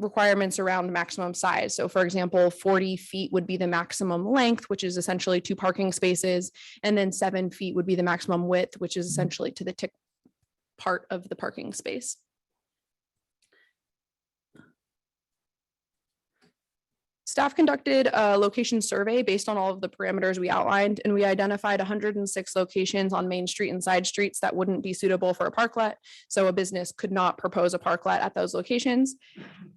requirements around maximum size. So for example, 40 feet would be the maximum length, which is essentially 2 parking spaces. And then 7 feet would be the maximum width, which is essentially to the tick part of the parking space. Staff conducted a location survey based on all of the parameters we outlined, and we identified 106 locations on Main Street and side streets that wouldn't be suitable for a parklet. So a business could not propose a parklet at those locations.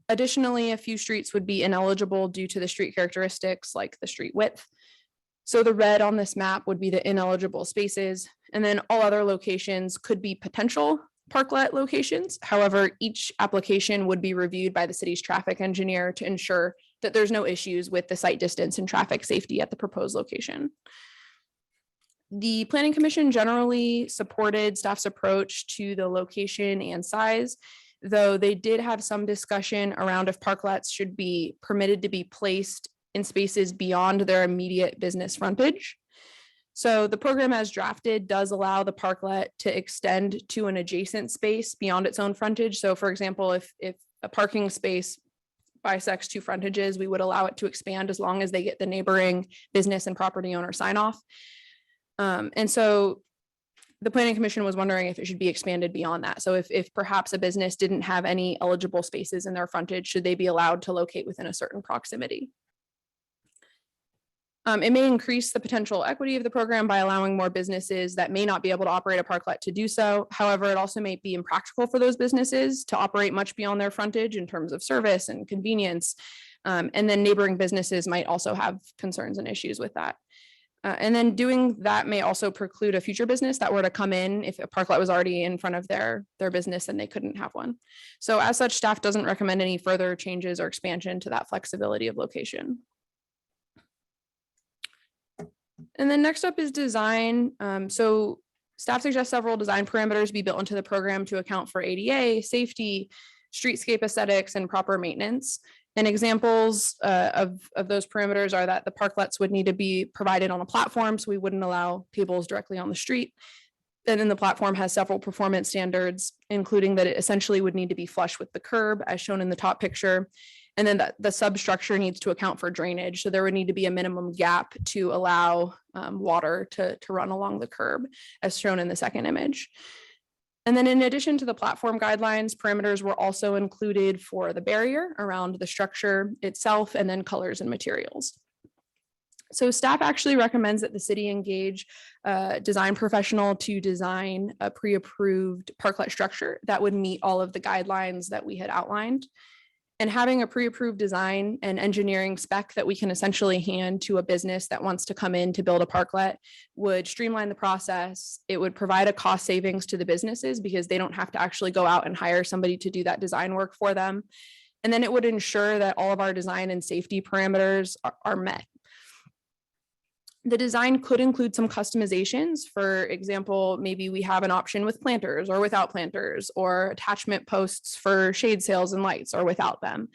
Additionally, a few streets would be ineligible due to the street characteristics like the street width. So the red on this map would be the ineligible spaces, and then all other locations could be potential parklet locations. However, each application would be reviewed by the city's traffic engineer to ensure that there's no issues with the site distance and traffic safety at the proposed location. The Planning Commission generally supported staff's approach to the location and size, though they did have some discussion around if parklets should be permitted to be placed in spaces beyond their immediate business frontage. So the program as drafted does allow the parklet to extend to an adjacent space beyond its own frontage. So for example, if a parking space bisects 2 frontages, we would allow it to expand as long as they get the neighboring business and property owner sign off. And so the Planning Commission was wondering if it should be expanded beyond that. So if perhaps a business didn't have any eligible spaces in their frontage, should they be allowed to locate within a certain proximity? It may increase the potential equity of the program by allowing more businesses that may not be able to operate a parklet to do so. However, it also may be impractical for those businesses to operate much beyond their frontage in terms of service and convenience. And then neighboring businesses might also have concerns and issues with that. And then doing that may also preclude a future business that were to come in if a parklet was already in front of their business and they couldn't have one. So as such, staff doesn't recommend any further changes or expansion to that flexibility of location. And then next up is design. So staff suggests several design parameters be built into the program to account for ADA, safety, streetscape aesthetics, and proper maintenance. And examples of those parameters are that the parklets would need to be provided on a platform, so we wouldn't allow tables directly on the street. And then the platform has several performance standards, including that it essentially would need to be flush with the curb, as shown in the top picture. And then the substructure needs to account for drainage. So there would need to be a minimum gap to allow water to run along the curb, as shown in the second image. And then in addition to the platform guidelines, parameters were also included for the barrier around the structure itself, and then colors and materials. So staff actually recommends that the city engage a design professional to design a pre-approved parklet structure that would meet all of the guidelines that we had outlined. And having a pre-approved design and engineering spec that we can essentially hand to a business that wants to come in to build a parklet would streamline the process. It would provide a cost savings to the businesses because they don't have to actually go out and hire somebody to do that design work for them. And then it would ensure that all of our design and safety parameters are met. The design could include some customizations. For example, maybe we have an option with planters or without planters, or attachment posts for shade sails and lights or without them,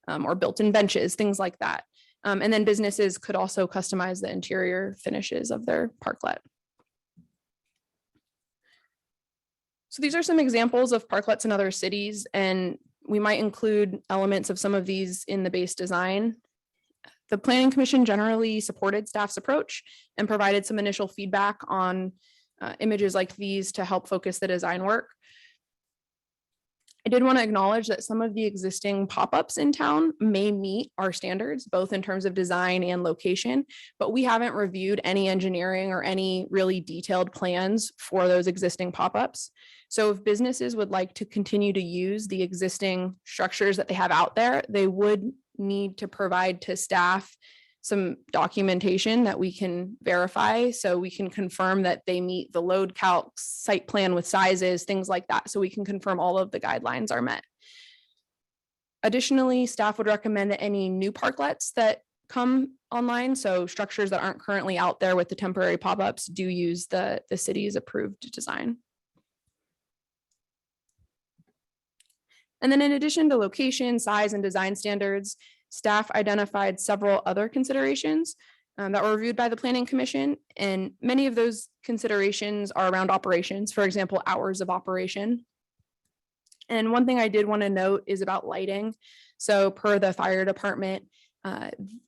or built-in benches, things like that. And then businesses could also customize the interior finishes of their parklet. So these are some examples of parklets in other cities, and we might include elements of some of these in the base design. The Planning Commission generally supported staff's approach and provided some initial feedback on images like these to help focus the design work. I did want to acknowledge that some of the existing pop-ups in town may meet our standards, both in terms of design and location, but we haven't reviewed any engineering or any really detailed plans for those existing pop-ups. So if businesses would like to continue to use the existing structures that they have out there, they would need to provide to staff some documentation that we can verify, so we can confirm that they meet the load calc, site plan with sizes, things like that, so we can confirm all of the guidelines are met. Additionally, staff would recommend that any new parklets that come online, so structures that aren't currently out there with the temporary pop-ups, do use the city's approved design. And then in addition to location, size, and design standards, staff identified several other considerations that were reviewed by the Planning Commission. And many of those considerations are around operations, for example, hours of operation. And one thing I did want to note is about lighting. So per the fire department,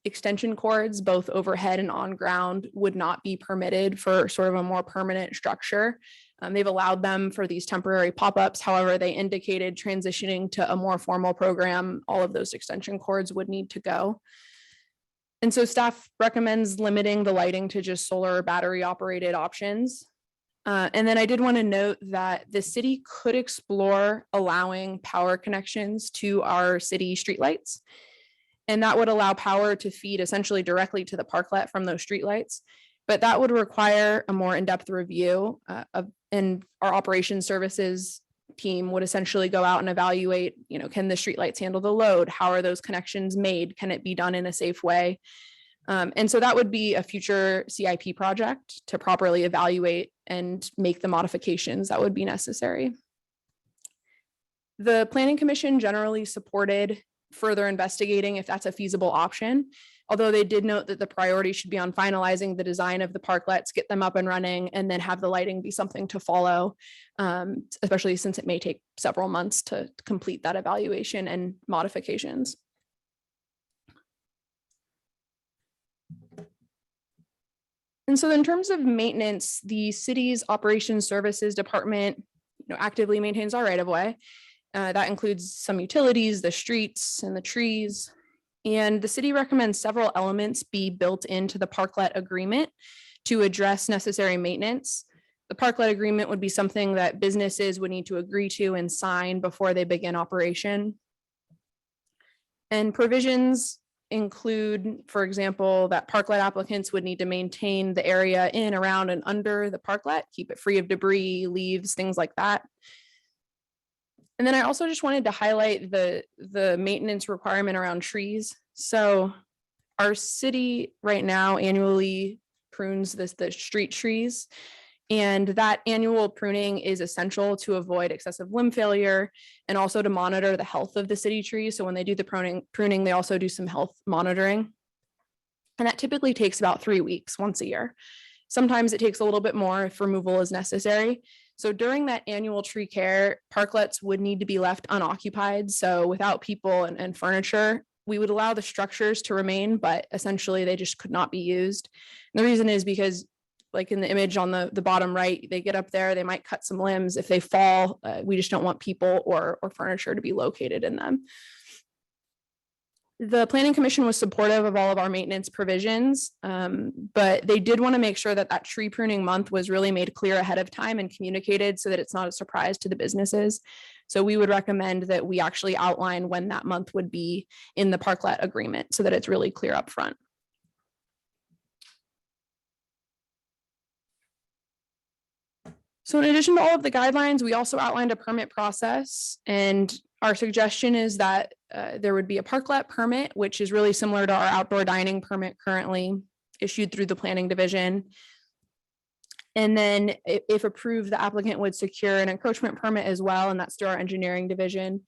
extension cords, both overhead and on ground, would not be permitted for sort of a more permanent structure. They've allowed them for these temporary pop-ups. However, they indicated transitioning to a more formal program, all of those extension cords would need to go. And so staff recommends limiting the lighting to just solar or battery operated options. And then I did want to note that the city could explore allowing power connections to our city streetlights. And that would allow power to feed essentially directly to the parklet from those streetlights. But that would require a more in-depth review and our operations services team would essentially go out and evaluate, can the streetlights handle the load? How are those connections made? Can it be done in a safe way? And so that would be a future CIP project to properly evaluate and make the modifications that would be necessary. The Planning Commission generally supported further investigating if that's a feasible option, although they did note that the priority should be on finalizing the design of the parklets, get them up and running, and then have the lighting be something to follow, especially since it may take several months to complete that evaluation and modifications. And so in terms of maintenance, the city's operations services department actively maintains our right of way. That includes some utilities, the streets and the trees. And the city recommends several elements be built into the parklet agreement to address necessary maintenance. The parklet agreement would be something that businesses would need to agree to and sign before they begin operation. And provisions include, for example, that parklet applicants would need to maintain the area in, around, and under the parklet, keep it free of debris, leaves, things like that. And then I also just wanted to highlight the maintenance requirement around trees. So our city right now annually prunes the street trees. And that annual pruning is essential to avoid excessive limb failure and also to monitor the health of the city trees. So when they do the pruning, they also do some health monitoring. And that typically takes about 3 weeks, once a year. Sometimes it takes a little bit more if removal is necessary. So during that annual tree care, parklets would need to be left unoccupied. So without people and furniture, we would allow the structures to remain, but essentially they just could not be used. And the reason is because, like in the image on the bottom right, they get up there, they might cut some limbs. If they fall, we just don't want people or furniture to be located in them. The Planning Commission was supportive of all of our maintenance provisions, but they did want to make sure that that tree pruning month was really made clear ahead of time and communicated so that it's not a surprise to the businesses. So we would recommend that we actually outline when that month would be in the parklet agreement so that it's really clear up front. So in addition to all of the guidelines, we also outlined a permit process, and our suggestion is that there would be a parklet permit, which is really similar to our outdoor dining permit currently issued through the planning division. And then if approved, the applicant would secure an encroachment permit as well, and that's through our engineering division.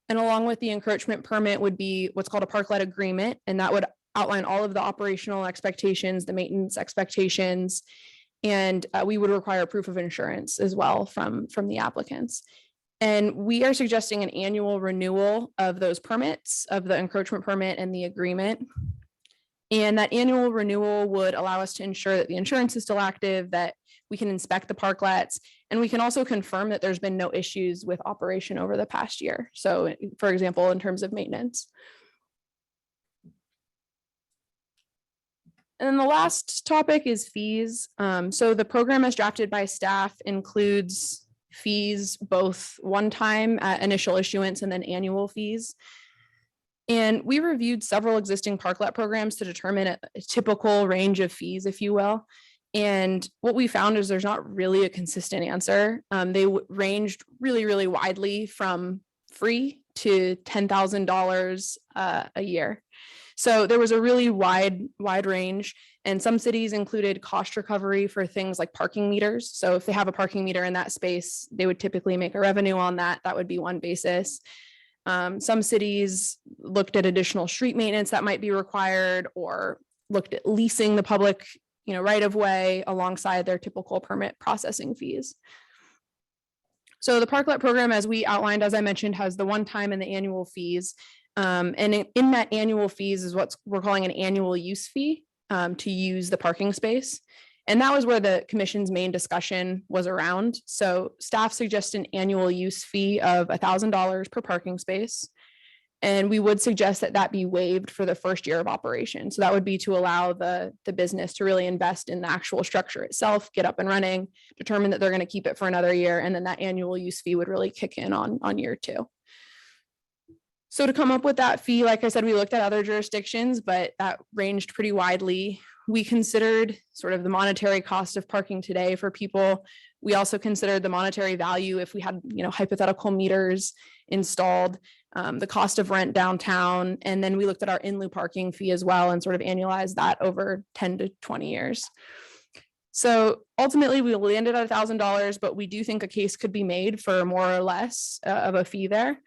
And along with the encroachment permit would be what's called a parklet agreement, and that would outline all of the operational expectations, the maintenance expectations, and we would require proof of insurance as well from the applicants. And we are suggesting an annual renewal of those permits, of the encroachment permit and the agreement. And that annual renewal would allow us to ensure that the insurance is still active, that we can inspect the parklets, and we can also confirm that there's been no issues with operation over the past year. So for example, in terms of maintenance. And then the last topic is fees. So the program as drafted by staff includes fees, both one-time at initial issuance and then annual fees. And we reviewed several existing parklet programs to determine a typical range of fees, if you will. And what we found is there's not really a consistent answer. They ranged really, really widely from free to $10,000 a year. So there was a really wide range, and some cities included cost recovery for things like parking meters. So if they have a parking meter in that space, they would typically make a revenue on that. That would be one basis. Some cities looked at additional street maintenance that might be required, or looked at leasing the public, right of way alongside their typical permit processing fees. So the parklet program, as we outlined, as I mentioned, has the one-time and the annual fees. And in that annual fees is what we're calling an annual use fee to use the parking space. And that was where the commission's main discussion was around. So staff suggest an annual use fee of $1,000 per parking space. And we would suggest that that be waived for the first year of operation. So that would be to allow the business to really invest in the actual structure itself, get up and running, determine that they're going to keep it for another year. And then that annual use fee would really kick in on year 2. So to come up with that fee, like I said, we looked at other jurisdictions, but that ranged pretty widely. We considered sort of the monetary cost of parking today for people. We also considered the monetary value if we had, hypothetical meters installed, the cost of rent downtown, and then we looked at our in lieu parking fee as well and sort of annualized that over 10 to 20 years. So ultimately, we landed at $1,000, but we do think a case could be made for more or less of a fee there.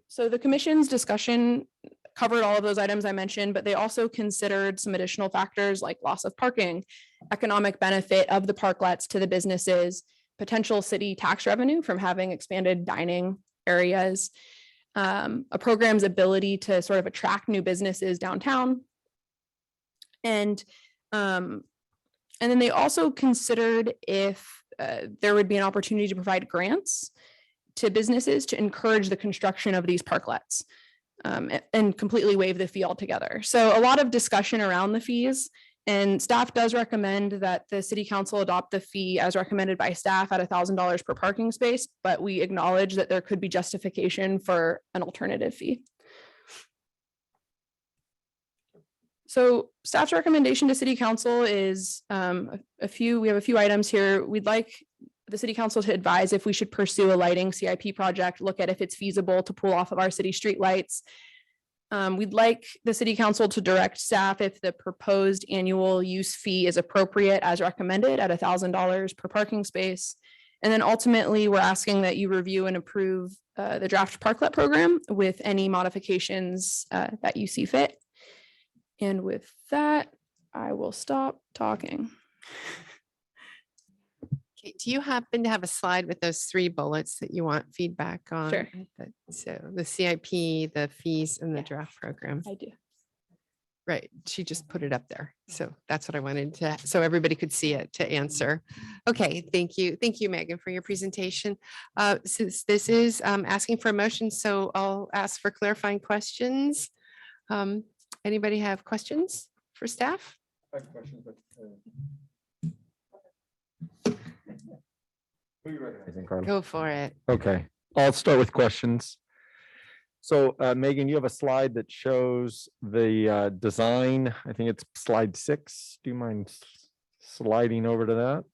So the commission's discussion covered all of those items I mentioned, but they also considered some additional factors like loss of parking, economic benefit of the parklets to the businesses, potential city tax revenue from having expanded dining areas, a program's ability to sort of attract new businesses downtown. And then they also considered if there would be an opportunity to provide grants to businesses to encourage the construction of these parklets and completely waive the fee altogether. So a lot of discussion around the fees, and staff does recommend that the city council adopt the fee as recommended by staff at $1,000 per parking space, but we acknowledge that there could be justification for an alternative fee. So staff's recommendation to city council is we have a few items here. We'd like the city council to advise if we should pursue a lighting CIP project, look at if it's feasible to pull off of our city streetlights. We'd like the city council to direct staff if the proposed annual use fee is appropriate as recommended at $1,000 per parking space. And then ultimately, we're asking that you review and approve the draft parklet program with any modifications that you see fit. And with that, I will stop talking. Okay, do you happen to have a slide with those 3 bullets that you want feedback on? Sure. So the CIP, the fees, and the draft program. I do. Right, she just put it up there. So that's what I wanted to, so everybody could see it to answer. Okay, thank you. Thank you, Megan, for your presentation. Since this is asking for a motion, so I'll ask for clarifying questions. Anybody have questions for staff? Go for it. Okay, I'll start with questions. So Megan, you have a slide that shows the design. I think it's slide 6. Do you mind sliding over to that?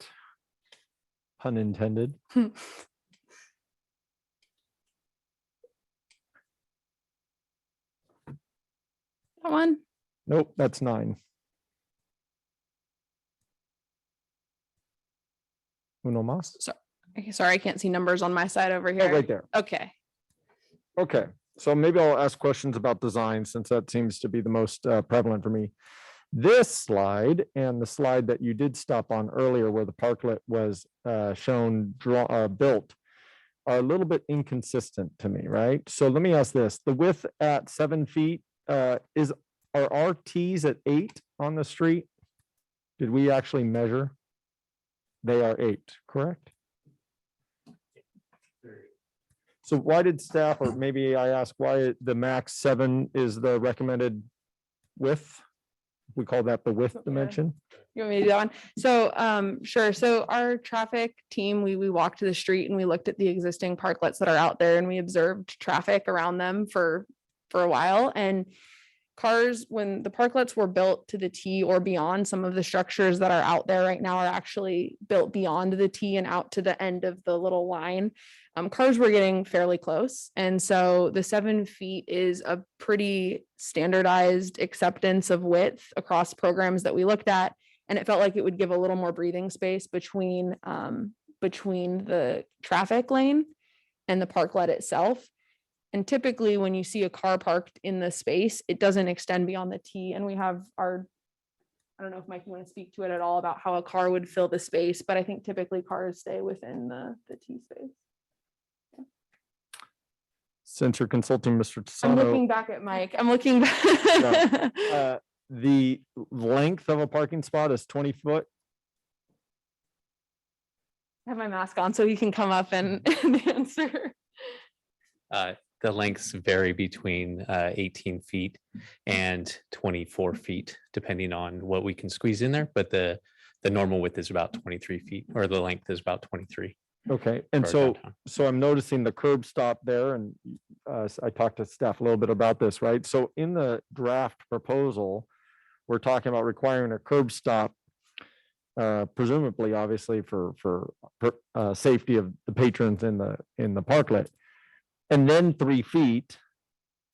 Pun intended. That one? Nope, that's 9. Uno más? Okay, sorry, I can't see numbers on my side over Oh, here. right there. Okay. Okay, so maybe I'll ask questions about design since that seems to be the most prevalent for me. This slide and the slide that you did stop on earlier where the parklet was shown built are a little bit inconsistent to me, right? So let me ask this, the width at 7 feet, are our T's at 8 on the street? Did we actually measure? They are 8, correct? So why did staff, or maybe I ask why the max 7 is the recommended width? We call that the width dimension. You want me to do that one? So sure. So our traffic team, we walked to the street and we looked at the existing parklets that are out there and we observed traffic around them for a while. And cars, when the parklets were built to the T or beyond, some of the structures that are out there right now are actually built beyond the T and out to the end of the little line. Cars were getting fairly close. And so the 7 feet is a pretty standardized acceptance of width across programs that we looked at. And it felt like it would give a little more breathing space between the traffic lane and the parklet itself. And typically when you see a car parked in the space, it doesn't extend beyond the T. And we have I don't know if Mike, you want to speak to it at all about how a car would fill the space, but I think typically cars stay within the T space. Since you're consulting Mr. I'm Tisano, looking back at Mike. I'm looking back. the length of a parking spot is 20 foot. I have my mask on so you can come up and answer. The lengths vary between 18 feet and 24 feet, depending on what we can squeeze in there. But the normal width is about 23 feet, or the length is about 23. Okay, and for our so I'm noticing the curb stop there, and I talked to staff a little bit about this, right? So in the draft proposal, we're talking about requiring a curb stop, presumably, obviously, for safety of the patrons in the parklet, and then 3 feet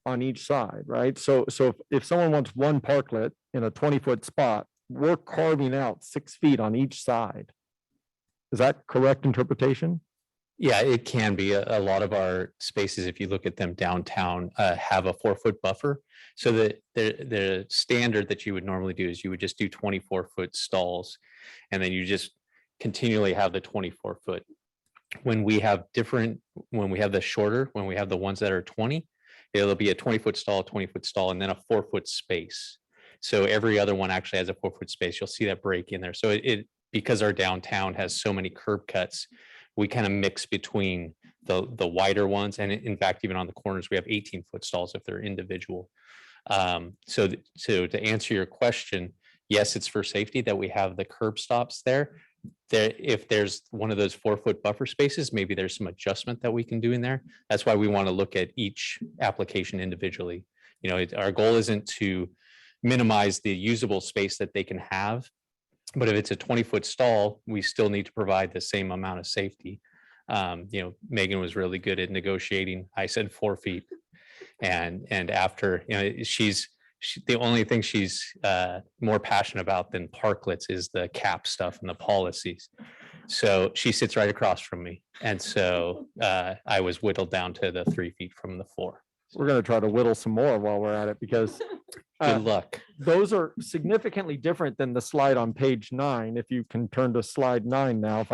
on each side, right? So if someone wants one parklet in a 20-foot spot, we're carving out 6 feet on each side. Is that correct interpretation? Yeah, it can be. A lot of our spaces, if you look at them downtown, have a 4-foot buffer. So the standard that you would normally do is you would just do 24-foot stalls, and then you just continually have the 24-foot. When we have the shorter, when we have the ones that are 20, it'll be a 20-foot stall, 20-foot stall, and then a 4-foot space. So every other one actually has a 4-foot space. You'll see that break in there. So because our downtown has so many curb cuts, we kind of mix between the wider ones. And in fact, even on the corners, we have 18-foot stalls if they're individual. So to answer your question, yes, it's for safety that we have the curb stops there. If there's one of those 4-foot buffer spaces, maybe there's some adjustment that we can do in there. That's why we want to look at each application individually. You know, our goal isn't to minimize the usable space that they can have, but if it's a 20-foot stall, we still need to provide the same amount of safety. You know, Megan was really good at negotiating. I said 4 feet. And after, you know, the only thing she's more passionate about than parklets is the cap stuff and the policies. So she sits right across from me. And so I was whittled down to the 3 feet from the floor. We're going to try to whittle some more while we're at it because Good luck. those are significantly different than the slide on page 9. If you can turn to slide 9 now,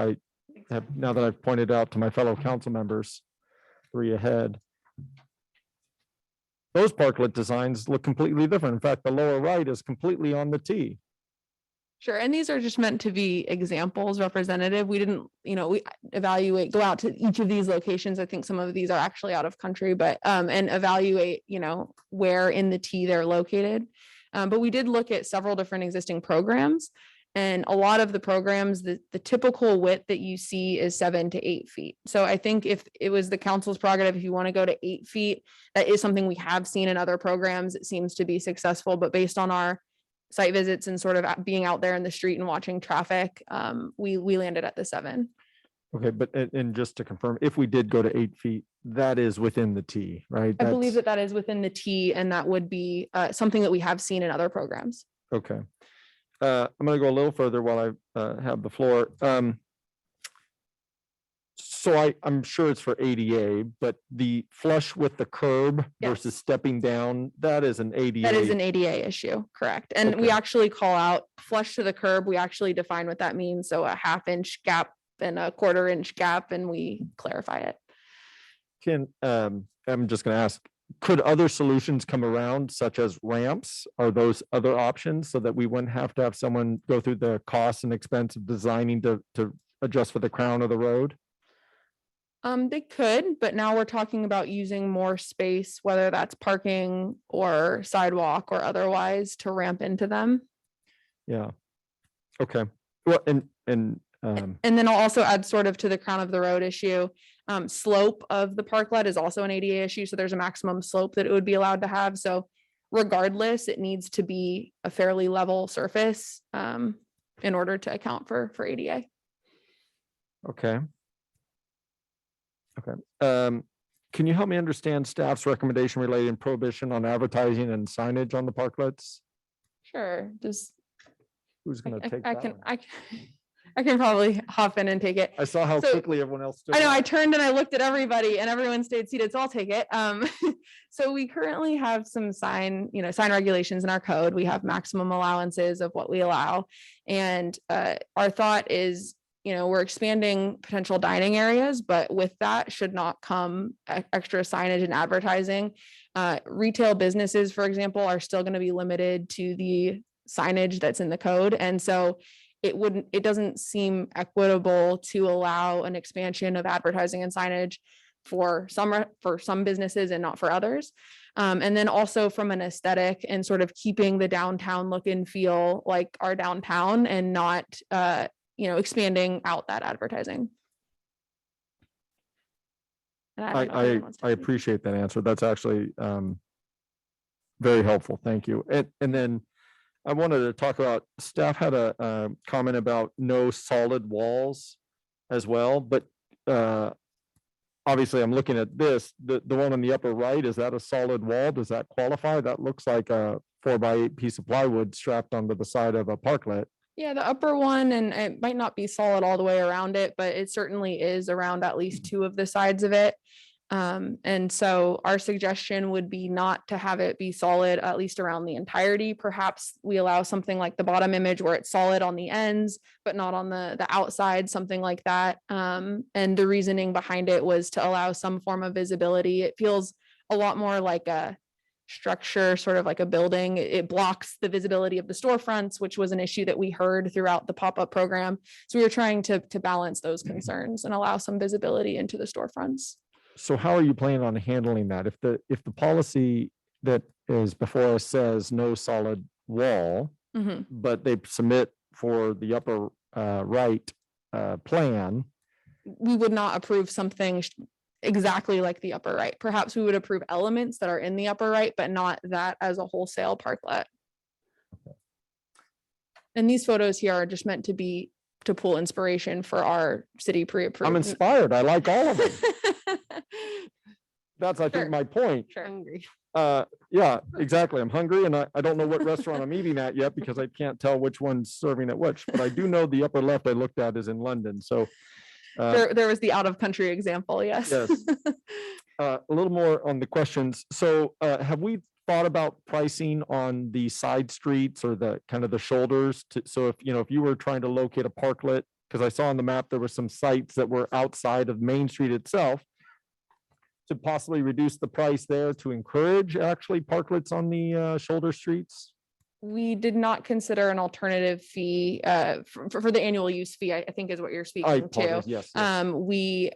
now that I've pointed out to my fellow council members, 3 ahead. Those parklet designs look completely different. In fact, the lower right is completely on the T. Sure. And these are just meant to be examples, representative. We didn't, we go out to each of these locations. I think some of these are actually out of country, but, and evaluate, where in the T they're located. But we did look at several different existing programs, and a lot of the programs, the typical width that you see is 7 to 8 feet. So I think if it was the council's prerogative, if you want to go to 8 feet, that is something we have seen in other programs. It seems to be successful, but based on our site visits and sort of being out there in the street and watching traffic, we landed at the 7. Okay, but and just to confirm, if we did go to 8 feet, that is within the T, right? I believe that is within the T, and that would be something that we have seen in other programs. Okay. I'm going to go a little further while I have the floor. So I'm sure it's for ADA, but the flush with the curb versus stepping down, that is an ADA. That is an ADA issue, correct. And we actually call out flush to the curb. We actually define what that means. So a 1/2-inch gap and a 1/4-inch gap, and we clarify it. I'm just going to ask, could other solutions come around, such as ramps? Are those other options so that we wouldn't have to have someone go through the cost and expense of designing to adjust for the crown of the road? They could, but now we're talking about using more space, whether that's parking or sidewalk or otherwise, to ramp into them. Yeah. Okay. Well, and then I'll also add sort of to the crown of the road issue. Slope of the parklet is also an ADA issue. So there's a maximum slope that it would be allowed to have. So regardless, it needs to be a fairly level surface in order to account for ADA. Okay. Can you help me understand staff's recommendation relating prohibition on advertising and signage on the parklets? Sure. Who's going to take that one? I can probably hop in and take it. I saw how quickly everyone else took I know, it. I turned and I looked at everybody and everyone stayed seated, so I'll take it. So we currently have some sign regulations in our code. We have maximum allowances of what we allow. And our thought is, we're expanding potential dining areas, but with that should not come extra signage and advertising. Retail businesses, for example, are still going to be limited to the signage that's in the code. And so it doesn't seem equitable to allow an expansion of advertising and signage for some businesses and not for others. And then also from an aesthetic and sort of keeping the downtown look and feel like our downtown and not, expanding out that advertising. And I don't know if anyone wants to I appreciate that answer. That's actually very helpful. Thank you. And then I wanted to talk about, staff had a comment about no solid walls as well, but obviously I'm looking at this, the one on the upper right, is that a solid wall? Does that qualify? That looks like a 4x8 piece of plywood strapped onto the side of a parklet. Yeah, the upper one, and it might not be solid all the way around it, but it certainly is around at least 2 of the sides of it. And so our suggestion would be not to have it be solid, at least around the entirety. Perhaps we allow something like the bottom image where it's solid on the ends, but not on the outside, something like that. And the reasoning behind it was to allow some form of visibility. It feels a lot more like a structure, sort of like a building. It blocks the visibility of the storefronts, which was an issue that we heard throughout the pop-up program. So we were trying to balance those concerns and allow some visibility into the storefronts. So how are you planning on handling that? If the policy that is before us says no solid wall, Mhm. but they submit for the upper right plan, We would not approve something exactly like the upper right. Perhaps we would approve elements that are in the upper right, but not that as a wholesale parklet. And these photos here are just meant to pull inspiration for our city pre-approved. I'm inspired. I like all of them. That's, I think, my point. Sure. Yeah, exactly. I'm hungry and I don't know what restaurant I'm eating at yet because I can't tell which one's serving at which, but I do know the upper left I looked at is in London. So There was the out of country example. Yes. yes. A little more on the questions. So have we thought about pricing on the side streets or the kind of the shoulders so if you were trying to locate a parklet, because I saw on the map there were some sites that were outside of Main Street itself, to possibly reduce the price there to encourage actually parklets on the shoulder streets? We did not consider an alternative fee for the annual use fee, I think is what you're speaking to. apologize. Yes. We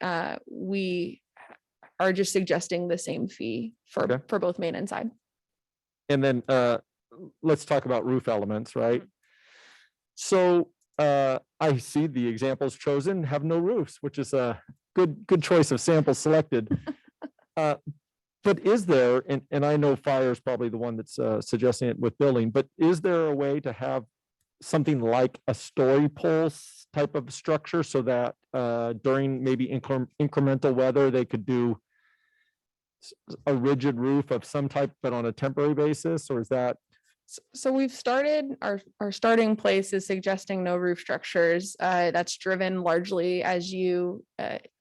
are just suggesting the same fee for both main and side. And then let's talk about roof elements, right? So I see the examples chosen have no roofs, which is a good choice of samples selected. But is there, and I know fire is probably the one that's suggesting it with building, but is there a way to have something like a story pole type of structure so that during maybe incremental weather, they could do a rigid roof of some type, but on a temporary basis, or is that? So we've started, our starting place is suggesting no roof structures. That's driven largely, as you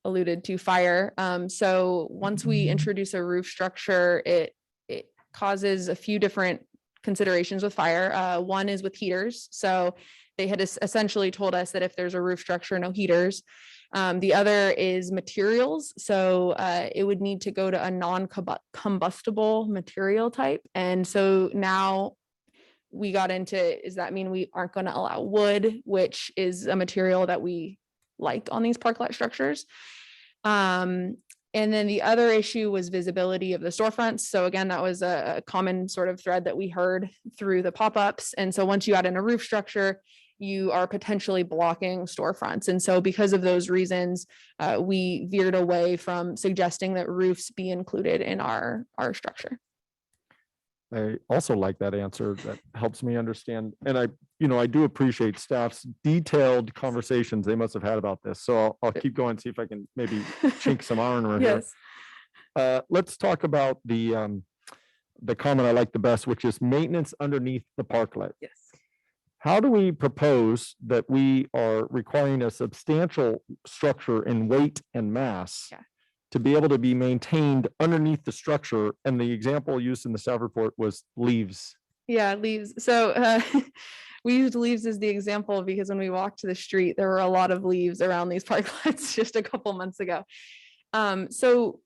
alluded to, fire. So once we introduce a roof structure, it causes a few different considerations with fire. One is with heaters. So they had essentially told us that if there's a roof structure, no heaters. The other is materials. So it would need to go to a non-combustible material type. And so now we got into, does that mean we aren't going to allow wood, which is a material that we like on these parklet structures? And then the other issue was visibility of the storefronts. So again, that was a common sort of thread that we heard through the pop-ups. And so once you add in a roof structure, you are potentially blocking storefronts. And so because of those reasons, we veered away from suggesting that roofs be included in our structure. I also like that answer. That helps me understand. And I do appreciate staff's detailed conversations they must have had about this. So I'll keep going, see if I can maybe chink some iron here. Yes. Let's talk about the comment I like the best, which is maintenance underneath the parklet. Yes. How do we propose that we are requiring a substantial structure in weight and mass to be able to be maintained underneath the structure? And the example used in the staff report was leaves. Yeah, leaves. So we used leaves as the example because when we walked to the street, there were a lot of leaves around these parklets just a couple months ago. So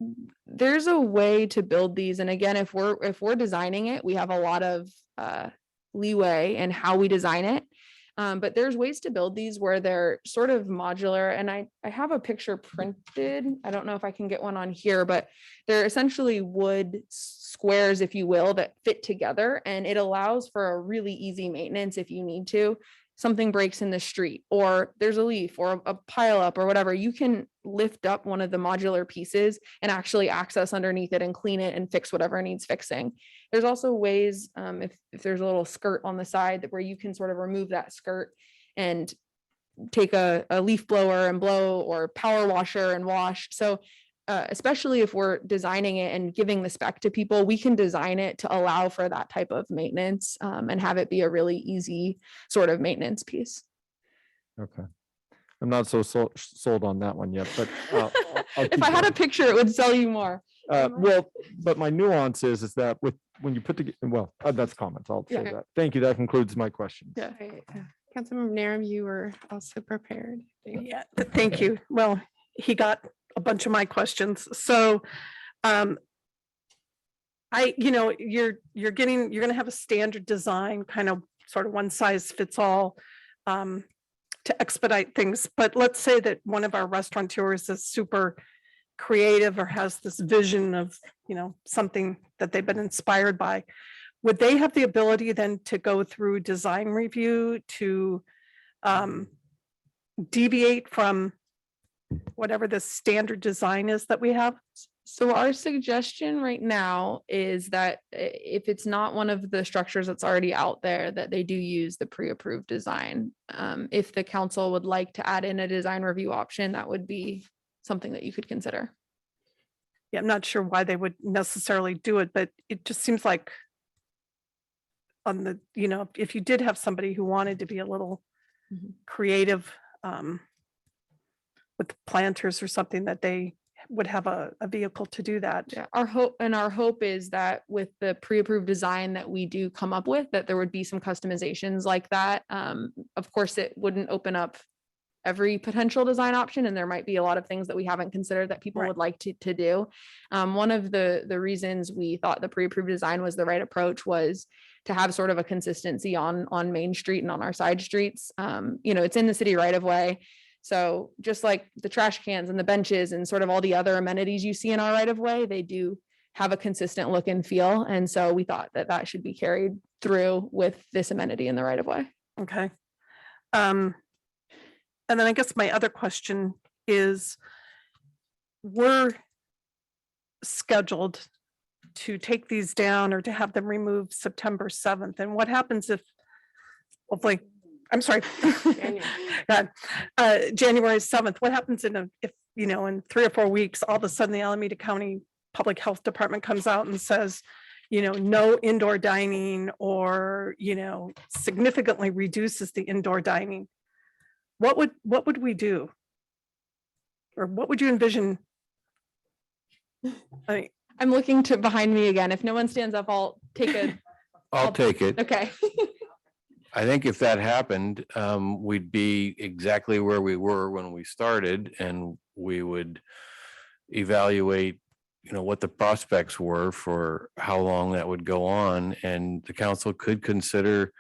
there's a way to build these. And again, if we're designing it, we have a lot of leeway in how we design it. But there's ways to build these where they're sort of modular. And I have a picture printed. I don't know if I can get one on here, but they're essentially wood squares, if you will, that fit together. And it allows for a really easy maintenance if you need to. Something breaks in the street, or there's a leaf or a pile up or whatever, you can lift up one of the modular pieces and actually access underneath it and clean it and fix whatever needs fixing. There's also ways, if there's a little skirt on the side where you can sort of remove that skirt and take a leaf blower and blow, or power washer and wash. So especially if we're designing it and giving the spec to people, we can design it to allow for that type of maintenance and have it be a really easy sort of maintenance piece. Okay. I'm not so sold on that one yet, but if I had a picture, it would sell you more. Well, but my nuance is that when you put together, well, that's comments. I'll say that. Thank you. That concludes my questions. Yeah. Councilmember Narum, you were also prepared. Yeah, thank you. Well, he got a bunch of my questions. So you're gonna have a standard design, kind of sort of one size fits all to expedite things. But let's say that one of our restaurateurs is super creative or has this vision of, something that they've been inspired by. Would they have the ability then to go through design review to deviate from whatever the standard design is that we have? So our suggestion right now is that if it's not one of the structures that's already out there, that they do use the pre-approved design. If the council would like to add in a design review option, that would be something that you could consider. Yeah, I'm not sure why they would necessarily do it, but it just seems like on the, if you did have somebody who wanted to be a little creative with planters or something, that they would have a vehicle to do that. Yeah, our hope is that with the pre-approved design that we do come up with, that there would be some customizations like that. Of course, it wouldn't open up every potential design option, and there might be a lot of things that we haven't considered that people would like to do. One of the reasons we thought the pre-approved design was the right approach was to have sort of a consistency on Main Street and on our side streets. It's in the city right of way. So just like the trash cans and the benches and sort of all the other amenities you see in our right of way, they do have a consistent look and feel. And so we thought that that should be carried through with this amenity in the right of way. Okay. And then I guess my other question is, we're scheduled to take these down or to have them removed September 7th. And what happens if, hopefully, I'm sorry, January 7th, what happens if in 3 or 4 weeks, all of a sudden the Alameda County Public Health Department comes out and says, no indoor dining, or, significantly reduces the indoor dining? What would we do? Or what would you envision? I'm looking to behind me again. If no one stands up, I'll take a. I'll take it. Okay. I think if that happened, we'd be exactly where we were when we started, and we would evaluate, what the prospects were for how long that would go on, and the council could consider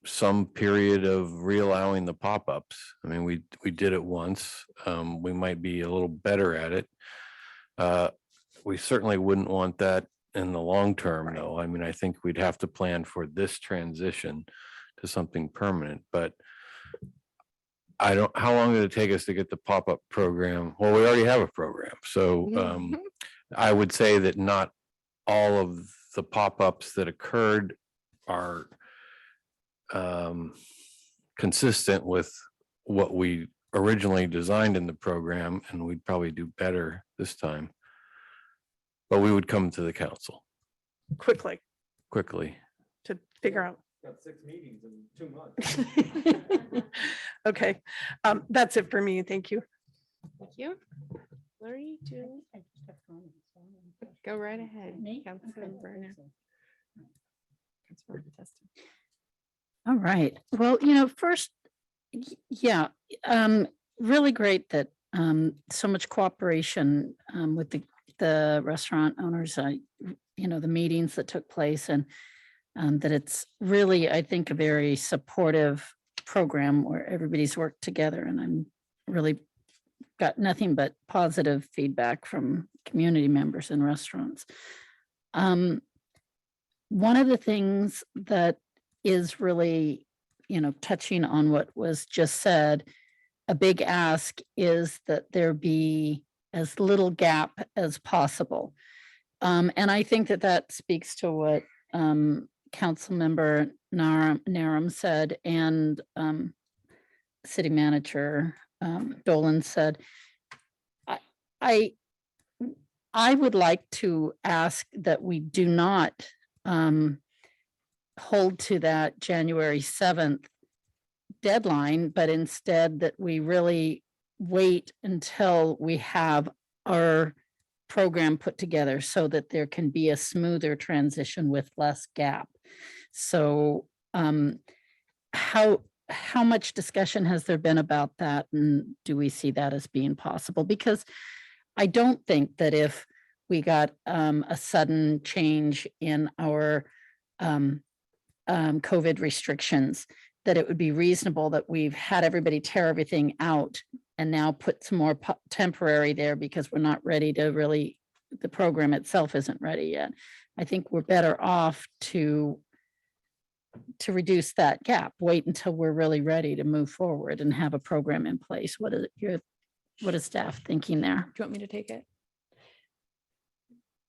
some period of reallowing the pop-ups. I mean, we did it once. We might be a little better at it. We certainly wouldn't want that in the long term, though. I mean, I think we'd have to plan for this transition to something permanent, but how long did it take us to get the pop-up program? Well, we already have a program. So I would say that not all of the pop-ups that occurred are consistent with what we originally designed in the program, and we'd probably do better this time. But we would come to the council quickly to figure out. Got 6 meetings in 2 months. Okay, that's it for me. Thank you. Thank you. Lori, go right ahead. Councilman Berner. All right. Well, first, really great that so much cooperation with the restaurant owners, the meetings that took place, and that it's really, I think, a very supportive program where everybody's worked together. And I'm really got nothing but positive feedback from community members and restaurants. One of the things that is really, touching on what was just said, a big ask is that there be as little gap as possible. And I think that speaks to what Councilmember Narum said, and City Manager Dolan said. I would like to ask that we do not hold to that January 7th deadline, but instead that we really wait until we have our program put together so that there can be a smoother transition with less gap. So how much discussion has there been about that, and do we see that as being possible? Because I don't think that if we got a sudden change in our COVID restrictions, that it would be reasonable that we've had everybody tear everything out and now put some more temporary there because we're not ready to really, the program itself isn't ready yet. I think we're better off to reduce that gap, wait until we're really ready to move forward and have a program in place. What is staff thinking there? Do you want me to take it?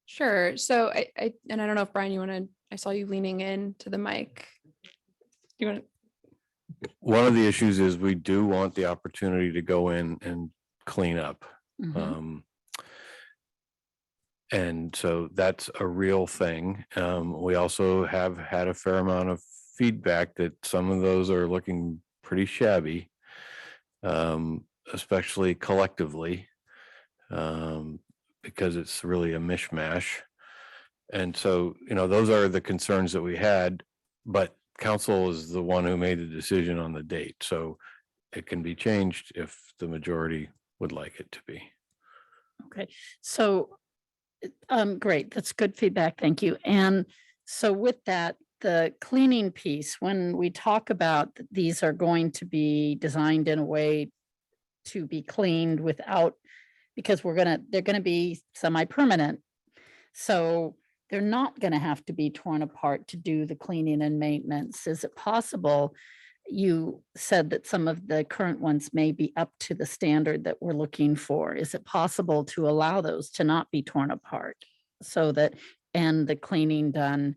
Sure. So I don't know if Brian, you want to, I saw you leaning in to the mic. Do you want to? One of the issues is we do want the opportunity to go in and clean up. And so that's a real thing. We also have had a fair amount of feedback that some of those are looking pretty shabby, especially collectively, because it's really a mishmash. And so, those are the concerns that we had, but council is the one who made the decision on the date. So it can be changed if the majority would like it to be. Okay, so great. That's good feedback. Thank you. And so with that, the cleaning piece, when we talk about these are going to be designed in a way to be cleaned without, because they're going to be semi-permanent. So they're not going to have to be torn apart to do the cleaning and maintenance. Is it possible? You said that some of the current ones may be up to the standard that we're looking for. Is it possible to allow those to not be torn apart so that, and the cleaning done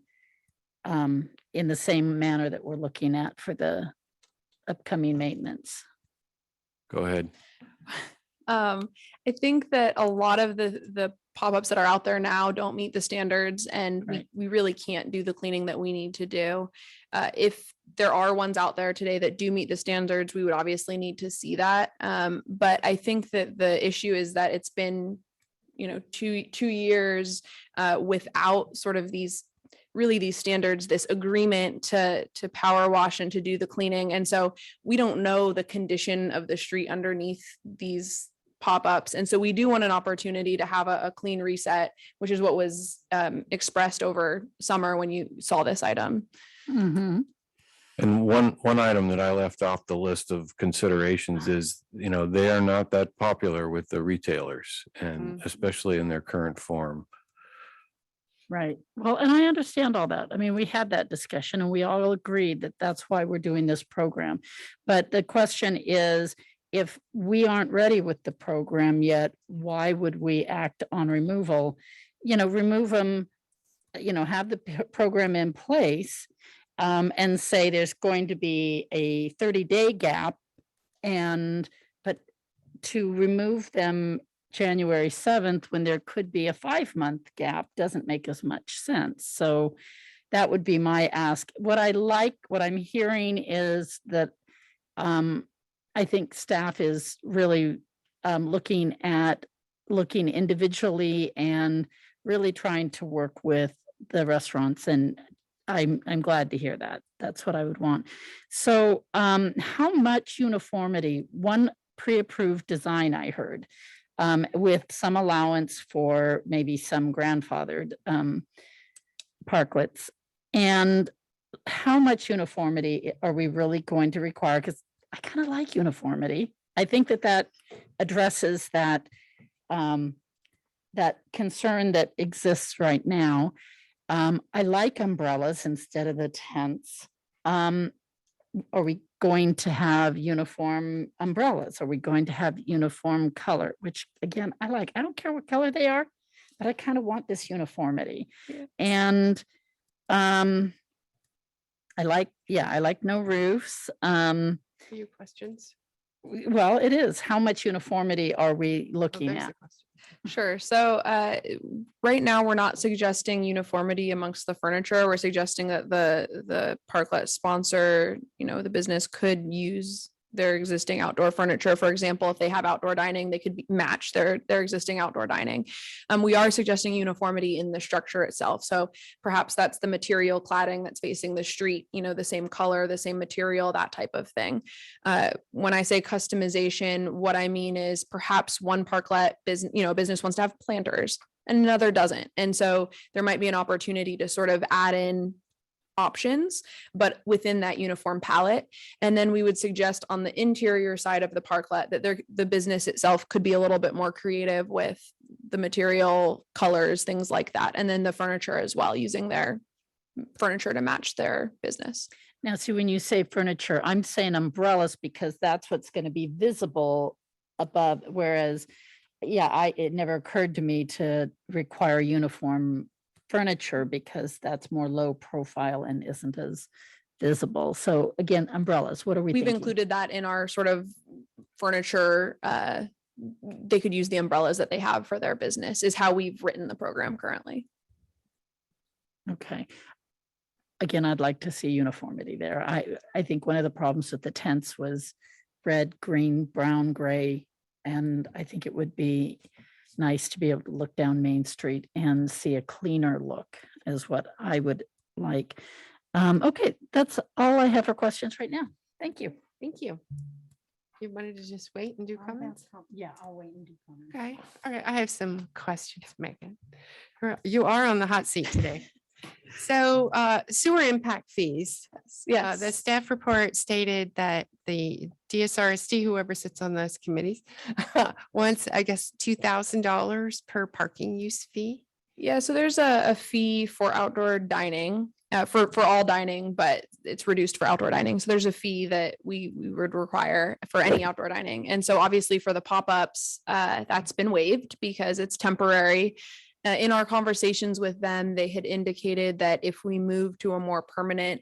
in the same manner that we're looking at for the upcoming maintenance? Go ahead. I think that a lot of the pop-ups that are out there now don't meet the standards, and we really can't do the cleaning that we need to do. If there are ones out there today that do meet the standards, we would obviously need to see that. But I think that the issue is that it's been, 2 years without sort of these standards, this agreement to power wash and to do the cleaning. And so we don't know the condition of the street underneath these pop-ups. And so we do want an opportunity to have a clean reset, which is what was expressed over summer when you saw this item. And one item that I left off the list of considerations is, they are not that popular with the retailers, and especially in their current form. Right. Well, and I understand all that. I mean, we had that discussion and we all agreed that that's why we're doing this program. But the question is, if we aren't ready with the program yet, why would we act on removal? Remove them, have the program in place and say there's going to be a 30-day gap, but to remove them January 7th when there could be a 5-month gap doesn't make as much sense. So that would be my ask. What I'm hearing is that I think staff is really looking individually and really trying to work with the restaurants, and I'm glad to hear that. That's what I would want. So how much uniformity? One pre-approved design I heard, with some allowance for maybe some grandfathered parklets. And how much uniformity are we really going to require? Because I kind of like uniformity. I think that addresses that concern that exists right now. I like umbrellas instead of the tents. Are we going to have uniform umbrellas? Are we going to have uniform color? Which again, I like. I don't care what color they are, but I kind of want this uniformity. Yeah. And I like no roofs. Are your questions? Well, it is. How much uniformity are we looking at? Sure. So right now we're not suggesting uniformity amongst the furniture. We're suggesting that the parklet sponsor, the business could use their existing outdoor furniture. For example, if they have outdoor dining, they could match their existing outdoor dining. We are suggesting uniformity in the structure itself. So perhaps that's the material cladding that's facing the street, the same color, the same material, that type of thing. When I say customization, what I mean is perhaps one parklet business wants to have planters and another doesn't. And so there might be an opportunity to sort of add in options, but within that uniform palette. And then we would suggest on the interior side of the parklet that the business itself could be a little bit more creative with the material, colors, things like that. And then the furniture as well, using their furniture to match their business. Now, see, when you say furniture, I'm saying umbrellas because that's what's going to be visible above, whereas, yeah, it never occurred to me to require uniform furniture because that's more low profile and isn't as visible. So again, umbrellas, what are we We've thinking? included that in our sort of furniture. They could use the umbrellas that they have for their business is how we've written the program currently. Okay. Again, I'd like to see uniformity there. I think one of the problems with the tents was red, green, brown, gray, and I think it would be nice to be able to look down Main Street and see a cleaner look is what I would like. Okay, that's all I have for questions right now. Thank you. Thank you. You wanted to just wait and do comments? Yeah, I'll wait and do comments. Okay. All right. I have some questions, Megan. You are on the hot seat today. So sewer impact fees. Yes. The staff report stated that the DSRSD, whoever sits on those committees, wants, I guess, $2,000 per parking use fee. Yeah, so there's a fee for outdoor dining, for all dining, but it's reduced for outdoor dining. So there's a fee that we would require for any outdoor dining. And so obviously for the pop-ups, that's been waived because it's temporary. In our conversations with them, they had indicated that if we move to a more permanent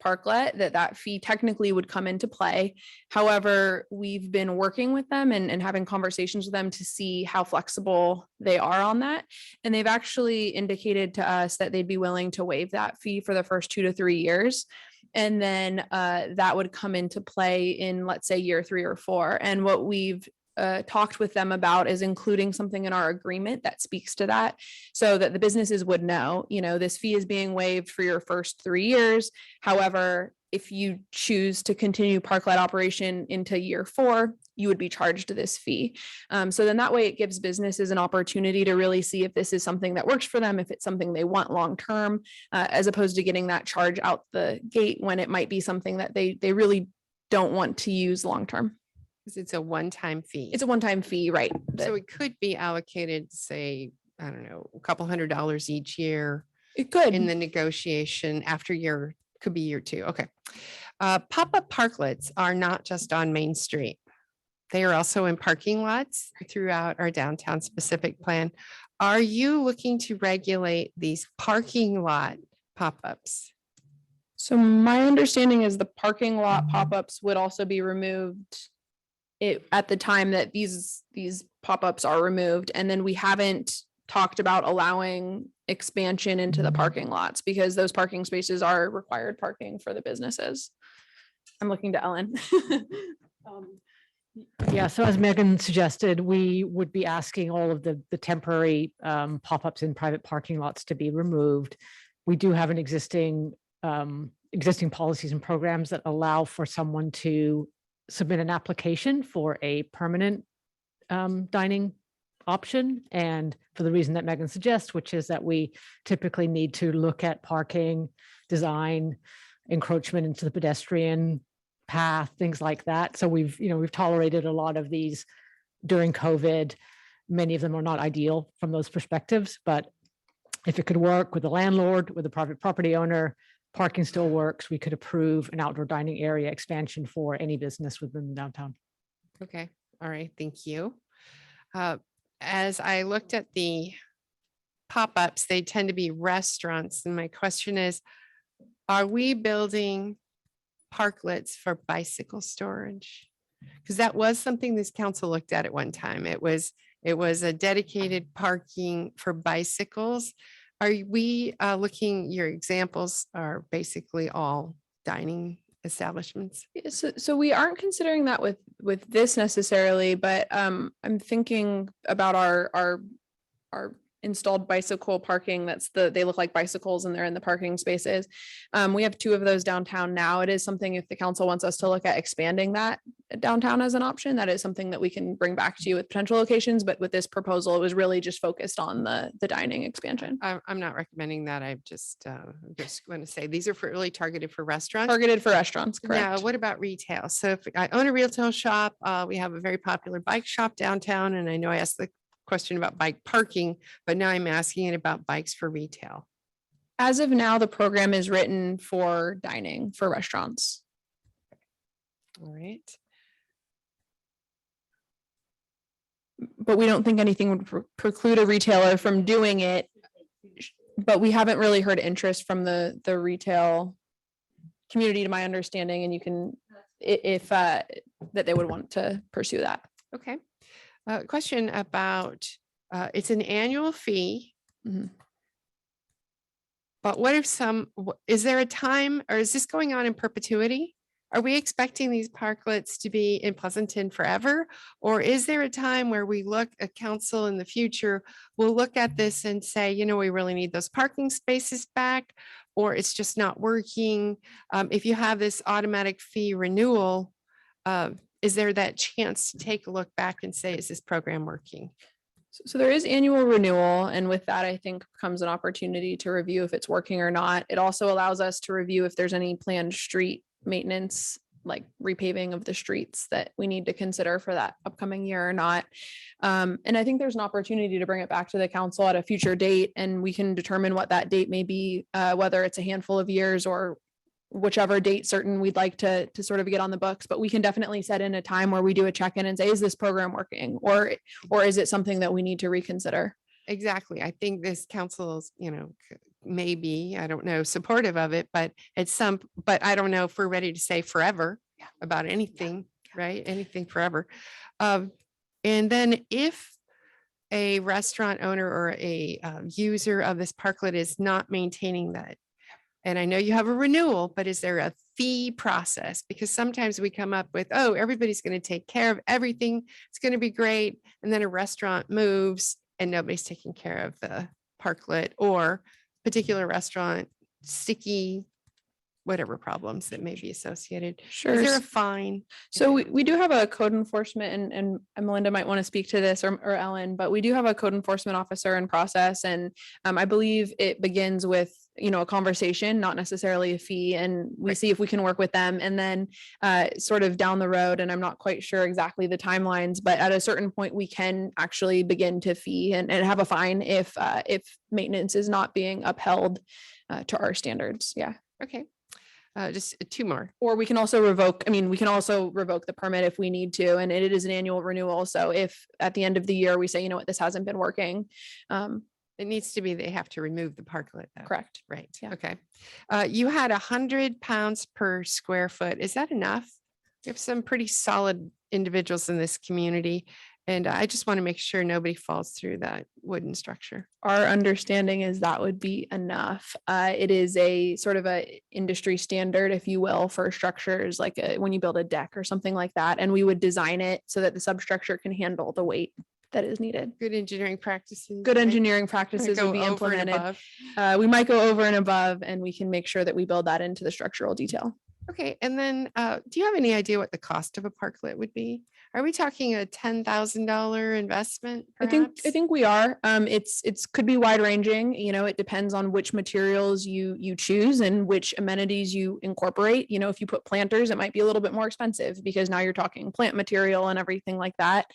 parklet, that fee technically would come into play. However, we've been working with them and having conversations with them to see how flexible they are on that. And they've actually indicated to us that they'd be willing to waive that fee for the first 2 to 3 years. And then that would come into play in, let's say, year 3 or 4. And what we've talked with them about is including something in our agreement that speaks to that so that the businesses would know, this fee is being waived for your first 3 years. However, if you choose to continue parklet operation into year 4, you would be charged this fee. So then that way it gives businesses an opportunity to really see if this is something that works for them, if it's something they want long-term, as opposed to getting that charge out the gate when it might be something that they really don't want to use long-term. Because it's a one-time fee. It's a one-time fee, right? So it could be allocated, say, I don't know, a couple $100 each year. It could. In the negotiation after could be year 2. Okay. Pop-up parklets are not just on Main Street. They are also in parking lots throughout our downtown specific plan. Are you looking to regulate these parking lot pop-ups? So my understanding is the parking lot pop-ups would also be removed at the time that these pop-ups are removed. And then we haven't talked about allowing expansion into the parking lots because those parking spaces are required parking for the businesses. I'm looking to Ellen. Yeah, so as Megan suggested, we would be asking all of the temporary pop-ups in private parking lots to be removed. We do have an existing policies and programs that allow for someone to submit an application for a permanent dining option. And for the reason that Megan suggests, which is that we typically need to look at parking, design, encroachment into the pedestrian path, things like that. So we've tolerated a lot of these during COVID. Many of them are not ideal from those perspectives, but if it could work with the landlord, with the private property owner, parking still works, we could approve an outdoor dining area expansion for any business within the downtown. Okay. All right. Thank you. As I looked at the pop-ups, they tend to be restaurants. And my question is, are we building parklets for bicycle storage? Because that was something this council looked at one time. It was a dedicated parking for bicycles. Are we looking, your examples are basically all dining establishments? So we aren't considering that with this necessarily, but I'm thinking about our installed bicycle parking. They look like bicycles and they're in the parking spaces. We have 2 of those downtown now. It is something, if the council wants us to look at expanding that downtown as an option, that is something that we can bring back to you with potential locations. But with this proposal, it was really just focused on the dining expansion. I'm not recommending that. I'm just going to say these are really targeted for restaurants. Targeted for restaurants, Now, correct? what about retail? So if I own a retail shop, we have a very popular bike shop downtown, and I know I asked the question about bike parking, but now I'm asking it about bikes for retail. As of now, the program is written for dining for restaurants. All right. But we don't think anything would preclude a retailer from doing it. But we haven't really heard interest from the retail community, to my understanding, and you can, if that they would want to pursue that. Okay. Question about, it's an annual fee. Mhm. But what if is there a time, or is this going on in perpetuity? Are we expecting these parklets to be in Pleasanton forever? Or is there a time where we look at council in the future, we'll look at this and say, you know, we really need those parking spaces back, or it's just not working? If you have this automatic fee renewal, is there that chance to take a look back and say, is this program working? So there is annual renewal, and with that, I think comes an opportunity to review if it's working or not. It also allows us to review if there's any planned street maintenance, like repaving of the streets, that we need to consider for that upcoming year or not. And I think there's an opportunity to bring it back to the council at a future date, and we can determine what that date may be, whether it's a handful of years or whichever date certain we'd like to sort of get on the books. But we can definitely set in a time where we do a check-in and say, is this program working, or is it something that we need to reconsider? Exactly. I think this council's, maybe, I don't know, supportive of it, but but I don't know if we're ready to say forever about anything, right? Anything forever. And then if a restaurant owner or a user of this parklet is not maintaining that, and I know you have a renewal, but is there a fee process? Because sometimes we come up with, oh, everybody's going to take care of everything. It's going to be great. And then a restaurant moves and nobody's taking care of the parklet, or particular restaurant, sticky, whatever problems that may be associated. Sure. Is there a fine? So we do have a code enforcement, and Melinda might want to speak to this, or Ellen, but we do have a code enforcement officer in process. And I believe it begins with, a conversation, not necessarily a fee. And we see if we can work with them. And then sort of down the road, and I'm not quite sure exactly the timelines, but at a certain point, we can actually begin to fee and have a fine if maintenance is not being upheld to our standards. Yeah. Okay. Just 2 more. Or we can also revoke the permit if we need to, and it is an annual renewal. So if at the end of the year we say, you know what, this hasn't been working. It needs to be, they have to remove the parklet though. Correct. Right. Yeah. Okay. You had 100 pounds per square foot. Is that enough? We have some pretty solid individuals in this community, and I just want to make sure nobody falls through that wooden structure. Our understanding is that would be enough. It is a sort of a industry standard, if you will, for structures like when you build a deck or something like that. And we would design it so that the substructure can handle the weight that is needed. Good engineering practices. Good right? engineering practices Go would be over and implemented. above. We might go over and above, and we can make sure that we build that into the structural detail. Okay. And then do you have any idea what the cost of a parklet would be? Are we talking a $10,000 investment? I think we are. It's could be wide ranging. It depends on which materials you choose and which amenities you incorporate. If you put planters, it might be a little bit more expensive because now you're talking plant material and everything like that.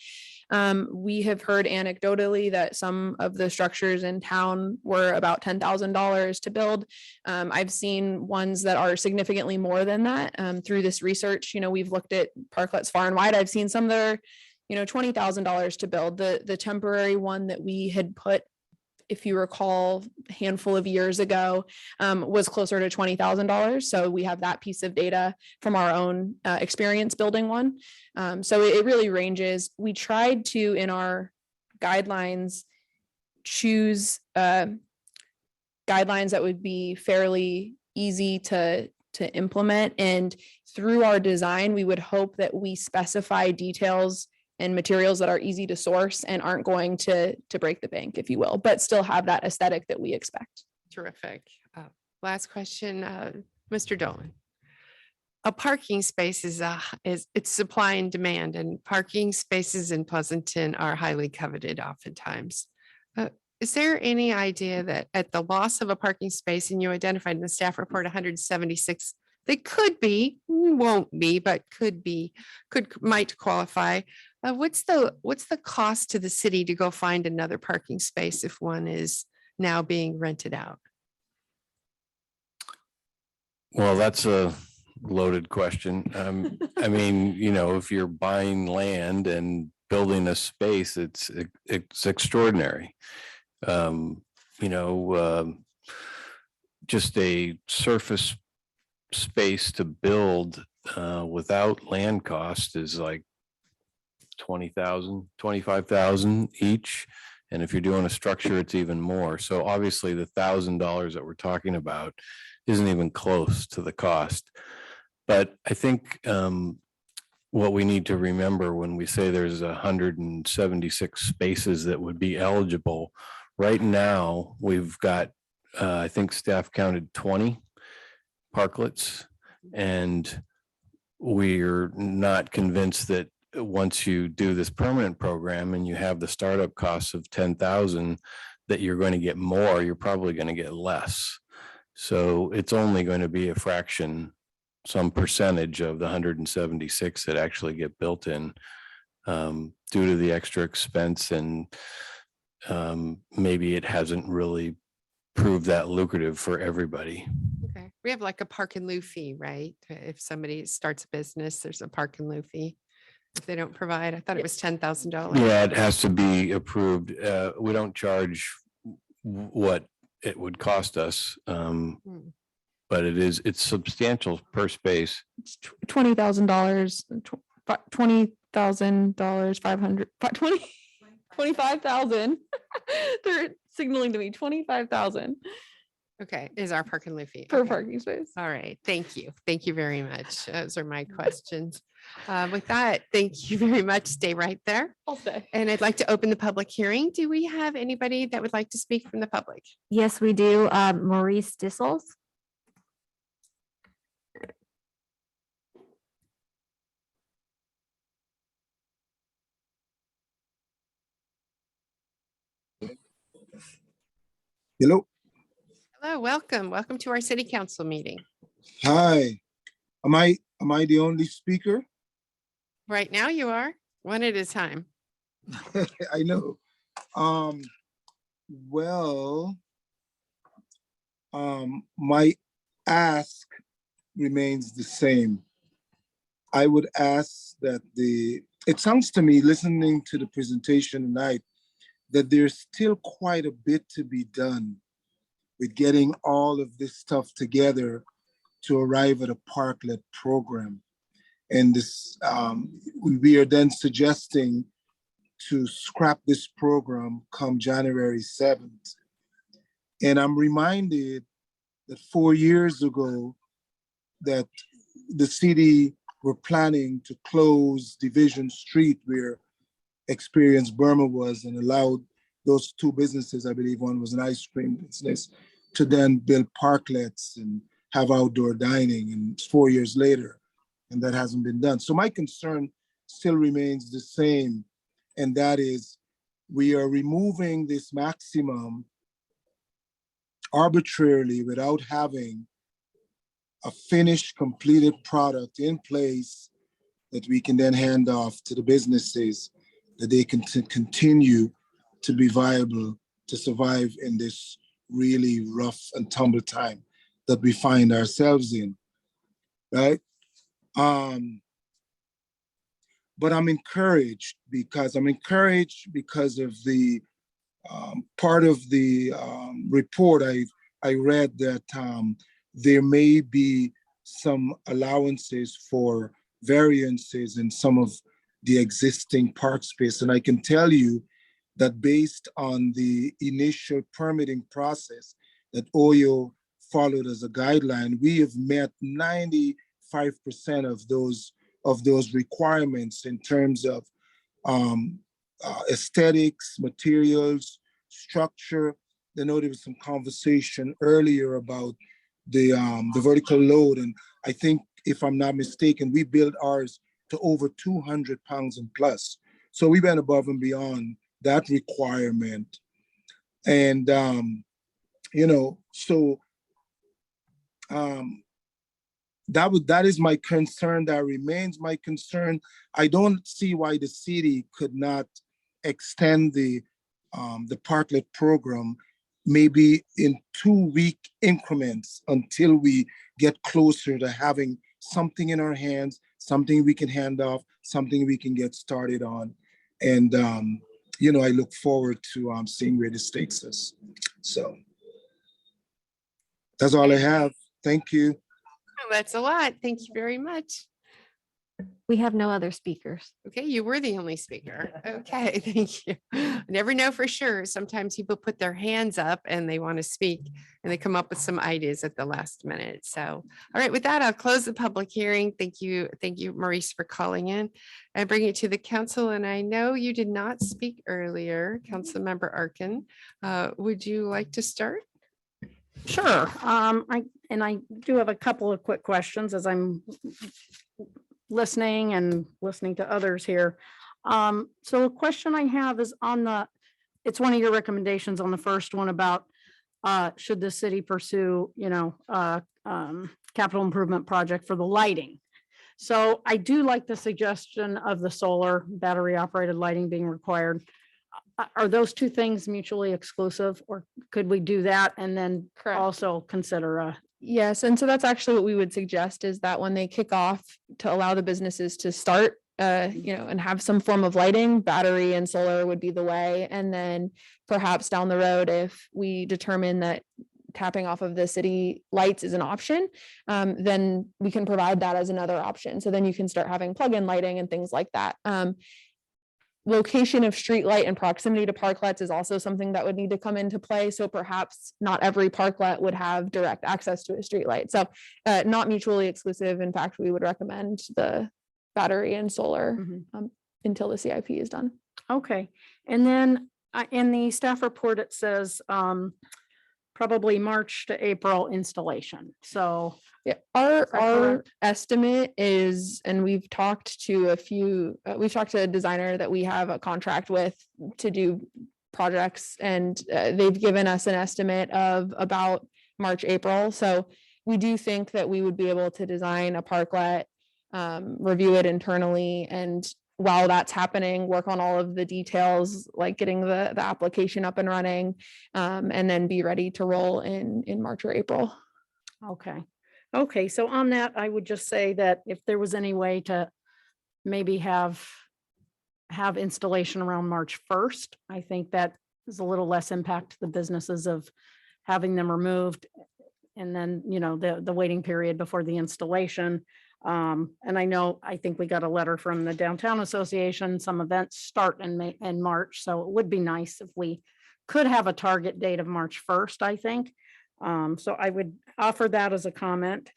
We have heard anecdotally that some of the structures in town were about $10,000 to build. I've seen ones that are significantly more than that. Through this research, we've looked at parklets far and wide. I've seen some that are, $20,000 to build. The temporary one that we had put, if you recall, a handful of years ago, was closer to $20,000. So we have that piece of data from our own experience building one. So it really ranges. We tried to, in our guidelines, choose guidelines that would be fairly easy to implement. And through our design, we would hope that we specify details and materials that are easy to source and aren't going to break the bank, if you will, but still have that aesthetic that we expect. Terrific. Last question, Mr. Dolan. A parking space is it's supply and demand, and parking spaces in Pleasanton are highly coveted oftentimes. Is there any idea that at the loss of a parking space, and you identified in the staff report 176, they could be, won't be, but could be, might qualify. What's the cost to the city to go find another parking space if one is now being rented out? Well, that's a loaded question. I mean, you know, if you're buying land and building a space, it's extraordinary. You know, just a surface space to build without land cost is like 20,000, 25,000 each. And if you're doing a structure, it's even more. So obviously the $1,000 that we're talking about isn't even close to the cost. But I think what we need to remember when we say there's 176 spaces that would be eligible, right now we've got, I think staff counted 20 parklets, and we're not convinced that once you do this permanent program and you have the startup costs of 10,000, that you're going to get more. You're probably going to get less. So it's only going to be a fraction, some percentage of the 176 that actually get built in due to the extra expense, and maybe it hasn't really proved that lucrative for everybody. Okay, we have like a park and lieu fee, right? If somebody starts a business, there's a park and lieu fee. If they don't provide, I thought it was $10,000. Yeah, it has to be approved. We don't charge what it would cost us, but it's substantial per space. $20,000, $20,000, 500, 25,000. They're signaling to me 25,000 Okay, is our park and lieu fee. per Okay. parking space. All right, thank you. Thank you very much. Those are my questions. With that, thank you very much. Stay right there. I'll stay. And I'd like to open the public hearing. Do we have anybody that would like to speak from the public? Yes, we do. Maurice Dissels. Hello. Hello, welcome. Welcome to our city council meeting. Hi. Am I the only speaker? Right now you are, one at a time. I know. Well, my ask remains the same. I would ask that it sounds to me, listening to the presentation tonight, that there's still quite a bit to be done with getting all of this stuff together to arrive at a parklet program. And this, we are then suggesting to scrap this program come January 7th. And I'm reminded that 4 years ago that the city were planning to close Division Street where Experience Burma was, and allowed those two businesses, I believe one was an ice cream business, to then build parklets and have outdoor dining. And it's 4 years later, and that hasn't been done. So my concern still remains the same, and that is we are removing this maximum arbitrarily without having a finished, completed product in place that we can then hand off to the businesses, that they can continue to be viable, to survive in this really rough and tumble time that we find ourselves in, right? But I'm encouraged because of the part of the report I read that there may be some allowances for variances in some of the existing park space. And I can tell you that based on the initial permitting process that OYO followed as a guideline, we have met 95% of those requirements in terms of aesthetics, materials, structure. I know there was some conversation earlier about the vertical load, and I think if I'm not mistaken, we built ours to over 200 pounds and plus. So we went above and beyond that requirement. And, that is my concern. That remains my concern. I don't see why the city could not extend the parklet program maybe in 2-week increments until we get closer to having something in our hands, something we can hand off, something we can get started on. And, I look forward to seeing where this takes us. So that's all I have. Thank you. Oh, that's a lot. Thank you very much. We have no other speakers. Okay, you were the only speaker. Okay, thank you. I never know for sure. Sometimes people put their hands up and they want to speak and they come up with some ideas at the last minute. So, all right, with that, I'll close the public hearing. Thank you, Maurice, for calling in. I bring it to the council, and I know you did not speak earlier, Councilmember Arkin. Would you like to start? Sure. I do have a couple of quick questions as I'm listening to others here. So a question I have is it's one of your recommendations on the first one about should the city pursue, capital improvement project for the lighting. So I do like the suggestion of the solar battery operated lighting being required. Are those two things mutually exclusive, or could we do that and then also consider Yes, and so that's actually what we would suggest, is that when they kick off, to allow the businesses to start, and have some form of lighting, battery and solar would be the way. And then perhaps down the road, if we determine that tapping off of the city lights is an option, then we can provide that as another option. So then you can start having plug-in lighting and things like that. Location of street light and proximity to parklets is also something that would need to come into play. So perhaps not every parklet would have direct access to a street light. So not mutually exclusive. In fact, we would recommend the battery and solar until the CIP is done. Okay. And then in the staff report, it says probably March to April installation. So yeah, our estimate is, and we've talked to a designer that we have a contract with to do projects, and they've given us an estimate of about March, April. So we do think that we would be able to design a parklet, review it internally, and while that's happening, work on all of the details, like getting the application up and running, and then be ready to roll in March or April. Okay. Okay. So on that, I would just say that if there was any way to maybe have installation around March 1st, I think that is a little less impact to the businesses of having them removed. And then, the waiting period before the installation. And I think we got a letter from the Downtown Association. Some events start in March. So it would be nice if we could have a target date of March 1st, I think. So I would offer that as a comment.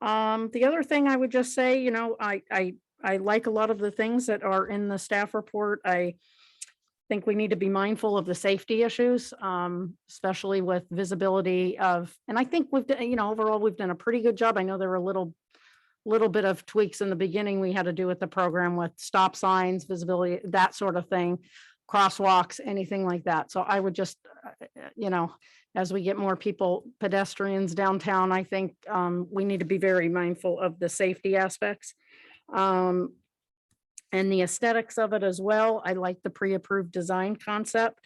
The other thing I would just say, I like a lot of the things that are in the staff report. I think we need to be mindful of the safety issues, especially with visibility and I think we've done, overall, we've done a pretty good job. I know there were a little bit of tweaks in the beginning we had to do with the program with stop signs, visibility, that sort of thing, crosswalks, anything like that. So I would just, as we get more pedestrians downtown, I think we need to be very mindful of the safety aspects. And the aesthetics of it as well. I like the pre-approved design concept.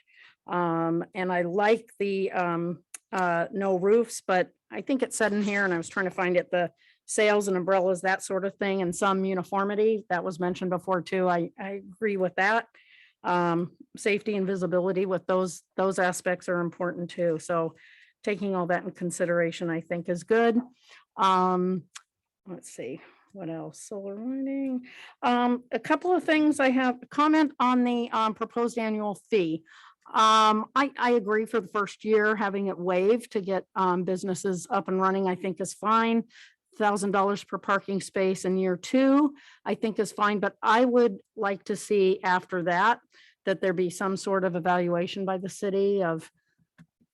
And I like the no roofs, but I think it said in here, and I was trying to find it, the sails and umbrellas, that sort of thing, and some uniformity that was mentioned before too. I agree with that. Safety and visibility with those aspects are important too. So taking all that in consideration, I think is good. Let's see. What else? Solar lighting. A couple of things I have a comment on the proposed annual fee. I agree for the first year, having it waived to get businesses up and running, I think is fine. $1,000 per parking space in year 2, I think is fine, but I would like to see after that, that there be some sort of evaluation by the city of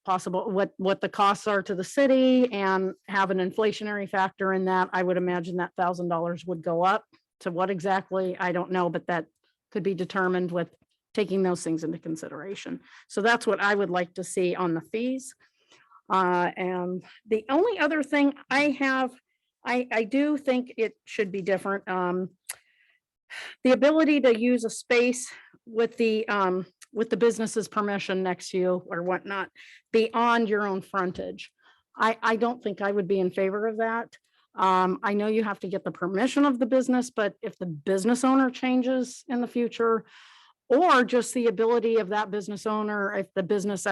possible, what the costs are to the city and have an inflationary factor in that. I would imagine that $1,000 would go up. To what exactly, I don't know, but that could be determined with taking those things into consideration. So that's what I would like to see on the fees. And the only other thing I have, I do think it should be different. The ability to use a space with the business's permission next to you or whatnot, beyond your own frontage. I don't think I would be in favor of that. I know you have to get the permission of the business, but if the business owner changes in the future, or just the ability of that business owner, if the business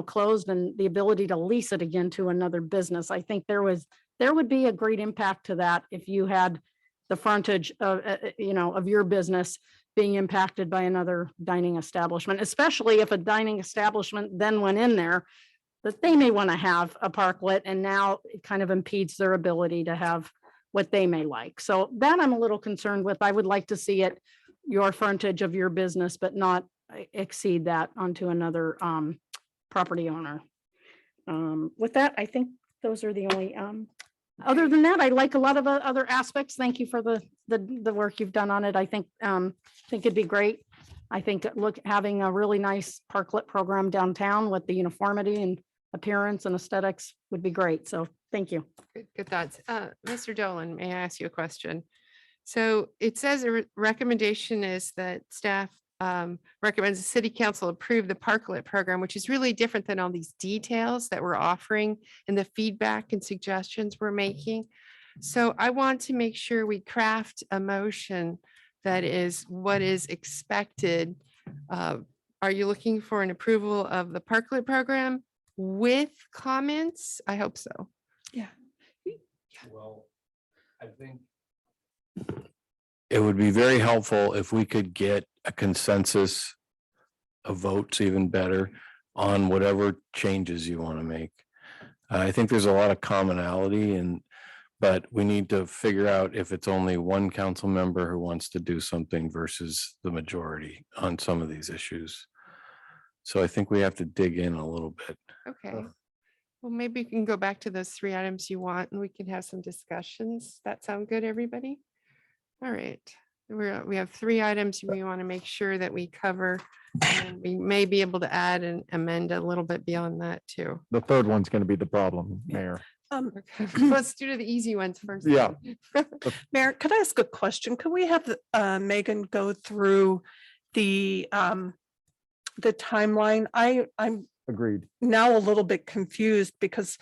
closed, and the ability to lease it again to another business, I think there would be a great impact to that if you had the frontage of your business being impacted by another dining establishment, especially if a dining establishment then went in there, that they may want to have a parklet, and now it kind of impedes their ability to have what they may like. So that I'm a little concerned with. I would like to see it your frontage of your business, but not exceed that onto another property owner. With that, I think those are the only, other than that, I like a lot of other aspects. Thank you for the work you've done on it. I think it'd be great. I think having a really nice parklet program downtown with the uniformity and appearance and aesthetics would be great. So thank you. Good thoughts. Mr. Dolan, may I ask you a question? So it says a recommendation is that staff recommends the city council approve the parklet program, which is really different than all these details that we're offering and the feedback and suggestions we're making. So I want to make sure we craft a motion that is what is expected. Are you looking for an approval of the parklet program with comments? I hope so. Yeah. Well, I think it would be very helpful if we could get a consensus of votes, even better, on whatever changes you want to make. I think there's a lot of commonality, but we need to figure out if it's only one council member who wants to do something versus the majority on some of these issues. So I think we have to dig in a little bit. Okay. Well, maybe you can go back to those 3 items you want and we can have some discussions. That sound good, everybody? All right. We have 3 items we want to make sure that we cover. And we may be able to add and amend a little bit beyond that too. The third one's going to be the problem, Mayor. Okay. Let's do the easy ones first. Yeah. Mayor, could I ask a question? Could we have Megan go through the timeline? I'm Agreed. now a little bit confused because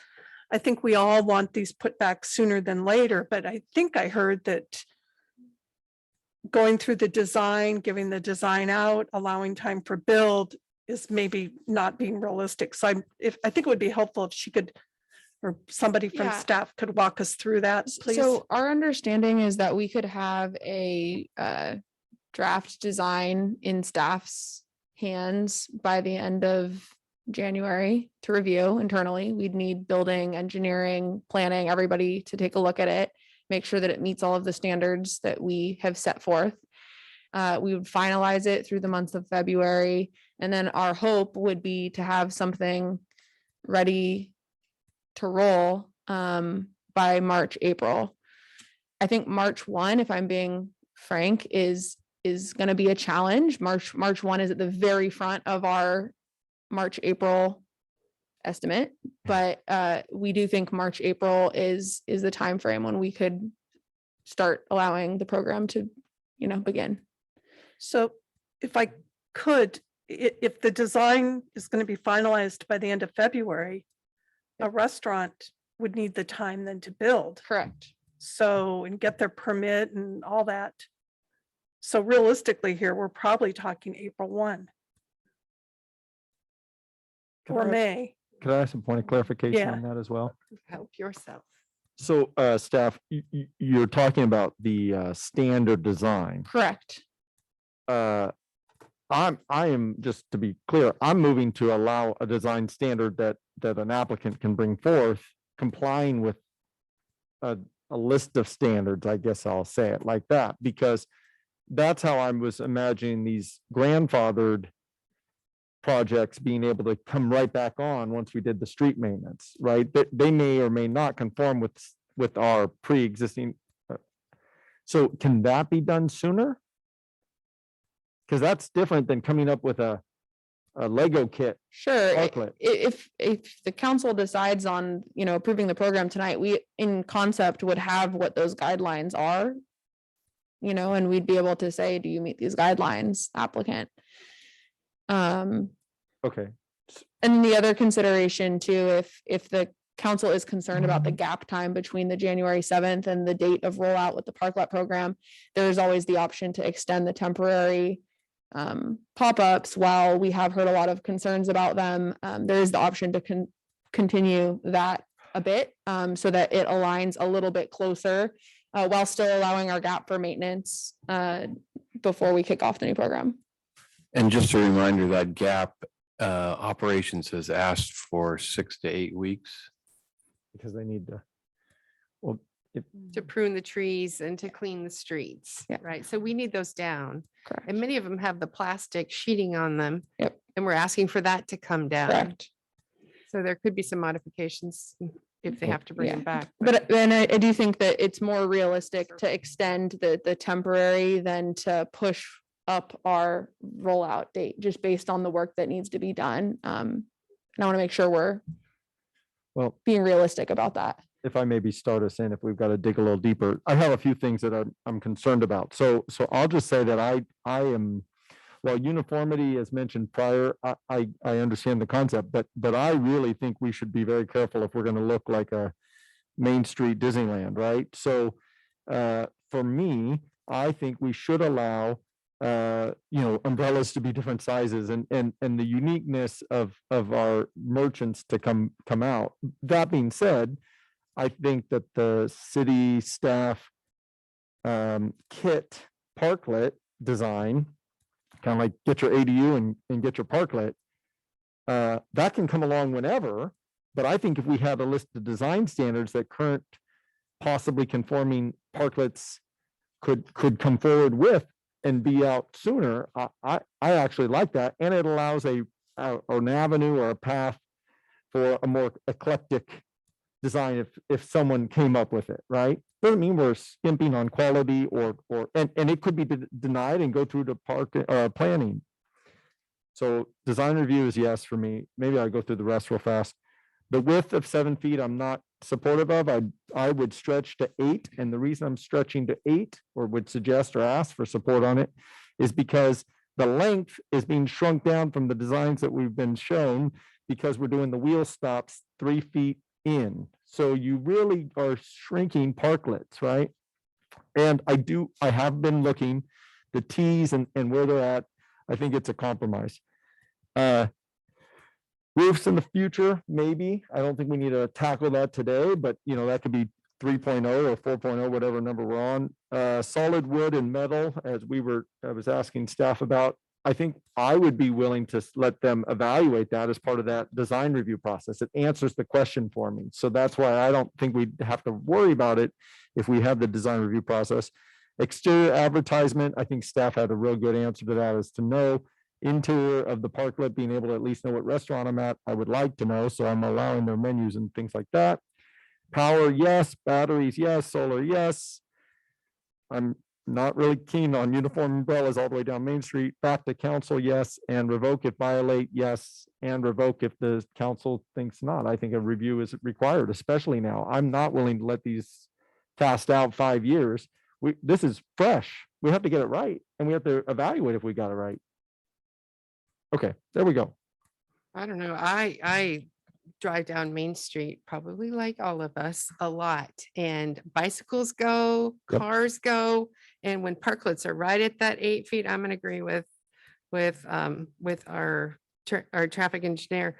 I think we all want these put back sooner than later, but I think I heard that going through the design, giving the design out, allowing time for build is maybe not being realistic. So I think it would be helpful if she could, or somebody from Yeah. staff could walk us through that, please. So our understanding is that we could have a draft design in staff's hands by the end of January to review internally. We'd need building, engineering, planning, everybody to take a look at it, make sure that it meets all of the standards that we have set forth. We would finalize it through the month of February. And then our hope would be to have something ready to roll by March, April. I think March 1, if I'm being frank, is going to be a challenge. March 1 is at the very front of our March, April estimate, but we do think March, April is the time frame when we could start allowing the program to, begin. So if I could, if the design is going to be finalized by the end of February, a restaurant would need the time then to build. Correct. So, and get their permit and all that. So realistically here, we're probably talking April 1 or May. Could I ask a point of clarification Yeah. on that as well? Help yourself. So staff, you're talking about the standard design. Correct. I am, just to be clear, I'm moving to allow a design standard that an applicant can bring forth complying with a list of standards, I guess I'll say it like that, because that's how I was imagining these grandfathered projects being able to come right back on once we did the street maintenance, right? They may or may not conform with our pre-existing. So can that be done sooner? Because that's different than coming up with a Lego kit. Sure. Parklet. If the council decides on, approving the program tonight, we in concept would have what those guidelines are. And we'd be able to say, do you meet these guidelines, applicant? Okay. And the other consideration too, if the council is concerned about the gap time between the January 7th and the date of rollout with the parklet program, there's always the option to extend the temporary pop-ups. While we have heard a lot of concerns about them, there is the option to continue that a bit so that it aligns a little bit closer while still allowing our gap for maintenance before we kick off the new program. And just a reminder that gap operations has asked for 6 to 8 weeks. Because they need to, well, To prune the trees and to clean the streets, right? So we need those down. Correct. And many of them have the plastic sheeting on them. Yep. And we're asking for that to come down. Correct. So there could be some modifications if they have to bring them back. But then I do think that it's more realistic to extend the temporary than to push up our rollout date, just based on the work that needs to be done. And I want to make sure we're being realistic about that. if I maybe start us in, if we've got to dig a little deeper, I have a few things that I'm concerned about. So I'll just say that I am, well, uniformity as mentioned prior, I understand the concept, but I really think we should be very careful if we're going to look like a Main Street Disneyland, right? So for me, I think we should allow umbrellas to be different sizes and the uniqueness of our merchants to come out. That being said, I think that the city staff kit parklet design, kind of like get your ADU and get your parklet, that can come along whenever. But I think if we had a list of design standards that current possibly conforming parklets could come forward with and be out sooner, I actually like that. And it allows an avenue or a path for a more eclectic design if someone came up with it, right? Doesn't mean we're skimping on quality and it could be denied and go through to planning. So design review is yes for me. Maybe I'll go through the rest real fast. The width of 7 feet, I'm not supportive of. I would stretch to 8. And the reason I'm stretching to 8 or would suggest or ask for support on it is because the length is being shrunk down from the designs that we've been shown because we're doing the wheel stops 3 feet in. So you really are shrinking parklets, right? And I have been looking the T's and where they're at. I think it's a compromise. Roofs in the future, maybe. I don't think we need to tackle that today, but that could be 3.0 or 4.0, whatever number we're on. Solid wood and metal, as I was asking staff about. I think I would be willing to let them evaluate that as part of that design review process. It answers the question for me. So that's why I don't think we'd have to worry about it if we have the design review process. Exterior advertisement, I think staff had a real good answer to that, is to know. Interior of the parklet, being able to at least know what restaurant I'm at, I would like to know. So I'm allowing their menus and things like that. Power, yes. Batteries, yes. Solar, yes. I'm not really keen on uniform umbrellas all the way down Main Street. Back to council, yes. And revoke if violate, yes. And revoke if the council thinks not. I think a review is required, especially now. I'm not willing to let these cast out 5 years. This is fresh. We have to get it right. And we have to evaluate if we got it right. Okay, there we go. I don't know. I drive down Main Street, probably like all of us, a lot. And bicycles go, Yep. cars go. And when parklets are right at that 8 feet, I'm going to agree with our traffic engineer.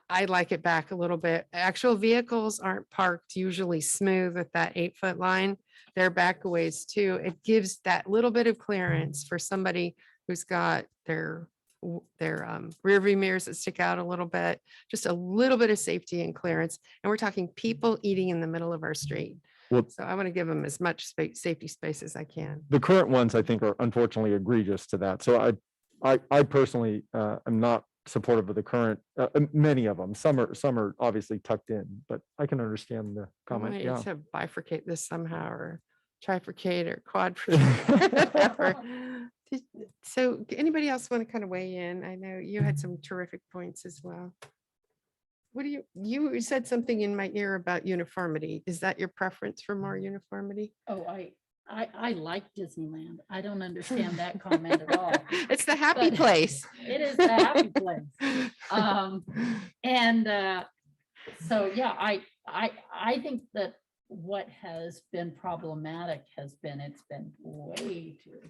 I like it back a little bit. Actual vehicles aren't parked usually smooth at that 8 foot line. They're back a ways too. It gives that little bit of clearance for somebody who's got their rear view mirrors that stick out a little bit, just a little bit of safety and clearance. And we're talking people eating in the middle of our street. Well, So I want to give them as much space, safety space as I can. the current ones I think are unfortunately egregious to that. So I personally am not supportive of the current, many of them. Some are obviously tucked in, but I can understand the We comment. might Yeah. need to bifurcate this somehow, or trifurcate or quadrifurcate. whatever. So anybody else want to kind of weigh in? I know you had some terrific points as well. What do you said something in my ear about uniformity. Is that your preference for more uniformity? Oh, I like Disneyland. I don't understand that comment at all. It's the happy But place. It is the happy place. So yeah, I think that what has been problematic has been, it's been way too.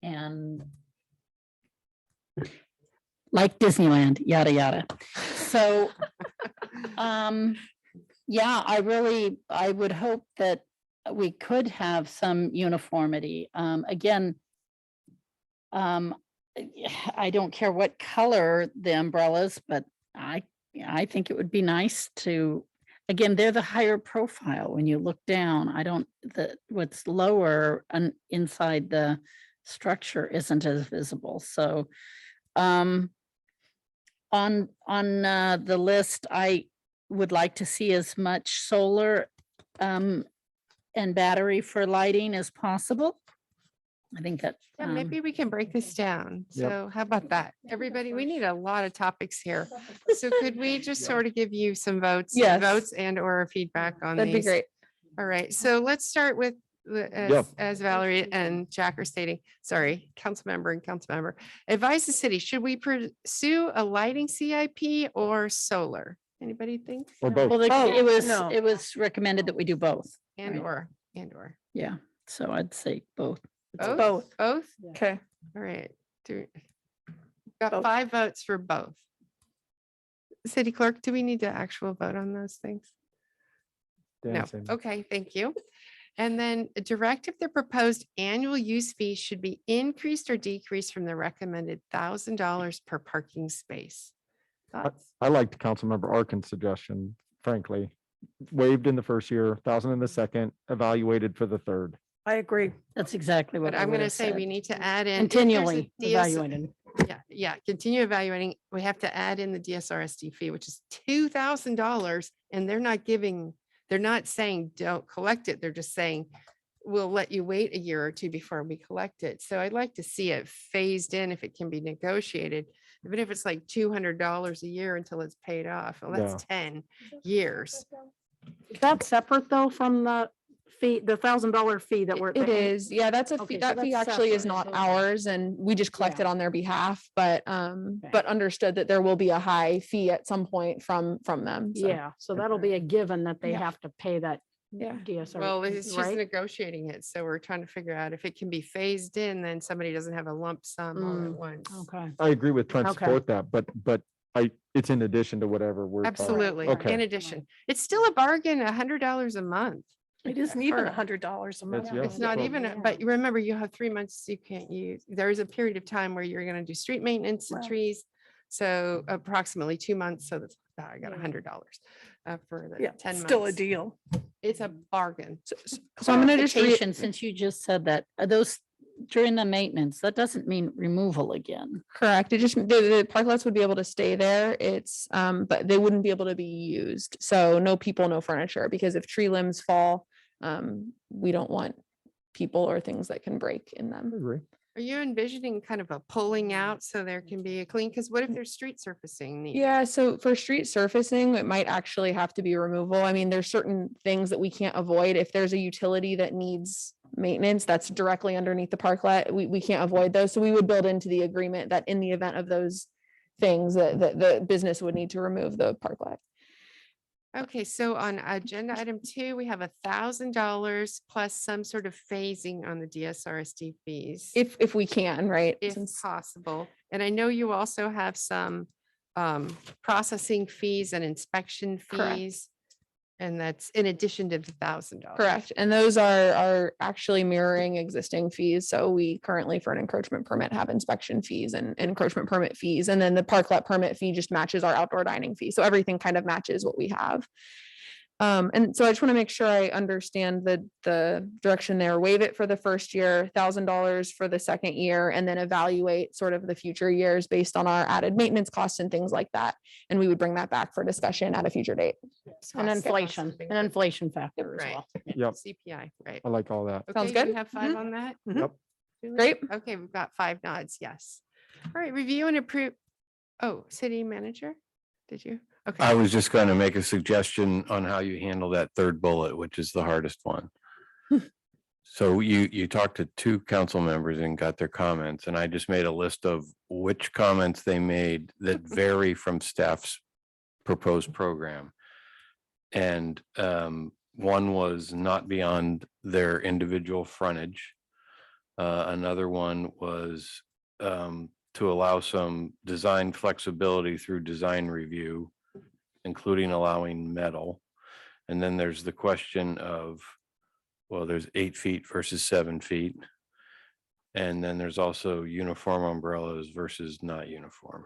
And like Disneyland, yada, yada. So, yeah, I would hope that we could have some uniformity. Again, I don't care what color the umbrellas, but I think it would be nice to, again, they're the higher profile when you look down. What's lower inside the structure isn't as visible. So on the list, I would like to see as much solar and battery for lighting as possible. I think that. Yeah, maybe we can break this down. Yep. So how about that? Everybody, we need a lot of topics here. So could we just sort of give you some votes? Yes. Votes and or feedback on That'd be these? great. All right, so let's start with, as Valerie and Jack are stating, sorry, council member and council member. Advise the city, should we pursue a lighting CIP or solar? Anybody think? Or both. Well, Oh, it was recommended that we do both. And Right. or. Yeah, so I'd say both. Both? Both? Okay. All right. Got 5 votes for both. City clerk, do we need to actual vote on those things? No. Dancing. Okay, thank you. And then direct if the proposed annual use fee should be increased or decreased from the recommended $1,000 per parking space. Thoughts? I liked Councilmember Arkin's suggestion, frankly. Waived in the first year, 1,000 in the second, evaluated for the third. I agree. That's exactly what But I I'm would going to have say said. we need to add in. if there's a Continually DS evaluating. Yeah, continue evaluating. We have to add in the DSRSD fee, which is $2,000, and they're not saying don't collect it. They're just saying we'll let you wait a year or two before we collect it. So I'd like to see it phased in if it can be negotiated, even if it's like $200 a year until it's paid off. Well, that's 10 years. Is that separate though from the fee, the $1,000 fee that we're? It is, yeah, that's a fee, Okay, so that fee that's actually is separate. not ours and we just collect it Yeah. on their behalf, but understood that there will be a high fee at some point from them. So, Yeah, so that'll be a given that they Yeah. have to pay that Yeah. DSR. Well, it's just right? negotiating it. So we're trying to figure out if it can be phased in, then somebody doesn't have a lump sum all at once. Okay. I agree with trying to Okay. support that, but it's in addition to whatever we're. Absolutely. Okay. In addition, it's still a bargain, $100 a month. It isn't even for- $100 a month. It's- yeah. It's not Well- even, but you remember you have 3 months you can't use. There is a period of time where you're gonna do street maintenance and Wow. trees. So approximately 2 months. So that's, I got $100 for the Yeah, 10 months. still a deal. It's a bargain. so I'm gonna just Clarification, since you just said that, are those during the maintenance, that doesn't mean removal again. correct. It just, the parklets would be able to stay there. It's, but they wouldn't be able to be used. So no people, no furniture, because if tree limbs fall, we don't want people or things that can break in I them. agree. Are you envisioning kind of a pulling out so there can be a clean? Because what if there's street surfacing needed? Yeah, so for street surfacing, it might actually have to be removal. I mean, there's certain things that we can't avoid. If there's a utility that needs maintenance that's directly underneath the parklet, we can't avoid those. So we would build into the agreement that in the event of those things, that the business would need to remove the parklet. Okay, so on agenda item 2, we have $1,000 plus some sort of phasing on the DSRSD fees. If we can, right? If Since- possible. And I know you also have some processing fees and inspection Correct. fees. And that's in addition to the $1,000. Correct. And those are actually mirroring existing fees. So we currently for an encroachment permit have inspection fees and encroachment permit fees. And then the parklet permit fee just matches our outdoor dining fee. So everything kind of matches what we have. And so I just want to make sure I understand the direction there. Waive it for the first year, $1,000 for the second year, and then evaluate sort of the future years based on our added maintenance costs and things like that. And we would bring that back for discussion at a future date. An inflation factor as Right. well. Yep, CPI, right. I like all that. Sounds Okay, good. we have 5 on that? Yep. Great. Okay, we've got 5 nods, yes. All right, review and approve. Oh, city manager, did you? Okay. I was just going to make a suggestion on how you handle that third bullet, which is the hardest one. So you talked to 2 council members and got their comments, and I just made a list of which comments they made that vary from staff's proposed program. And one was not beyond their individual frontage. Another one was to allow some design flexibility through design review, including allowing metal. And then there's the question of, well, there's 8 feet versus 7 feet. And then there's also uniform umbrellas versus not uniform.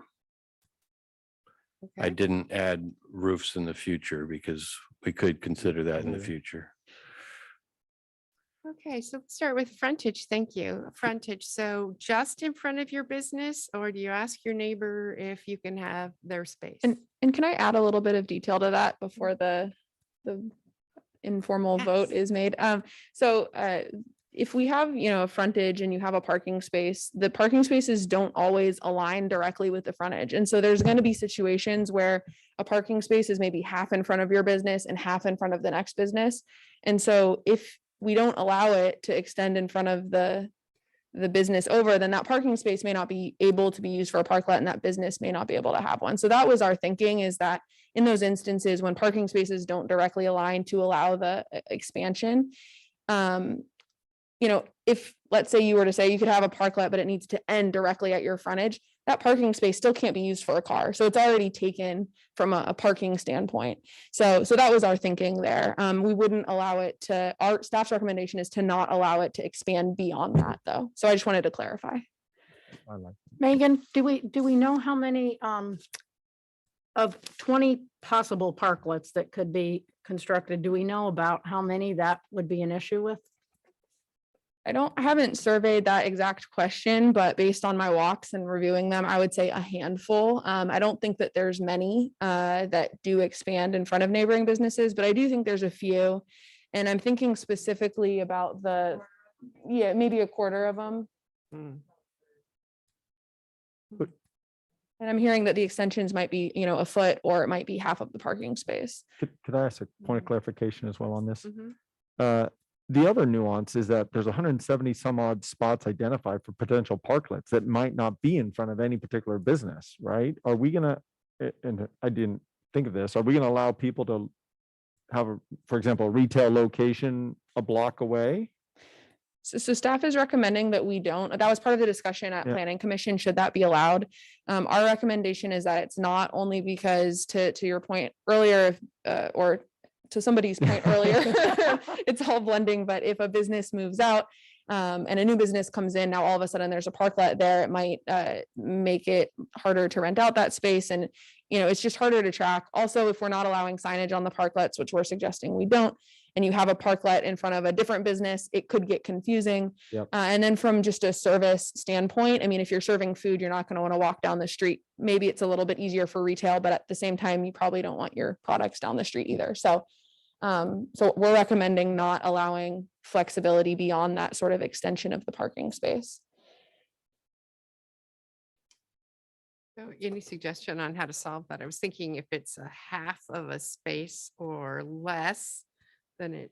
I didn't add roofs in the future because we could consider that in the future. Okay, so let's start with frontage. Thank you. Frontage. So just in front of your business, or do you ask your neighbor if you can have their space? And can I add a little bit of detail to that before the informal vote is made? So if we have, a frontage and you have a parking space, the parking spaces don't always align directly with the frontage. And so there's going to be situations where a parking space is maybe half in front of your business and half in front of the next business. And so if we don't allow it to extend in front of the business over, then that parking space may not be able to be used for a parklet and that business may not be able to have one. So that was our thinking, is that in those instances when parking spaces don't directly align to allow the expansion, if let's say you were to say you could have a parklet, but it needs to end directly at your frontage, that parking space still can't be used for a car. So it's already taken from a parking standpoint. So that was our thinking there. We wouldn't allow it to, our staff's recommendation is to not allow it to expand beyond that though. So I just wanted to clarify. I like Megan, do we know how many of 20 possible parklets that could be constructed? Do we know about how many that would be an issue with? I haven't surveyed that exact question, but based on my walks and reviewing them, I would say a handful. I don't think that there's many that do expand in front of neighboring businesses, but I do think there's a few. And I'm thinking specifically about maybe a quarter of them. And I'm hearing that the extensions might be, a foot, or it might be half of the parking space. Could I ask a point of clarification as well on this? Mhm. The other nuance is that there's 170 some odd spots identified for potential parklets that might not be in front of any particular business, right? Are we gonna, and I didn't think of this, are we gonna allow people to have, for example, a retail location a block away? So staff is recommending that we don't. That was part of the discussion at Yeah. Planning Commission. Should that be allowed? Our recommendation is that it's not, only because to your point earlier, or to somebody's point earlier, it's all blending. But if a business moves out and a new business comes in, now all of a sudden there's a parklet there, it might make it harder to rent out that space. And, it's just harder to track. Also, if we're not allowing signage on the parklets, which we're suggesting we don't, and you have a parklet in front of a different business, it could get confusing. Yep. And then from just a service standpoint, I mean, if you're serving food, you're not going to want to walk down the street. Maybe it's a little bit easier for retail, but at the same time, you probably don't want your products down the street either. So we're recommending not allowing flexibility beyond that sort of extension of the parking space. So any suggestion on how to solve that? I was thinking if it's a half of a space or less, then it.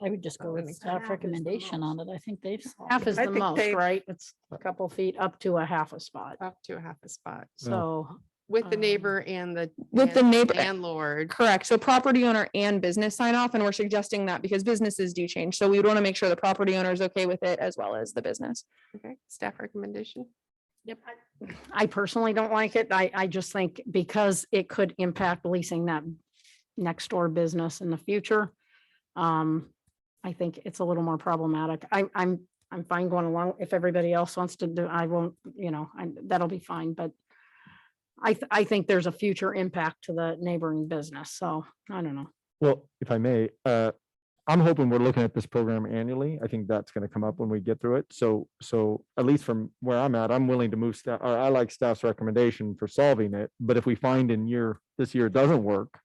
I would just go with staff recommendation on it. I think they've. I Half is the think most, they've- right? It's a couple feet up to a half a spot. Up to a half a spot. So With the neighbor and the. With the and neighbor- Landlord. Correct. So property owner and business sign off, and we're suggesting that because businesses do change. So we would want to make sure the property owner is okay with it as well as the business. Okay, staff recommendation. Yep. I personally don't like it. I just think because it could impact leasing that next door business in the future. I think it's a little more problematic. I'm fine going along. If everybody else wants to do, I won't, that'll be fine, but I think there's a future impact to the neighboring business. So I don't know. Well, if I may, I'm hoping we're looking at this program annually. I think that's going to come up when we get through it. So at least from where I'm at, I'm willing to move staff, or I like staff's recommendation for solving it. But if we find this year it doesn't work,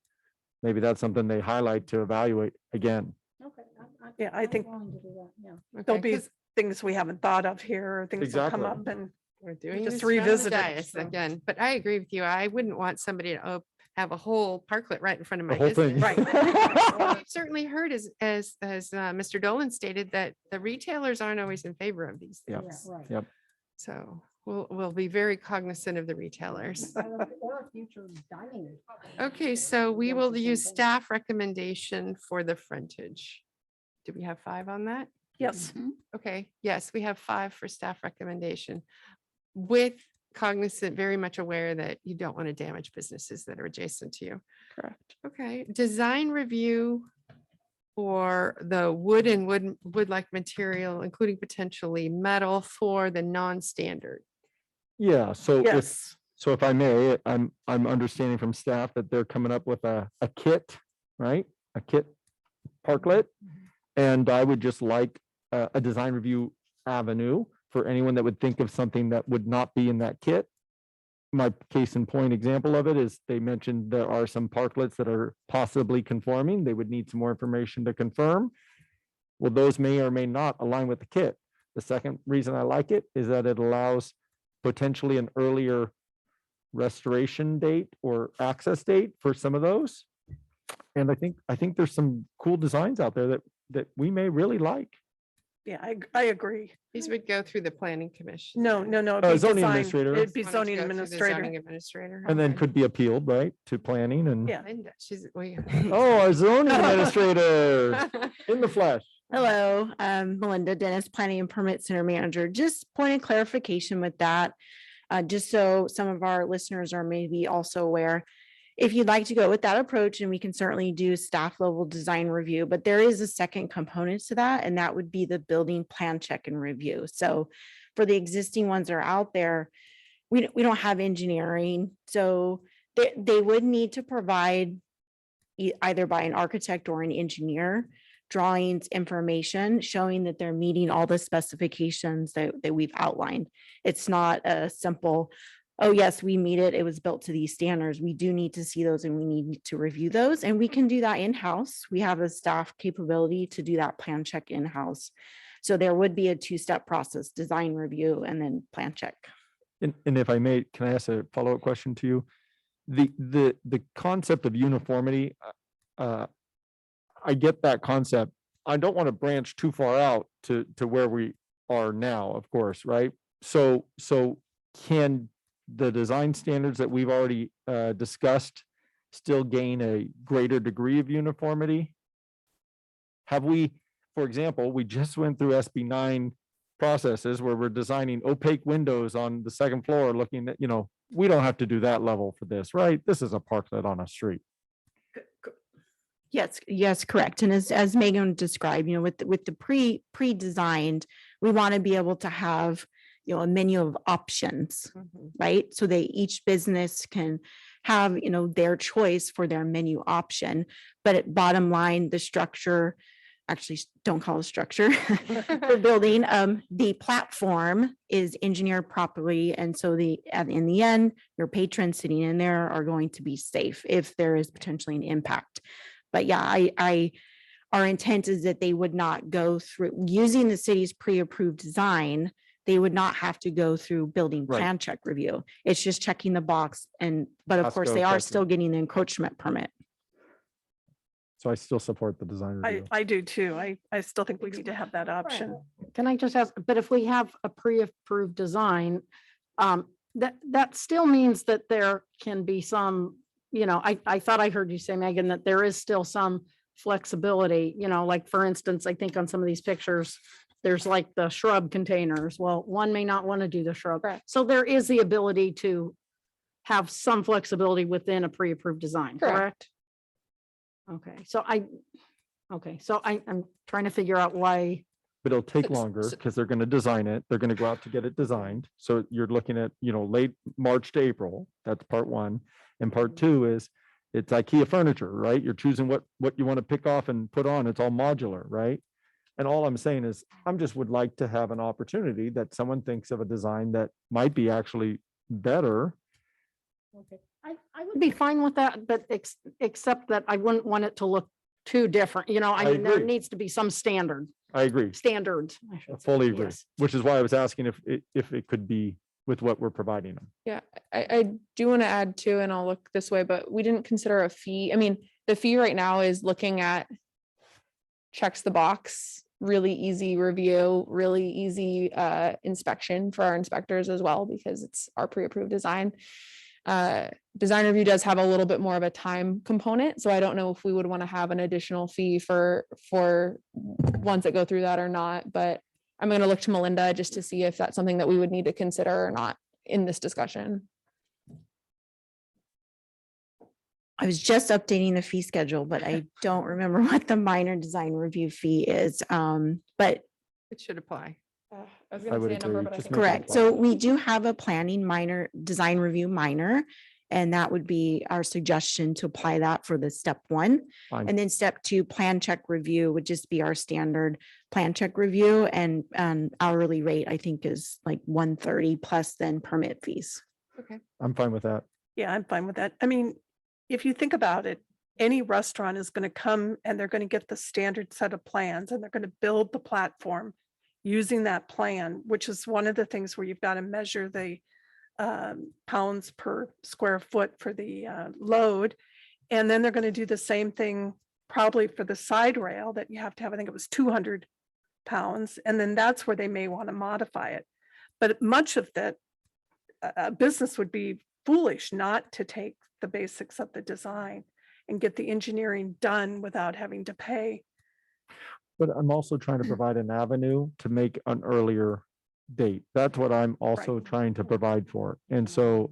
maybe that's something they highlight to evaluate again. Okay. Yeah, I think Yeah. there'll be things we haven't thought of here, or things will come Exactly. up and We're doing just this from the revisit it. dais again, but I agree with you. I wouldn't want somebody to have a whole parklet right in front of The my whole thing. business. We've certainly heard as Mr. Dolan stated that the retailers aren't always in favor of these Yep. things. Yep. So we'll be very cognizant of the retailers. Okay, so we will use staff recommendation for the frontage. Do we have 5 on that? yes, Okay, yes, we have 5 for staff recommendation with cognizant, very much aware that you don't want to damage businesses that are adjacent to you. correct. Okay, design review for the wood and wood-like material, including potentially metal for the non-standard. Yeah, so Yes. if I may, I'm understanding from staff that they're coming up with a kit, right? A kit parklet. And I would just like a design review avenue for anyone that would think of something that would not be in that kit. My case in point example of it is they mentioned there are some parklets that are possibly conforming. They would need some more information to confirm. Well, those may or may not align with the kit. The second reason I like it is that it allows potentially an earlier restoration date or access date for some of those. And I think there's some cool designs out there that we may really like. Yeah, I agree. These would go through the planning commission. No, it'd be Zoning design- administrator. It'd be Wanted to zoning go through the administrator. zoning administrator. And then okay. could be appealed, right, to planning and. Yeah. Linda, she's, Oh, our zoning administrator in the flesh. Hello, Melinda Dennis, Planning and Permit Center Manager. Just point of clarification with that, just so some of our listeners are maybe also aware. If you'd like to go with that approach, and we can certainly do staff level design review, but there is a second component to that, and that would be the building plan check and review. So for the existing ones that are out there, we don't have engineering, so they would need to provide either by an architect or an engineer drawings, information showing that they're meeting all the specifications that we've outlined. It's not a simple, oh yes, we meet it, it was built to these standards. We do need to see those and we need to review those, and we can do that in-house. We have a staff capability to do that plan check in-house. So there would be a 2-step process: design review and then plan check. And if I may, can I ask a follow-up question to you? The concept of uniformity, I get that concept. I don't want to branch too far out to where we are now, of course, right? So can the design standards that we've already discussed still gain a greater degree of uniformity? Have we, for example, we just went through SB 9 processes where we're designing opaque windows on the second floor, looking at, we don't have to do that level for this, right? This is a parklet on a street. Yes, correct. And as Megan described, with the pre-designed, we want to be able to have, a menu of options, right? So that each business can have, their choice for their menu option. But at bottom line, the structure, actually don't call it structure, the building, the platform is engineered properly. And so in the end, your patrons sitting in there are going to be safe if there is potentially an impact. But yeah, our intent is that they would not go through using the city's pre-approved design. They would not have to go through building plan check review. It's just checking the box, but of course they are still getting the encroachment permit. So I still support the design review. I do too. I still think we need to have that option. Can I just ask, but if we have a pre-approved design, that still means that there can be some, I thought I heard you say, Megan, that there is still some flexibility, like for instance, I think on some of these pictures, there's like the shrub containers. Well, one may not want to do the shrub. So there is the ability to have some flexibility within a pre-approved design, correct? Okay, so I'm trying to figure out why. But it'll take longer because they're going to design it. They're going to go out to get it designed. So you're looking at, late March to April. That's part one. And part two is It's IKEA furniture, right? You're choosing what you want to pick off and put on. It's all modular, right? And all I'm saying is, just would like to have an opportunity that someone thinks of a design that might be actually better. Okay. I would be fine with that, but except that I wouldn't want it to look too different, you know, I I mean, there agree. needs to be some standards. I agree. I should I say. fully agree, Yes. which is why I was asking if it could be with what we're providing them. Yeah, I do want to add too, and I'll look this way, but we didn't consider a fee. I mean, the fee right now is looking at checks the box, really easy review, really easy inspection for our inspectors as well, because it's our pre-approved design. Design review does have a little bit more of a time component, so I don't know if we would want to have an additional fee for ones that go through that or not, but I'm going to look to Melinda just to see if that's something that we would need to consider or not in this discussion. I was just updating the fee schedule, but I don't remember what the minor design review fee is. But It should apply. I was I gonna would say a number, agree. but I Just think make it correct. apply. So we do have a planning minor design review minor, and that would be our suggestion to apply that for the step one. Fine. And then step two, plan check review would just be our standard plan check review, and hourly rate, I think, is like 130 plus then permit fees. Okay. I'm fine with that. Yeah, I'm fine with that. I mean, if you think about it, any restaurant is going to come and they're going to get the standard set of plans and they're going to build the platform using that plan, which is one of the things where you've got to measure the pounds per square foot for the load. And then they're going to do the same thing probably for the side rail that you have to have, I think it was 200 pounds. And then that's where they may want to modify it. But much of that, a business would be foolish not to take the basics of the design and get the engineering done without having to pay. But I'm also trying to provide an avenue to make an earlier date. That's what I'm also trying to provide for. And so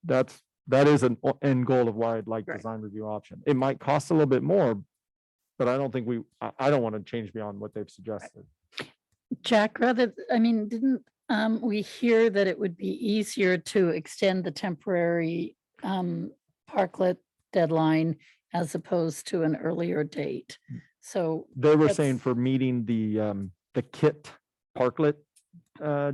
that is an end goal of why I'd like Right. design review option. It might cost a little bit more, but I don't think I don't want to change beyond what they've suggested. Jack, didn't we hear that it would be easier to extend the temporary parklet deadline as opposed to an earlier date? So They were that's- saying for meeting the kit parklet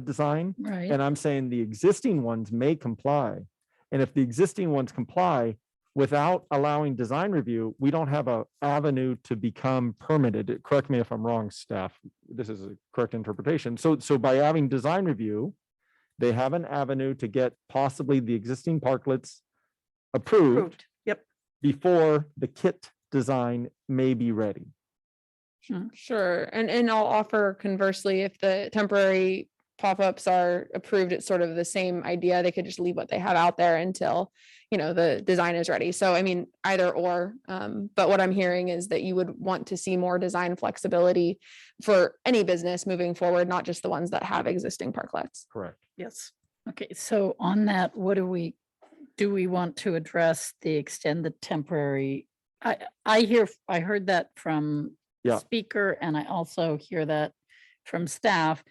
design. Right. And I'm saying the existing ones may comply. And if the existing ones comply without allowing design review, we don't have a avenue to become permitted. Correct me if I'm wrong, staff. This is a correct interpretation. So by having design review, they have an avenue to get possibly the existing parklets approved Yep. before the kit design may be ready. Sure. And I'll offer conversely, if the temporary pop-ups are approved, it's sort of the same idea. They could just leave what they have out there until, the design is ready. So I mean, either or, but what I'm hearing is that you would want to see more design flexibility for any business moving forward, not just the ones that have existing parklets. Correct. Yes. Okay, so on that, do we want to address the extended temporary? I heard that from Yeah. speaker, and I also hear that from staff,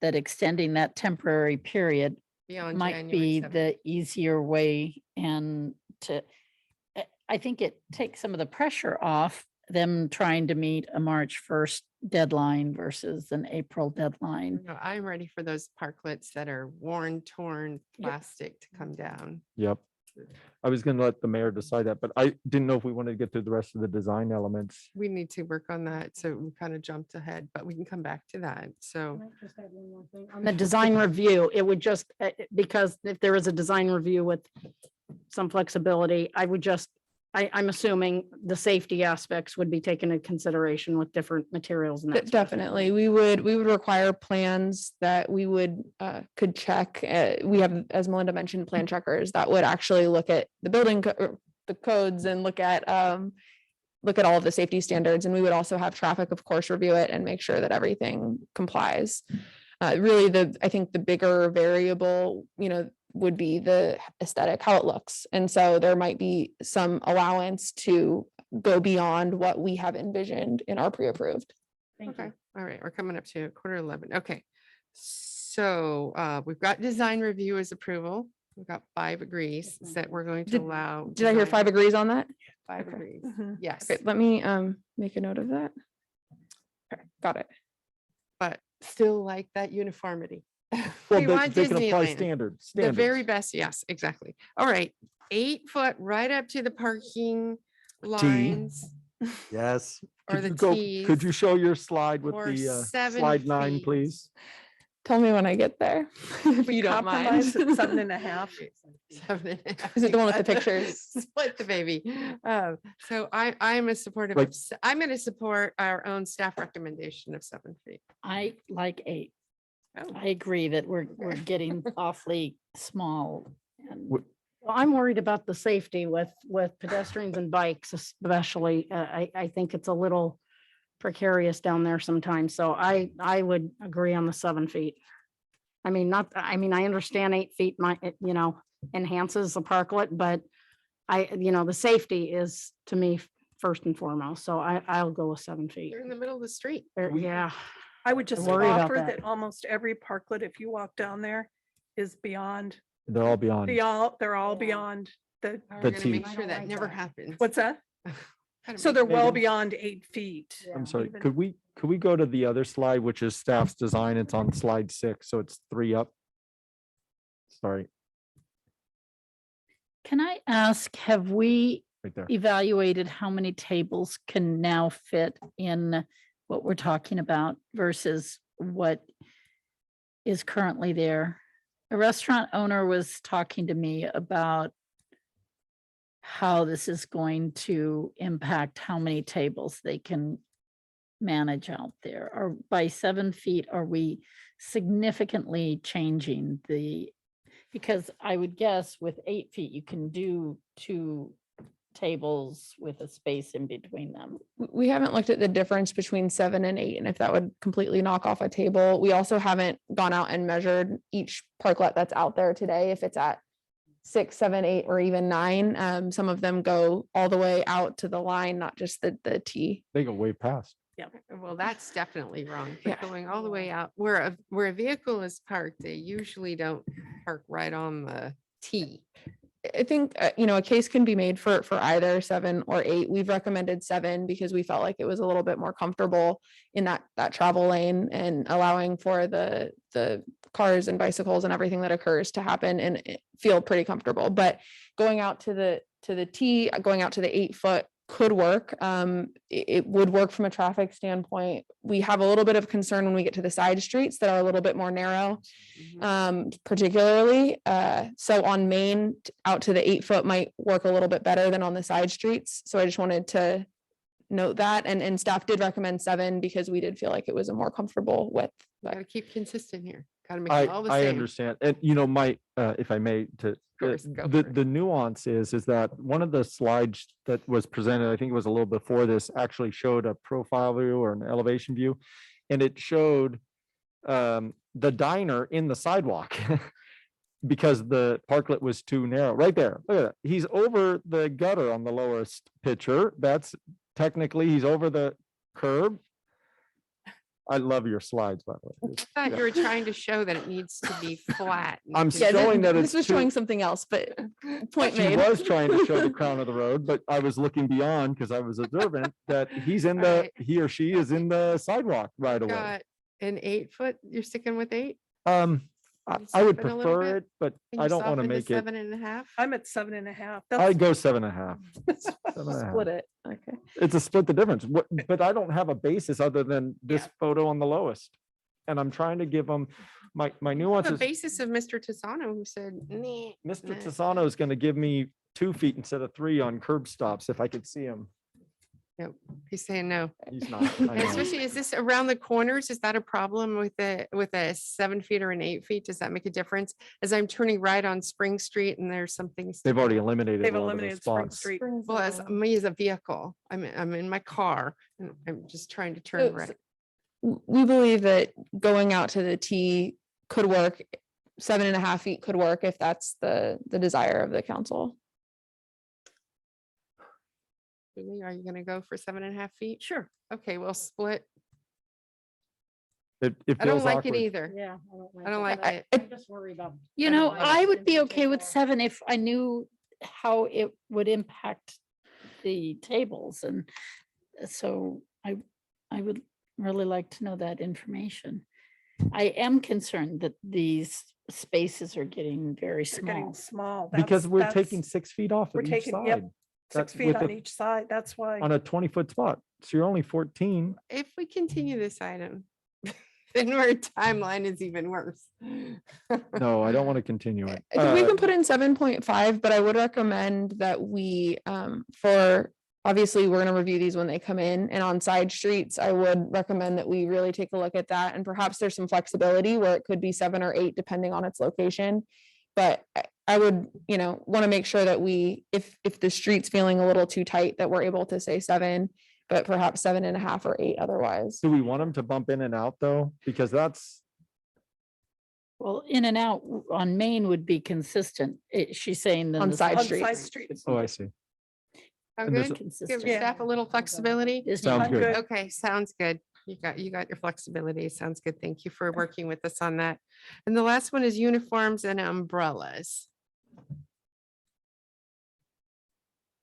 that extending that temporary period Beyond might January be 7th. the easier way, and I think it takes some of the pressure off them trying to meet a March 1st deadline versus an April deadline. No, I'm ready for those parklets that are worn, torn plastic to come down. Yep. I was going to let the mayor decide that, but I didn't know if we wanted to get through the rest of the design elements. We need to work on that. So we kind of jumped ahead, but we can come back to that. So On the design review, it would just, because if there is a design review with some flexibility, I'm assuming the safety aspects would be taken into consideration with different materials and that. sort of thing, Definitely. right? We would require plans that we could check. We have, as Melinda mentioned, plan checkers that would actually look at the the codes and look at all of the safety standards. And we would also have traffic, of course, review it and make sure that everything complies. Really, I think the bigger variable, would be the aesthetic, how it looks. And so there might be some allowance to go beyond what we have envisioned in our pre-approved. Okay. All right. We're coming up to 11:15. Okay. So we've got design review as approval. We've got 5 agrees that we're going to Did- allow. Did I hear design- 5 agrees on that? 5 Okay. agrees. Mhm. Yes, Okay, let me make a note of that. Okay, got it. but still like that uniformity. Well, We they want they can apply Disneyland. standards. The very standards. best, yes, exactly. All right, 8 foot right up to the parking lines. Yes. Or Could the you go, could you tees, show your slide with or the 7 slide 9, feet. please? Tell me when I get there, if We you don't mind. compromise at 7.5. 7.5. Is it the one with the You got pictures? Split the baby. So I'm a supportive Like- of, I'm going to support our own staff recommendation of 7 feet. I like 8. Oh. I agree that we're getting awfully small. And Wh- Well, I'm worried about the safety with pedestrians and bikes especially. I think it's a little precarious down there sometimes. So I would agree on the 7 feet. I mean, I understand 8 feet might, enhances the parklet, but the safety is to me first and foremost. So I'll go with 7 feet. You're in the middle of the street. Yeah. I would just worry about offer that. that almost every parklet, if you walk down there, is beyond, They're all beyond. they're all beyond the, How are The we going to make tees. sure that never happens? what's that? How to So make they're sure well that- beyond 8 feet. I'm sorry, even. could we go to the other slide, which is staff's design? It's on slide 6, so it's 3 up. Sorry, Can I ask, have we right there. evaluated how many tables can now fit in what we're talking about versus what is currently there? A restaurant owner was talking to me about how this is going to impact how many tables they can manage out there. Or by 7 feet, are we significantly changing because I would guess with 8 feet, you can do 2 tables with a space in between them. We haven't looked at the difference between 7 and 8 and if that would completely knock off a table. We also haven't gone out and measured each parklet that's out there today, if it's at 6, 7, 8, or even 9. Some of them go all the way out to the line, not just the T. They go way past. Well, that's definitely wrong. Yeah. But going all the way out where a vehicle is parked, they usually don't park right on the T. I think, a case can be made for either 7 or 8. We've recommended 7 because we felt like it was a little bit more comfortable in that travel lane and allowing for the cars and bicycles and everything that occurs to happen and feel pretty comfortable. But going out to the T, going out to the 8 foot could work. It would work from a traffic standpoint. We have a little bit of concern when we get to the side streets that are a little bit more narrow, particularly. So on Main out to the 8 foot might work a little bit better than on the side streets. So I just wanted to note that, and staff did recommend 7 because we did feel like it was a more comfortable width. Got to keep consistent here. Got to make it all the I same. understand. And my, if I may, course, go the for it. the nuance is that one of the slides that was presented, I think it was a little before this, actually showed a profile view or an elevation view. And it showed the diner in the sidewalk because the parklet was too narrow. Right there. Look at that. He's over the gutter on the lowest picture. That's technically, he's over the curb. I love your slides, by the way. I thought you were trying to show that it needs to be flat. I'm Yeah, showing that This it's was too- showing something else, but point She made. was trying to show the crown of the road, but I was looking beyond because I was observant that he's in the, he or she is in the sidewalk right away. Got an 8 foot, you're sticking with 8? I would soften a little prefer bit? it, but Can I you don't want to soften make it. 7.5? I'm at 7.5. I'd go 7.5. 7.5. Split it. Okay. It's a split the difference. But I don't have a basis other than this photo on the lowest. And I'm trying to give them my The nuances. basis of Mr. Tisano who said, nah. Mr. nah." Tisano is going to give me 2 feet instead of 3 on curb stops if I could see him. Nope, he's saying no. He's not. I And know. especially, is this around the corners? Is that a problem with a 7 feet or an 8 feet? Does that make a difference? As I'm turning right on Spring Street and there's something. They've already eliminated They've a lot of those eliminated Spring spots. Street. Well, as me as a vehicle, I'm in my car and I'm just trying to turn So- right. We believe that going out to the T could work. 7.5 feet could work if that's the desire of the council. Julie, are you gonna go for 7.5 feet? Sure. Okay, we'll split. It I don't feels like awkward. it either. Yeah. I don't like it. I'm just worried about. You know, I would be okay with 7 if I knew how it would impact the tables, and so I would really like to know that information. I am concerned that these spaces are getting very They're getting small. small. Because we're That's- taking 6 feet off We're of each taking, yep, side. 6 That- feet with on a- each side. That's why. On a 20-foot spot. So you're only 14. If we continue this item, then our timeline is even worse. No, I don't want to continue it. I think we can put in 7.5, but I would recommend that we, obviously, we're gonna review these when they come in, and on side streets, I would recommend that we really take a look at that, and perhaps there's some flexibility where it could be 7 or 8, depending on its location. But I would, want to make sure that we, if the street's feeling a little too tight, that we're able to say 7, but perhaps 7.5 or 8 otherwise. Do we want them to bump in and out though? Because that's, Well, in and out on Main would be consistent. She's saying. On side On streets. side streets. oh, I see. Sound And there's good? a- Give Consistent. your staff a little flexibility? Sounds good. Okay, sounds good. You got your flexibility. Sounds good. Thank you for working with us on that. And the last one is uniforms and umbrellas.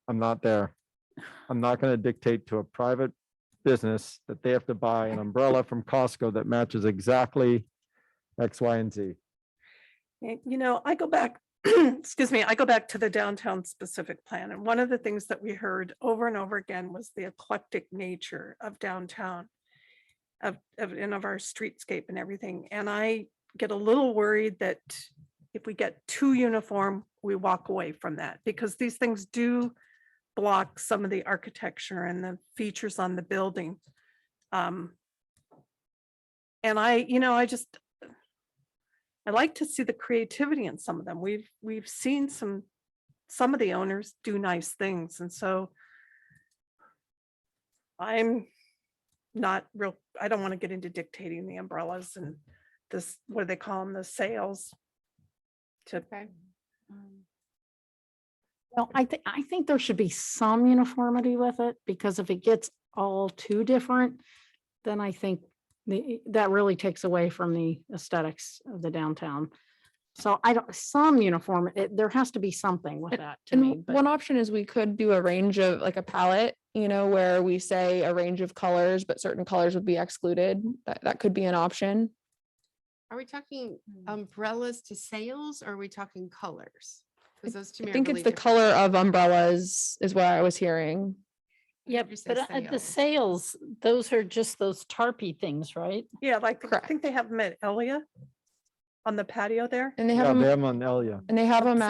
I'm not there. I'm not going to dictate to a private business that they have to buy an umbrella from Costco that matches exactly X, Y, and Z. I go back, excuse me, I go back to the downtown specific plan. And one of the things that we heard over and over again was the eclectic nature of downtown, of our streetscape and everything. And I get a little worried that if we get too uniform, we walk away from that, because these things do block some of the architecture and the features on the building. And I like to see the creativity in some of them. We've seen some of the owners do nice things. And so I'm not real, I don't want to get into dictating the umbrellas and this, what do they call them, the sails. Well, I think there should be some uniformity with it, because if it gets all too different, then I think that really takes away from the aesthetics of the downtown. So some uniform, there has to be something with that to me. And one option is we could do a range of, like a palette, where we say a range of colors, but certain colors would be excluded. That could be an option. Are we talking umbrellas to sails or are we talking colors? Because those to me I are think really it's the different. color of umbrellas is what I was hearing. Yep, you say but the sails, those are just those tarpy things, right? Yeah, like, I think they have them at Elia on the patio there. And they have Yeah, them, they have 'em on Elia. and they have them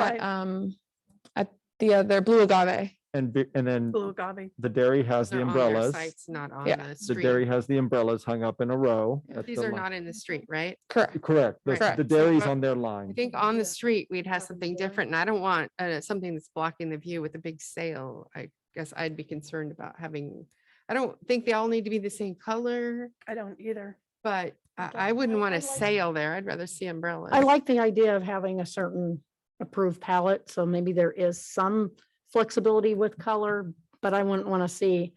at, their Blue Agave. And then Blue agave. the dairy has the They're on their umbrellas. sites, not on Yeah. the The street. dairy has the umbrellas hung up in a row. at These the are li- not in the street, right? Correct. Correct. The Right. the So dairy's what- on their I line. think on the street, we'd have something different, and I don't want something that's blocking the view with a big sail. I guess I'd be concerned about having, I don't think they all need to be the same color, I don't either. but I wouldn't want a sail there. I'd rather see umbrellas. I like the idea of having a certain approved palette, so maybe there is some flexibility with color, but I wouldn't want to see,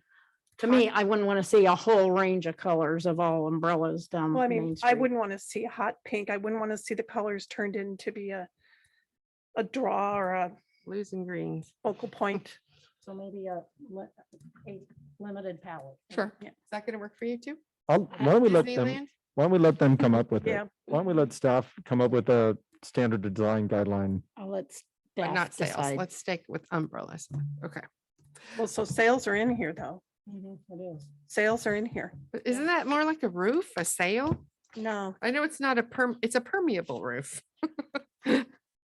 to me, I wouldn't want to see a whole range of colors of all umbrellas down Well, I Main mean, I Street. wouldn't want to see a hot pink. I wouldn't want to see the colors turned into be a draw or a Blues and greens. focal point. So maybe a limited palette. Sure. Is that gonna work for you too? Why don't we let them, Disneyland? why don't we let them come up with Yeah. it? Why don't we let staff come up with a standard design guideline? I'll let But staff not sails. decide. Let's stick with umbrellas. Okay. Well, so sails are in here though. It is. Sails are in here. But isn't that more like a roof, a sail? No, I know it's not it's a permeable roof.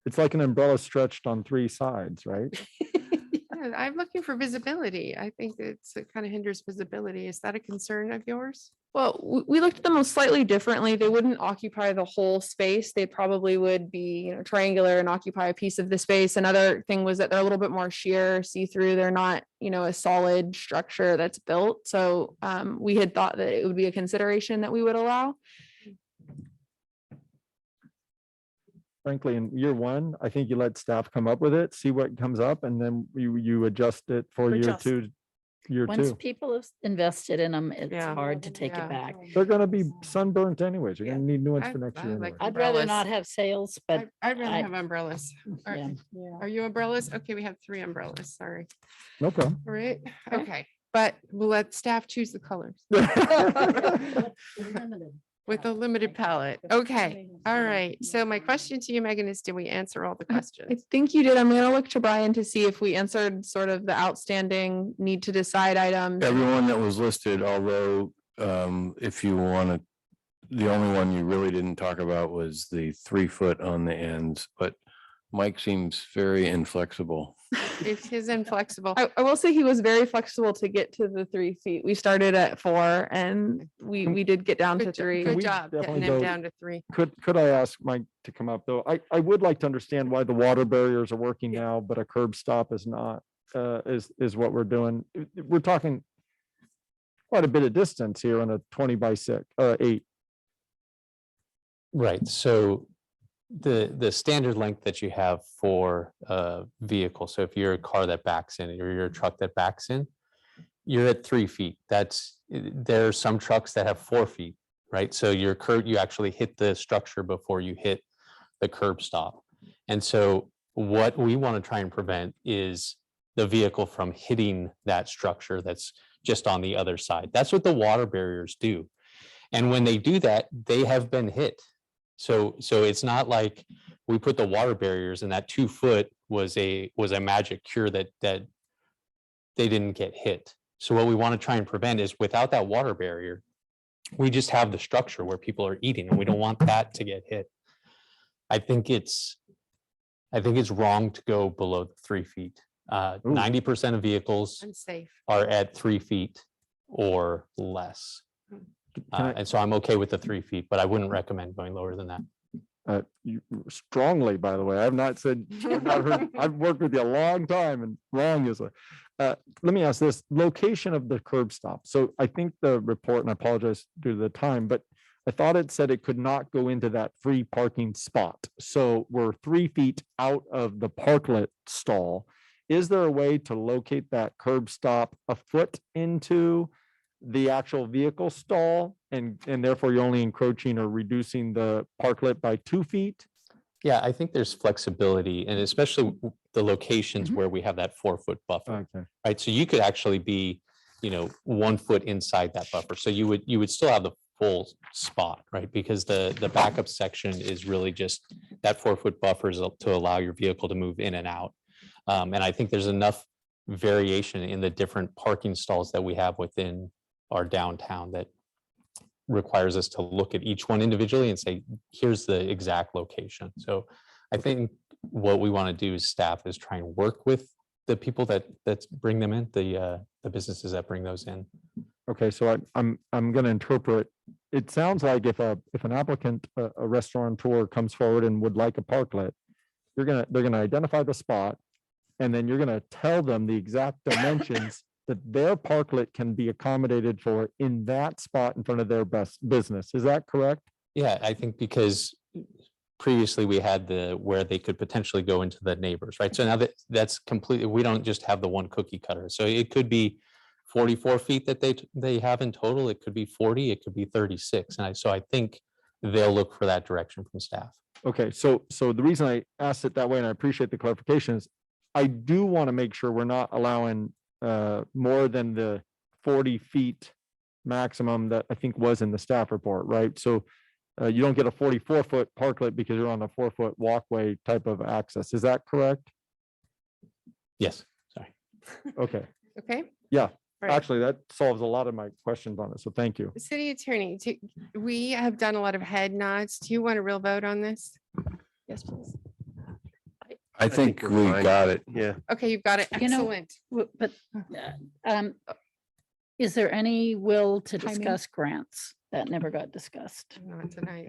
It's like an umbrella stretched on 3 sides, right? Yeah, I'm looking for visibility. I think it kind of hinders visibility. Is that a concern of yours? Well, we looked at them slightly differently. They wouldn't occupy the whole space. They probably would be, triangular and occupy a piece of the space. Another thing was that they're a little bit more sheer, see-through. They're not, a solid structure that's built. So we had thought that it would be a consideration that we would allow. Frankly, in year 1, I think you let staff come up with it, see what comes up, and then you adjust it for year Adjust. 2 year Once two. people have invested in them, it's Yeah. hard to take Yeah. it back. They're gonna be sunburnt anyways. You're gonna need new ones I- for next I year. like anyway. I'd rather not umbrellas. have sales, but I'd rather I- have umbrellas. Are yeah. are you umbrellas? Okay, we have 3 umbrellas, sorry. No problem. All right, okay, but we'll let staff choose the colors with a limited palette. Okay, all right. So my question to you, Megan, is did we answer all the I questions? think you did. I'm gonna look to Brian to see if we answered sort of the outstanding need to decide items. Everyone that was listed, although if you want to, the only one you really didn't talk about was the 3 foot on the ends, but Mike seems very inflexible. It is inflexible. I will say he was very flexible to get to the 3 feet. We started at 4 and we did get down to Good 3. Good we job getting definitely them go- down to 3. Could I ask Mike to come up though? I would like to understand why the water barriers are working now, but a curb stop is not, is what we're doing. We're talking quite a bit of distance here on a 20 by 8. Right, so the standard length that you have for a vehicle, so if you're a car that backs in or you're a truck that backs in, you're at 3 feet. There are some trucks that have 4 feet, right? So your curb, you actually hit the structure before you hit the curb stop. And so what we want to try and prevent is the vehicle from hitting that structure that's just on the other side. That's what the water barriers do. And when they do that, they have been hit. So it's not like we put the water barriers and that 2 foot was a magic cure that they didn't get hit. So what we want to try and prevent is without that water barrier, we just have the structure where people are eating and we don't want that to get hit. I think it's wrong to go below the 3 feet. 90% of vehicles Unsafe. are at 3 feet or less. And so I'm okay with the 3 feet, but I wouldn't recommend going lower than that. Strongly, by the way, I've not said, I've worked with you a long time and wrong is, let me ask this, location of the curb stop. So I think the report, and I apologize due to the time, but I thought it said it could not go into that free parking spot. So we're 3 feet out of the parklet stall. Is there a way to locate that curb stop a foot into the actual vehicle stall and therefore you're only encroaching or reducing the parklet by 2 feet? Yeah, I think there's flexibility and especially the locations where we have that 4 foot buffer, Okay. right? So you could actually be, 1 foot inside that buffer. So you would still have the full spot, right? Because the backup section is really just that 4 foot buffer is to allow your vehicle to move in and out. And I think there's enough variation in the different parking stalls that we have within our downtown that requires us to look at each one individually and say, here's the exact location. So I think what we want to do as staff is try and work with the people that bring them in, the businesses that bring those in. Okay, so I'm going to interpret, it sounds like if an applicant, a restaurateur comes forward and would like a parklet, they're going to identify the spot and then you're going to tell them the exact dimensions that their parklet can be accommodated for in that spot in front of their best business. Is that correct? Yeah, I think because previously we had where they could potentially go into the neighbors, right? So now that's completely, we don't just have the one cookie cutter. So it could be 44 feet that they have in total. It could be 40, it could be 36. And so I think they'll look for that direction from staff. Okay, so the reason I asked it that way, and I appreciate the clarification, is I do want to make sure we're not allowing more than the 40 feet maximum that I think was in the staff report, right? So you don't get a 44 foot parklet because you're on a 4 foot walkway type of access. Is that correct? Yes, sorry. Okay. Okay. Yeah, Right. actually, that solves a lot of my questions on it. So thank you. City Attorney, we have done a lot of head nods. Do you want a real vote on this? Yes, please. I think we got it. Yeah. Okay, you've got it. You know, Excellent. But is there any will to Timing? discuss grants? That never got discussed. Not tonight.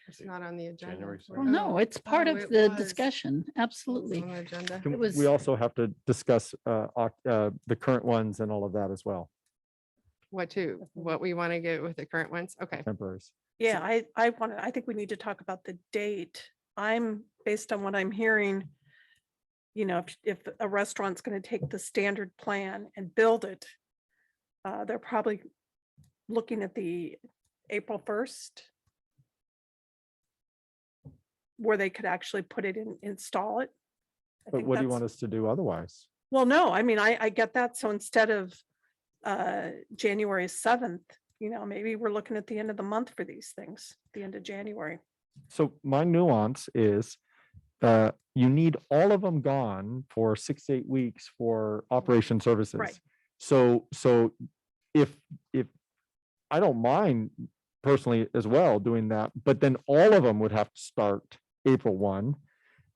It's not on the agenda. Well, no, it's part Oh, of it the was. discussion. Absolutely. On the agenda. Can It was- we also have to discuss the current ones and all of that as well, What we want to get with the current ones? Okay. temporaries. Yeah, I think we need to talk about the date. Based on what I'm hearing, you know, if a restaurant's going to take the standard plan and build it, they're probably looking at the April 1st, where they could actually put it in, install it. I But think what do you that's- want us to do otherwise? Well, no, I mean, I get that. So instead of January 7th, you know, maybe we're looking at the end of the month for these things, the end of January. So my nuance is you need all of them gone for 6 to 8 weeks for operation services. Right. So if I don't mind personally as well doing that, but then all of them would have to start April 1.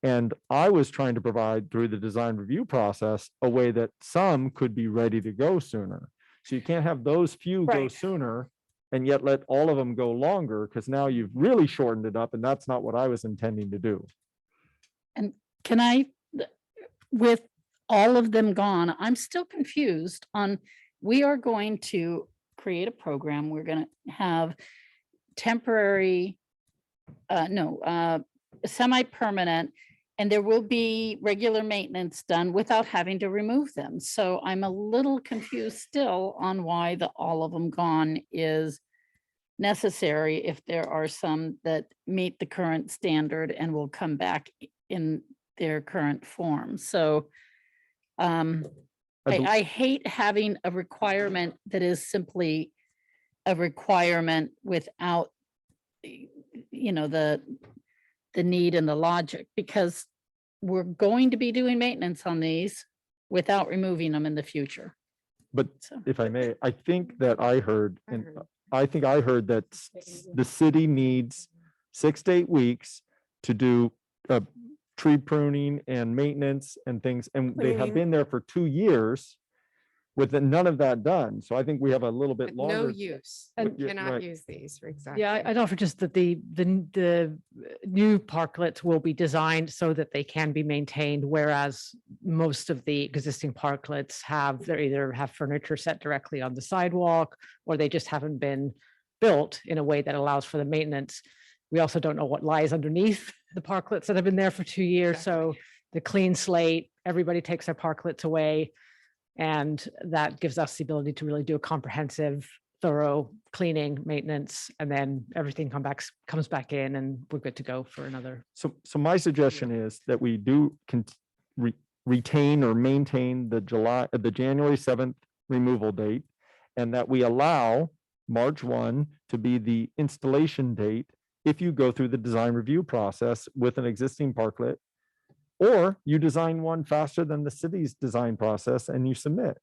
And I was trying to provide through the design review process a way that some could be ready to go sooner. So you can't have those few go Right. sooner and yet let all of them go longer, because now you've really shortened it up, and that's not what I was intending to do. And can I, with all of them gone, I'm still confused on, we are going to create a program. We're going to have temporary, semi-permanent, and there will be regular maintenance done without having to remove them. So I'm a little confused still on why the all of them gone is necessary if there are some that meet the current standard and will come back in their current form. So I hate having a requirement that is simply a requirement without, you know, the need and the logic, because we're going to be doing maintenance on these without removing them in the future. But So- if I may, I think that I heard, and I think I heard that the city needs 6 to 8 weeks to do tree pruning and maintenance and things, and they have Cleaning. been there for 2 years with none of that done. So I think we have a little bit With no longer. use. But You yeah, cannot right. use these for exactly. Yeah, I'd offer just that the new parklets will be designed so that they can be maintained, whereas most of the existing parklets they either have furniture set directly on the sidewalk, or they just haven't been built in a way that allows for the maintenance. We also don't know what lies underneath the parklets that have been there for 2 years. So the clean slate, everybody takes their parklets away. And that gives us the ability to really do a comprehensive, thorough cleaning, maintenance, and then everything comes back in, and we're good to go for another. So my suggestion is that we do retain or maintain the January 7th removal date, and that we allow March 1 to be the installation date if you go through the design review process with an existing parklet, or you design one faster than the city's design process and you submit.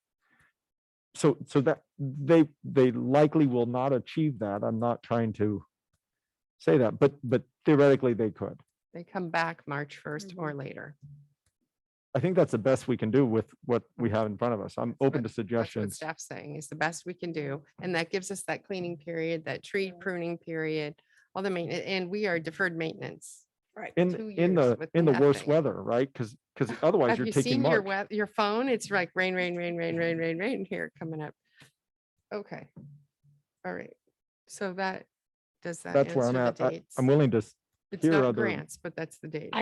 So that they likely will not achieve that. I'm not trying to say that, but theoretically they could. They come back March 1st or later. I think that's the best we can do with what we have in front of us. I'm open to That's what suggestions. staff's saying is the best we can do. And that gives us that cleaning period, that tree pruning period, all the maintenance, and we are deferred maintenance. Right. 2 In years the with worst nothing. weather, right? Because otherwise Have you're you taking seen your March. your phone? It's like rain, rain, rain, rain, rain, rain, rain here coming up. Okay. All right. So that, does that That's where I'm answer at. the dates? I'm willing to It's hear not other. grants, but that's the dates.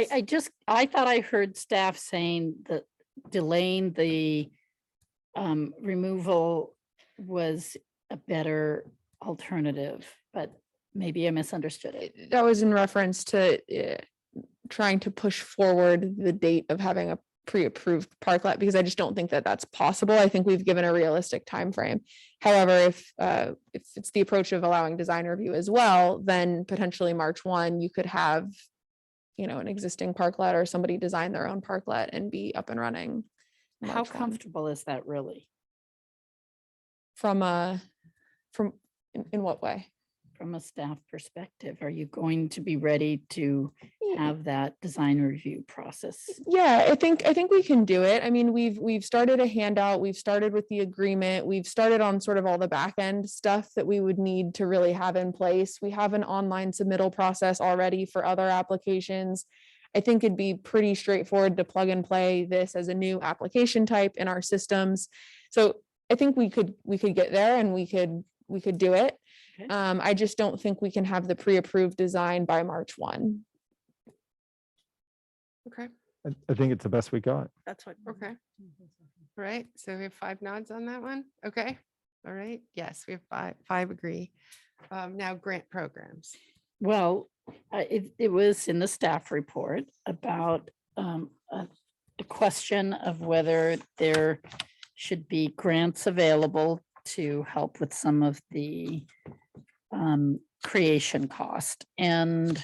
I thought I heard staff saying that delaying the removal was a better alternative, but maybe I misunderstood it. That was in reference to trying to push forward the date of having a pre-approved parklet, because I just don't think that that's possible. I think we've given a realistic time frame. However, if it's the approach of allowing design review as well, then potentially March 1, you could have, you know, an existing parklet or somebody design their own parklet and be up and running. How March 1. comfortable is that really? From in what way? From a staff perspective, are you going to be ready to have that design review process? Yeah, I think we can do it. I mean, we've started a handout, we've started with the agreement, we've started on sort of all the back end stuff that we would need to really have in place. We have an online submittal process already for other applications. I think it'd be pretty straightforward to plug and play this as a new application type in our systems. So I think we could get there and we could do it. Okay. I just don't think we can have the pre-approved design by March 1. Okay. I think it's the best we got. That's what. Okay. All right. So we have 5 nods on that one. Okay. All right. Yes, we have five agree. Now grant programs. Well, it was in the staff report about a question of whether there should be grants available to help with some of the creation cost. And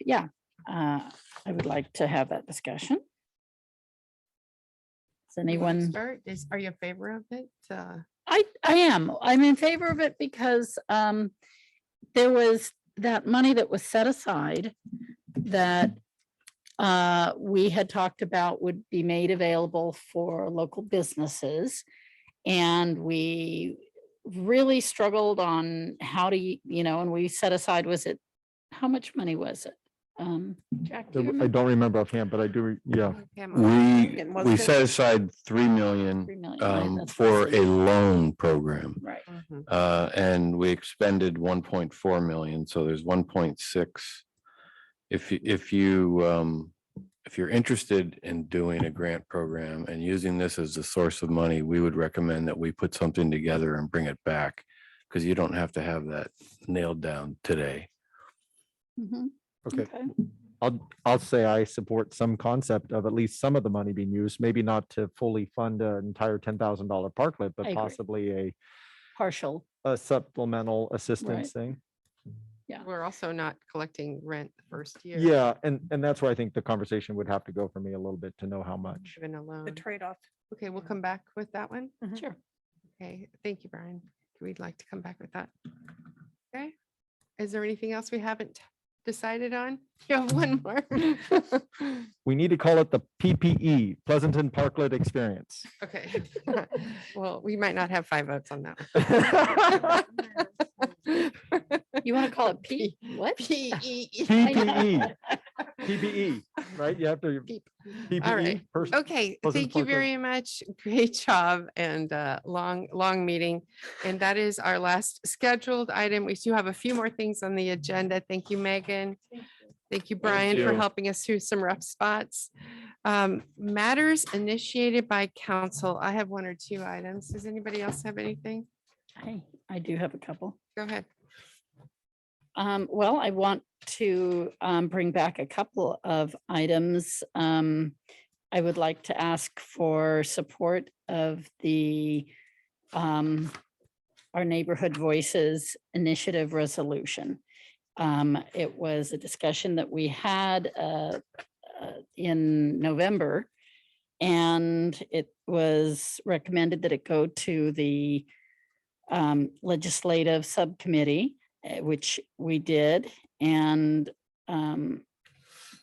yeah, I would like to have that discussion. Does You wanna anyone? Start are you in favor of it? I am. I'm in favor of it because there was that money that was set aside that we had talked about would be made available for local businesses. And we really struggled on how to, and we set aside, how much money was it? Jack, do you I remember? don't remember offhand, but I do, yeah. We set aside 3 million 3 million, right, that's for what a loan program. Right. And we expended 1.4 million, so there's 1.6. If you're interested in doing a grant program and using this as a source of money, we would recommend that we put something together and bring it back, because you don't have to have that nailed down today. Mhm. Okay. I'll say I support some concept of at least some of the money being used, maybe not to fully fund an entire $10,000 parklet, I but agree. possibly Partial. a supplemental assistance Right. thing. Yeah. We're also not collecting rent the first year. Yeah, and that's where I think the conversation would have to go for me a little bit to know how much. Even a The loan. trade-off. Okay, we'll come back with that one. Sure. Okay, thank you, Brian. We'd like to come back with that. Okay. Is there anything else we haven't decided on? You have one more. We need to call it the PPE, Pleasanton Parklet Experience. Okay. Well, we might not have 5 votes on that one. You want to call it P? What? PPE. PPE, PPE, right? You have to. All right. PPE. person- Okay, Pleasant thank you Parklet. very much. Great job and long meeting. And that is our last scheduled item. We do have a few more things on the agenda. Thank you, Megan. Thank you, Brian, for you. helping us through some rough spots. Matters initiated by council. I have 1 or 2 items. Does anybody else have anything? I do have a couple. Go ahead. Well, I want to bring back a couple of items. I would like to ask for support of the our Neighborhood Voices Initiative resolution. It was a discussion that we had in November, and it was recommended that it go to the legislative subcommittee, which we did, and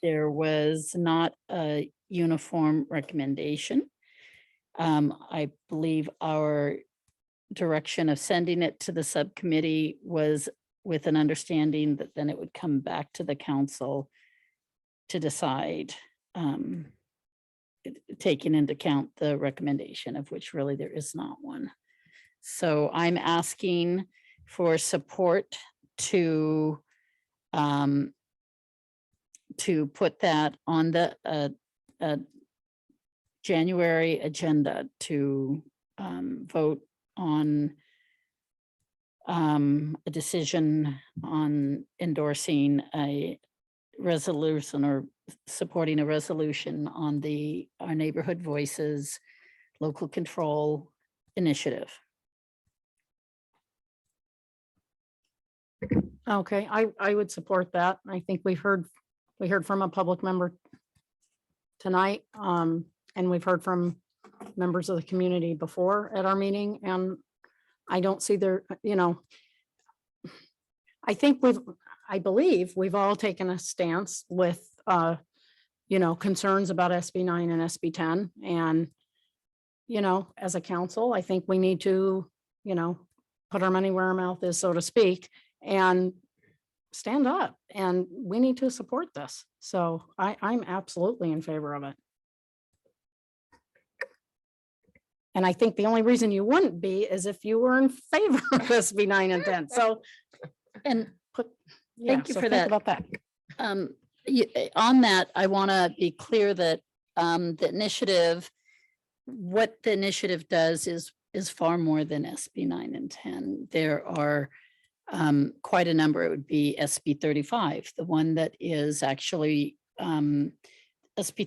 there was not a uniform recommendation. I believe our direction of sending it to the subcommittee was with an understanding that then it would come back to the council to decide, taking into account the recommendation, of which really there is not one. So I'm asking for support to put that on the January agenda to vote on a decision on endorsing a resolution or supporting a resolution on our Neighborhood Voices Local Control Initiative. Okay, I would support that. I think we heard from a public member tonight, and we've heard from members of the community before at our meeting, and I don't see I believe we've all taken a stance with, concerns about SB 9 and SB 10. And, as a council, I think we need to, put our money where our mouth is, so to speak, and stand up, and we need to support this. So I'm absolutely in favor of it. And I think the only reason you wouldn't be is if you were in favor of SB 9 and 10. So, And put, thank you so for think that. about that. On that, I want to be clear that the initiative, what the initiative does is far more than SB 9 and 10. There are quite a number. It would be SB 35, the one that is actually SB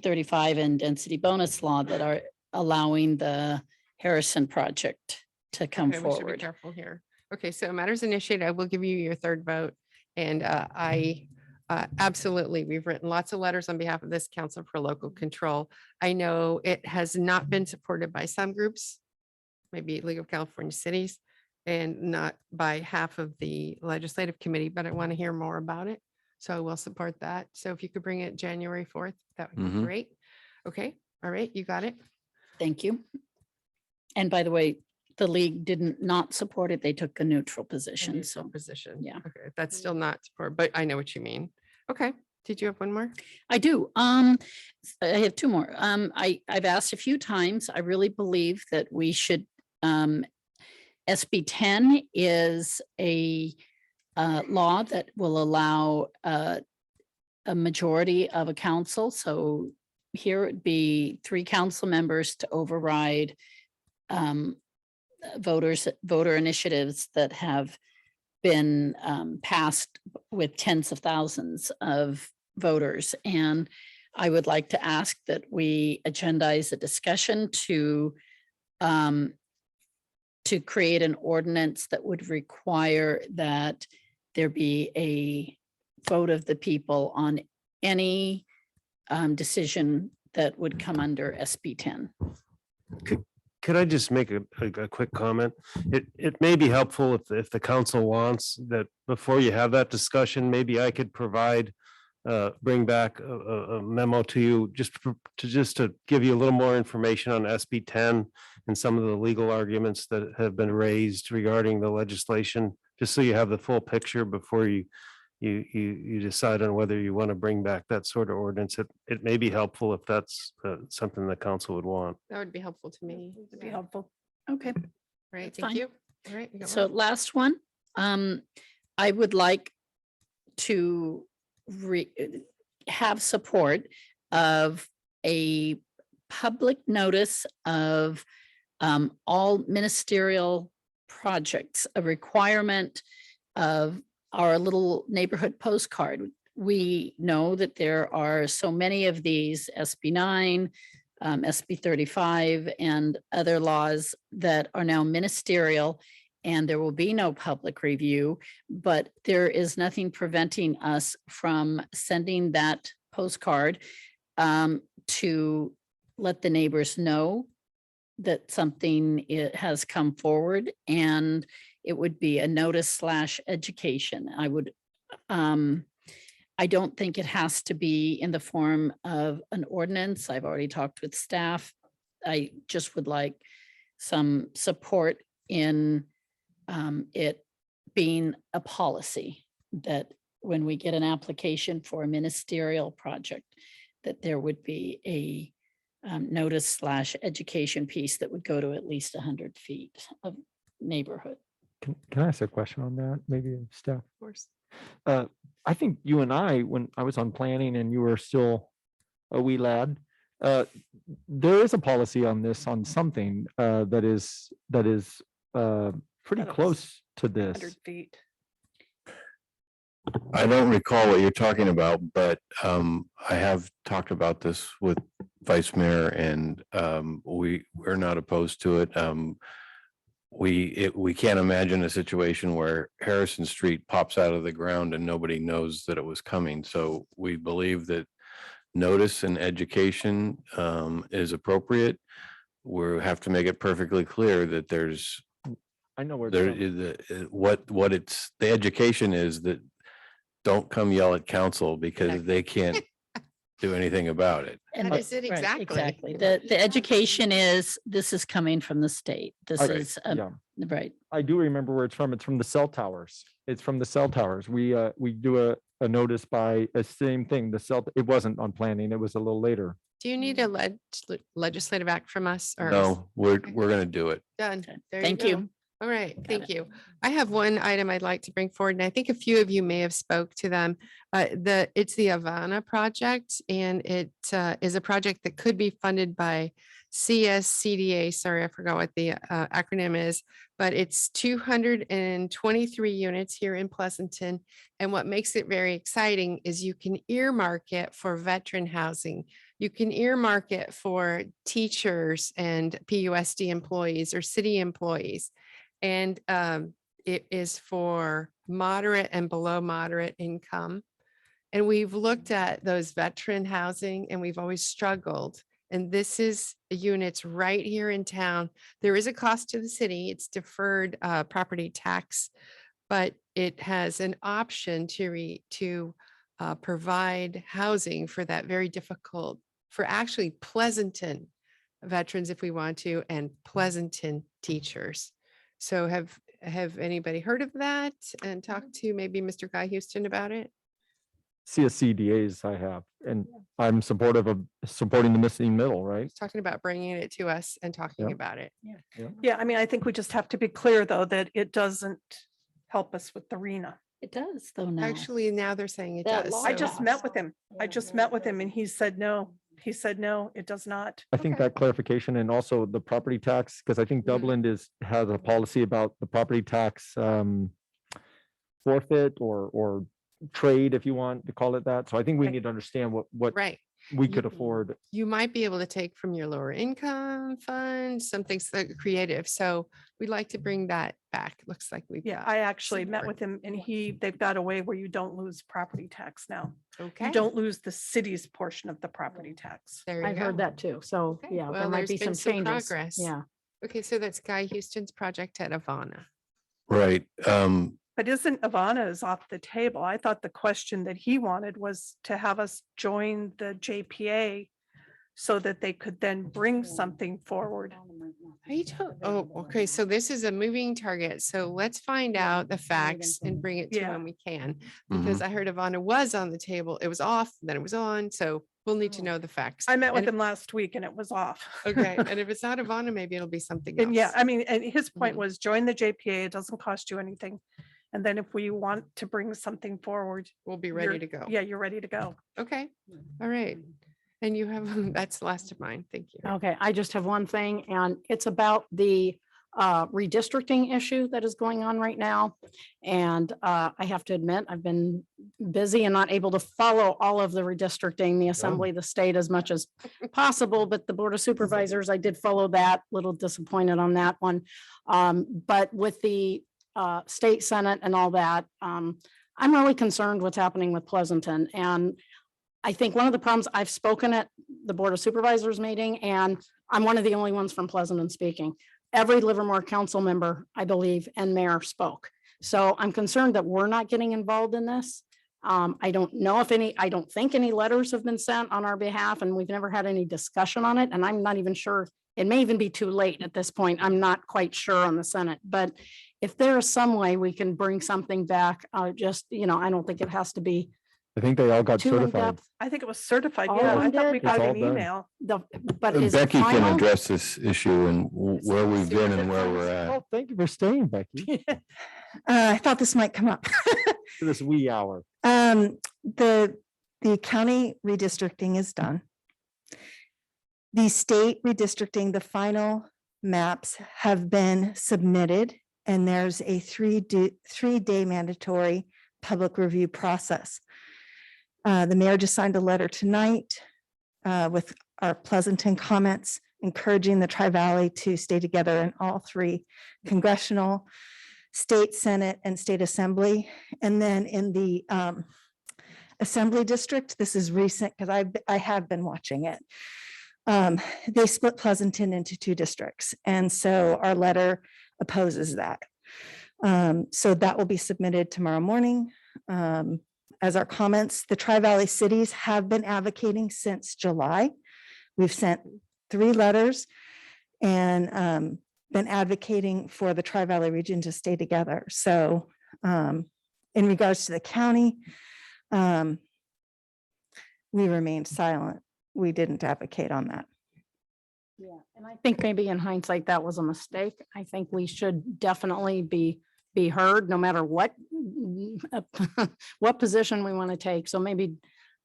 35 and density bonus law that are allowing the Harrison project to come Okay, we should be forward. careful here. Okay, so matters initiated, I will give you your third vote. And I absolutely, we've written lots of letters on behalf of this council for local control. I know it has not been supported by some groups, maybe League of California Cities, and not by half of the legislative committee, but I want to hear more about it. So I will support that. So if you could bring it January 4th, that would be Mhm. great. Okay, all right, you got it. Thank you. And by the way, the league didn't not support it. They took a neutral position. Neutral So position. yeah. Okay, that's still not support, but I know what you mean. Okay, did you have one more? I do. I have two more. I've asked a few times. I really believe that we should, SB 10 is a law that will allow a majority of a council. So here it'd be 3 council members to override voter initiatives that have been passed with tens of thousands of voters. And I would like to ask that we agendize a discussion to create an ordinance that would require that there be a vote of the people on any decision that would come under SB 10. Could I just make a quick comment? It may be helpful if the council wants that before you have that discussion, maybe I could provide, bring back a memo to you just to give you a little more information on SB 10 and some of the legal arguments that have been raised regarding the legislation, just so you have the full picture before you decide on whether you want to bring back that sort of ordinance. It may be helpful if that's something the council would want. That would be helpful to me. Would be helpful. Okay. Right, That's thank fine. you. All right. you got So one? last one, I would like to have support of a public notice of all ministerial projects, a requirement of our little neighborhood postcard. We know that there are so many of these SB 9, SB 35, and other laws that are now ministerial, and there will be no public review, but there is nothing preventing us from sending that postcard to let the neighbors know that something has come forward, and it would be a notice / education. I don't think it has to be in the form of an ordinance. I've already talked with staff. I just would like some support in it being a policy that when we get an application for a ministerial project, that there would be a notice / education piece that would go to at least 100 feet of neighborhood. Can I ask a question on that? Maybe Steph? Of course. I think you and I, when I was on planning and you were still a wee lad, there is a policy on this, on something that is pretty close to this. 100 feet. I don't recall what you're talking about, but I have talked about this with Vice Mayor, and we're not opposed to it. We can't imagine a situation where Harrison Street pops out of the ground and nobody knows that it was coming. So we believe that notice and education is appropriate. We have to make it perfectly clear that there's I know where there what it's the education is that don't come yell at council because they can't do anything about it. And That is it, right, exactly. Exactly. The education is, this is coming from the state. This is, Yeah. right. I do remember where it's from. It's from the cell towers. It's from the cell towers. We do a notice by a same thing, the cell, it wasn't on planning. It was a little later. Do you need a legislative act from us or? is- No, we're going to do it. Done. There Thank go. you. All right, thank you. I have one item I'd like to bring forward, and I think a few of you may have spoke to them. It's the Havana project, and it is a project that could be funded by CSCDA. Sorry, I forgot what the acronym is, but it's 223 units here in Pleasanton. And what makes it very exciting is you can earmark it for veteran housing. You can earmark it for teachers and PUSD employees or city employees. And it is for moderate and below moderate income. And we've looked at those veteran housing and we've always struggled. And this is units right here in town. There is a cost to the city. It's deferred property tax, but it has an option to provide housing for that very difficult, for actually Pleasanton veterans if we want to, and Pleasanton teachers. So have anybody heard of that and talked to maybe Mr. Guy Houston about it? CSCDAs I have, and I'm supportive of supporting the missing middle, right? Talking about bringing it to us and talking Yeah. about it. Yeah, I mean, I think we just have to be clear, though, that it doesn't help us with the RENA. It does though now. Actually, now they're saying it That does. law I so- just met with him. I just met with him and he said, no, it does not. I think that clarification and also the property tax, because I think Mhm. Dublin has a policy about the property tax forfeit or trade, if you want to call it that. So I think we Right. need to understand what Right. we could You- afford. You might be able to take from your lower income fund, something so creative. So we'd like to bring that back. Looks like we've Yeah, got I actually met support. with him and they've got a way where you don't lose property tax now. Okay. You don't lose the city's portion of the property tax. There you I've go. heard that too. So Okay, yeah, there well, might there's be been some changes. progress. Yeah. Okay, so that's Guy Houston's project at Havana. Right. But isn't Ivana's off the table? I thought the question that he wanted was to have us join the JPA so that they could then bring something forward. Okay, so this is a moving target. So let's find out the facts and bring it to Yeah. when we can. Because I heard Havana was on the table. It was off, then it was on. So we'll need to know the facts. I met with And him last week and it was off. Okay, and if it's not Havana, maybe it'll be something else. And yeah, I mean, and his point Mhm. was join the JPA. It doesn't cost you anything. And then if we want to bring something forward, We'll be ready you're- to go. Yeah, you're ready to go. Okay, all right. And you have, that's the last of mine. Thank you. Okay, I just have one thing, and it's about the redistricting issue that is going on right now. And I have to admit, I've been busy and not able to follow all of the redistricting, the assembly, the state as much as possible, but the Board of Supervisors, I did follow that, little disappointed on that one. But with the state senate and all that, I'm really concerned what's happening with Pleasanton. And I think one of the problems, I've spoken at the Board of Supervisors meeting, and I'm one of the only ones from Pleasanton speaking. Every Livermore council member, I believe, and mayor spoke. So I'm concerned that we're not getting involved in this. I don't know if I don't think any letters have been sent on our behalf, and we've never had any discussion on it. And I'm not even sure, it may even be too late at this point. I'm not quite sure on the Senate, but if there is some way we can bring something back, I don't think it has to be I think they all got too in certified. depth. I think it was certified. All Yeah, of I them thought we did? got It's all an done. email. But is it Becky can final? address this issue and where we've been and where we're at. Oh, thank you for staying, Becky, I thought this might come up. for this wee hour. The county redistricting is done. The state redistricting, the final maps have been submitted, and there's a three-day mandatory public review process. The mayor just signed a letter tonight with our Pleasanton comments, encouraging the Tri-Valley to stay together in all three: congressional, state senate, and state assembly. And then in the assembly district, this is recent because I have been watching it. They split Pleasanton into two districts, and so our letter opposes that. So that will be submitted tomorrow morning. As our comments, the Tri-Valley cities have been advocating since July. We've sent 3 letters and been advocating for the Tri-Valley region to stay together. So in regards to the county, we remained silent. We didn't advocate on that. Yeah, and I think maybe in hindsight, that was a mistake. I think we should definitely be heard no matter what what position we want to take. So maybe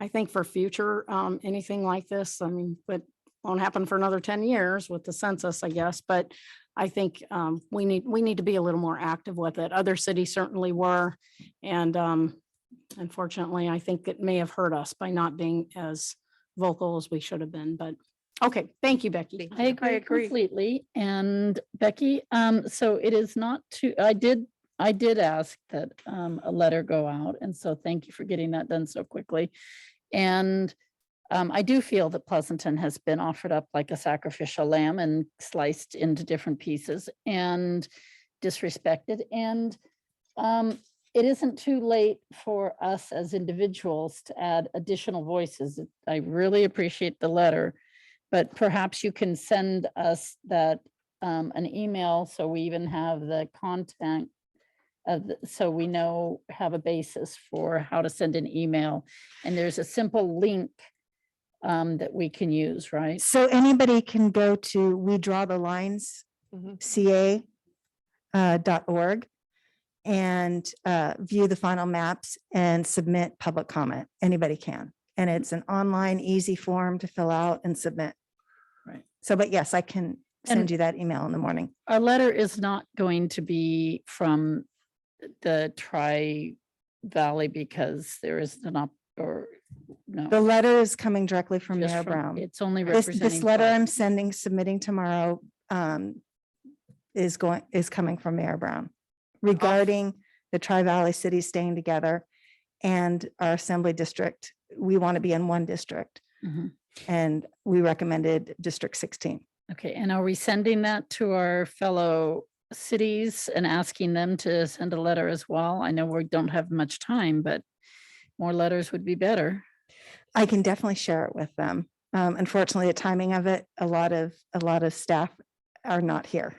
I think for future, anything like this, I mean, but won't happen for another 10 years with the census, I guess, but I think we need to be a little more active with it. Other cities certainly were. And unfortunately, I think it may have hurt us by not being as vocal as we should have been, but okay, thank you, Becky. I agree completely. And Becky, so it is not too, I did ask that a letter go out. And so thank you for getting that done so quickly. And I do feel that Pleasanton has been offered up like a sacrificial lamb and sliced into different pieces and disrespected. And it isn't too late for us as individuals to add additional voices. I really appreciate the letter, but perhaps you can send us that an email so we even have the content so we know, have a basis for how to send an email. And there's a simple link that we can use, right? So anybody can go to we draw the lines ca.org and view the final maps and submit public comment. Anybody can. And it's an online, easy form to fill out and submit. Right. So, but yes, I can send you that email in the morning. Our letter is not going to be from the Tri-Valley because there is or no. The letter is coming directly from Just Mayor from- Brown. it's only This representing letter I'm Pleasanton. submitting tomorrow is coming from Mayor Brown regarding the Tri-Valley cities staying together and our assembly district. We want to be in one district. Mhm. And we recommended District 16. Okay, and are we sending that to our fellow cities and asking them to send a letter as well? I know we don't have much time, but more letters would be better. I can definitely share it with them. Unfortunately, the timing of it, a lot of staff are not here.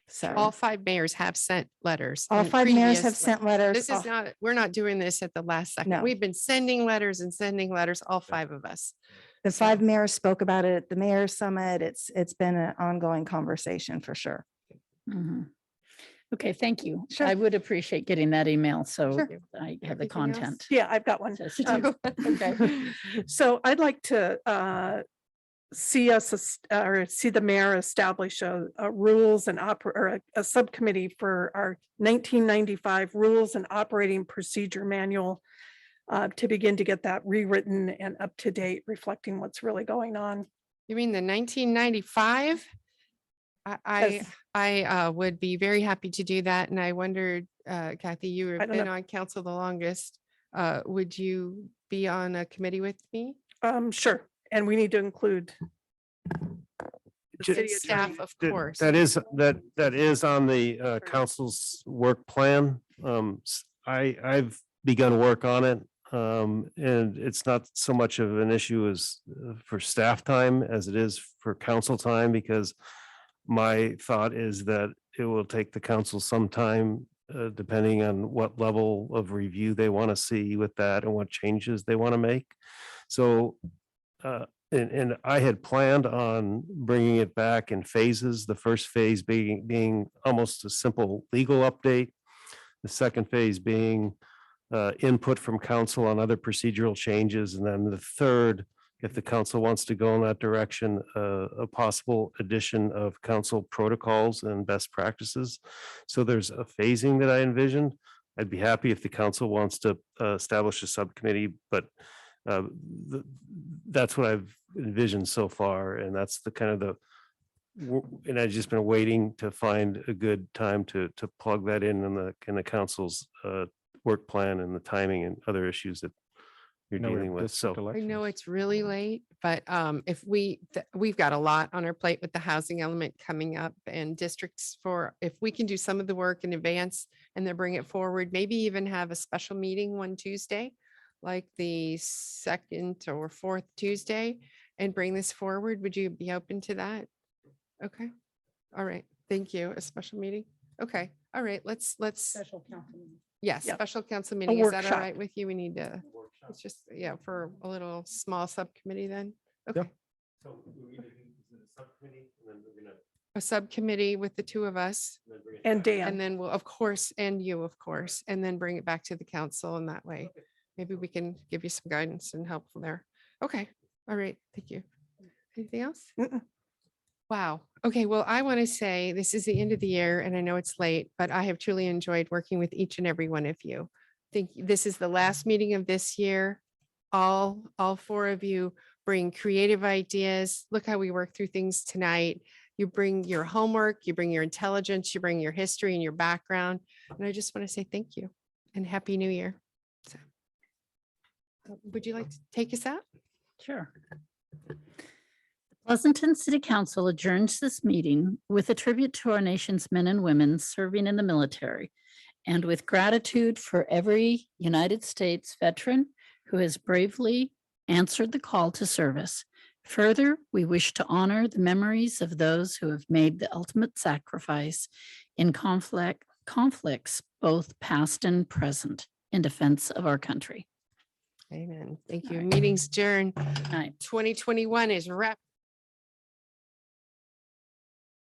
So All 5 mayors have sent letters. all and 5 mayors have previously. sent letters. This is not, we're not doing this at the last second. No. We've been sending letters and sending letters, all 5 of us. The 5 mayors spoke about it at the mayor's summit. It's been an ongoing conversation for sure. Mhm. Okay, thank you. Sure. I would appreciate getting that email, so Sure. I have the Anything else? content. Yeah, I've got one. Okay. So I'd like to see see the mayor establish a rules and or a subcommittee for our 1995 Rules and Operating Procedure Manual to begin to get that rewritten and up to date, reflecting what's really going on. You mean the 1995? I Yes. would be very happy to do that. And I wondered, Kathy, you I have don't been know. on council the longest. Would you be on a committee with me? Sure, and we need to include the Ju- city Staff, attorney. of course. That is on the council's work plan. I've begun work on it. And it's not so much of an issue as for staff time as it is for council time, because my thought is that it will take the council some time, depending on what level of review they want to see with that and what changes they want to make. So, and I had planned on bringing it back in phases, the first phase being almost a simple legal update. The second phase being input from council on other procedural changes. And then the third, if the council wants to go in that direction, a possible addition of council protocols and best practices. So there's a phasing that I envisioned. I'd be happy if the council wants to establish a subcommittee, but that's what I've envisioned so far. And that's the kind of and I've just been waiting to find a good time to plug that in the council's work plan and the timing and other issues that you're No, we have dealing with. district So I know it's really late, but if we've got a lot on our plate with the housing element coming up and districts if we can do some of the work in advance and then bring it forward, maybe even have a special meeting one Tuesday, like the 2nd or 4th Tuesday, and bring this forward. Would you be open to that? Okay. All right. Thank you. A special meeting. Okay. All right. Let's Special council meeting. yes, Yep. special council meeting. Is that all workshop. right with you? We need to, it's just, yeah, for a little small subcommittee then. Okay. a subcommittee with the two of us. And Dan. And then we'll, of course, and you, of course, and then bring it back to the council in that way. Maybe we can give you some guidance and help from there. Okay, all right, thank you. Anything else? Wow. Okay, well, I want to say this is the end of the year and I know it's late, but I have truly enjoyed working with each and every one of you. I think this is the last meeting of this year. All four of you bring creative ideas. Look how we work through things tonight. You bring your homework, you bring your intelligence, you bring your history and your background. And I just want to say thank you and Happy New Year. So, would you like to take us out? Sure. Pleasanton City Council adjourns this meeting with a tribute to our nation's men and women serving in the military and with gratitude for every United States veteran who has bravely answered the call to service. Further, we wish to honor the memories of those who have made the ultimate sacrifice in conflicts, both past and present, in defense of our country. Amen. Thank you. Meeting's adjourned. Night. 2021 is wrapped.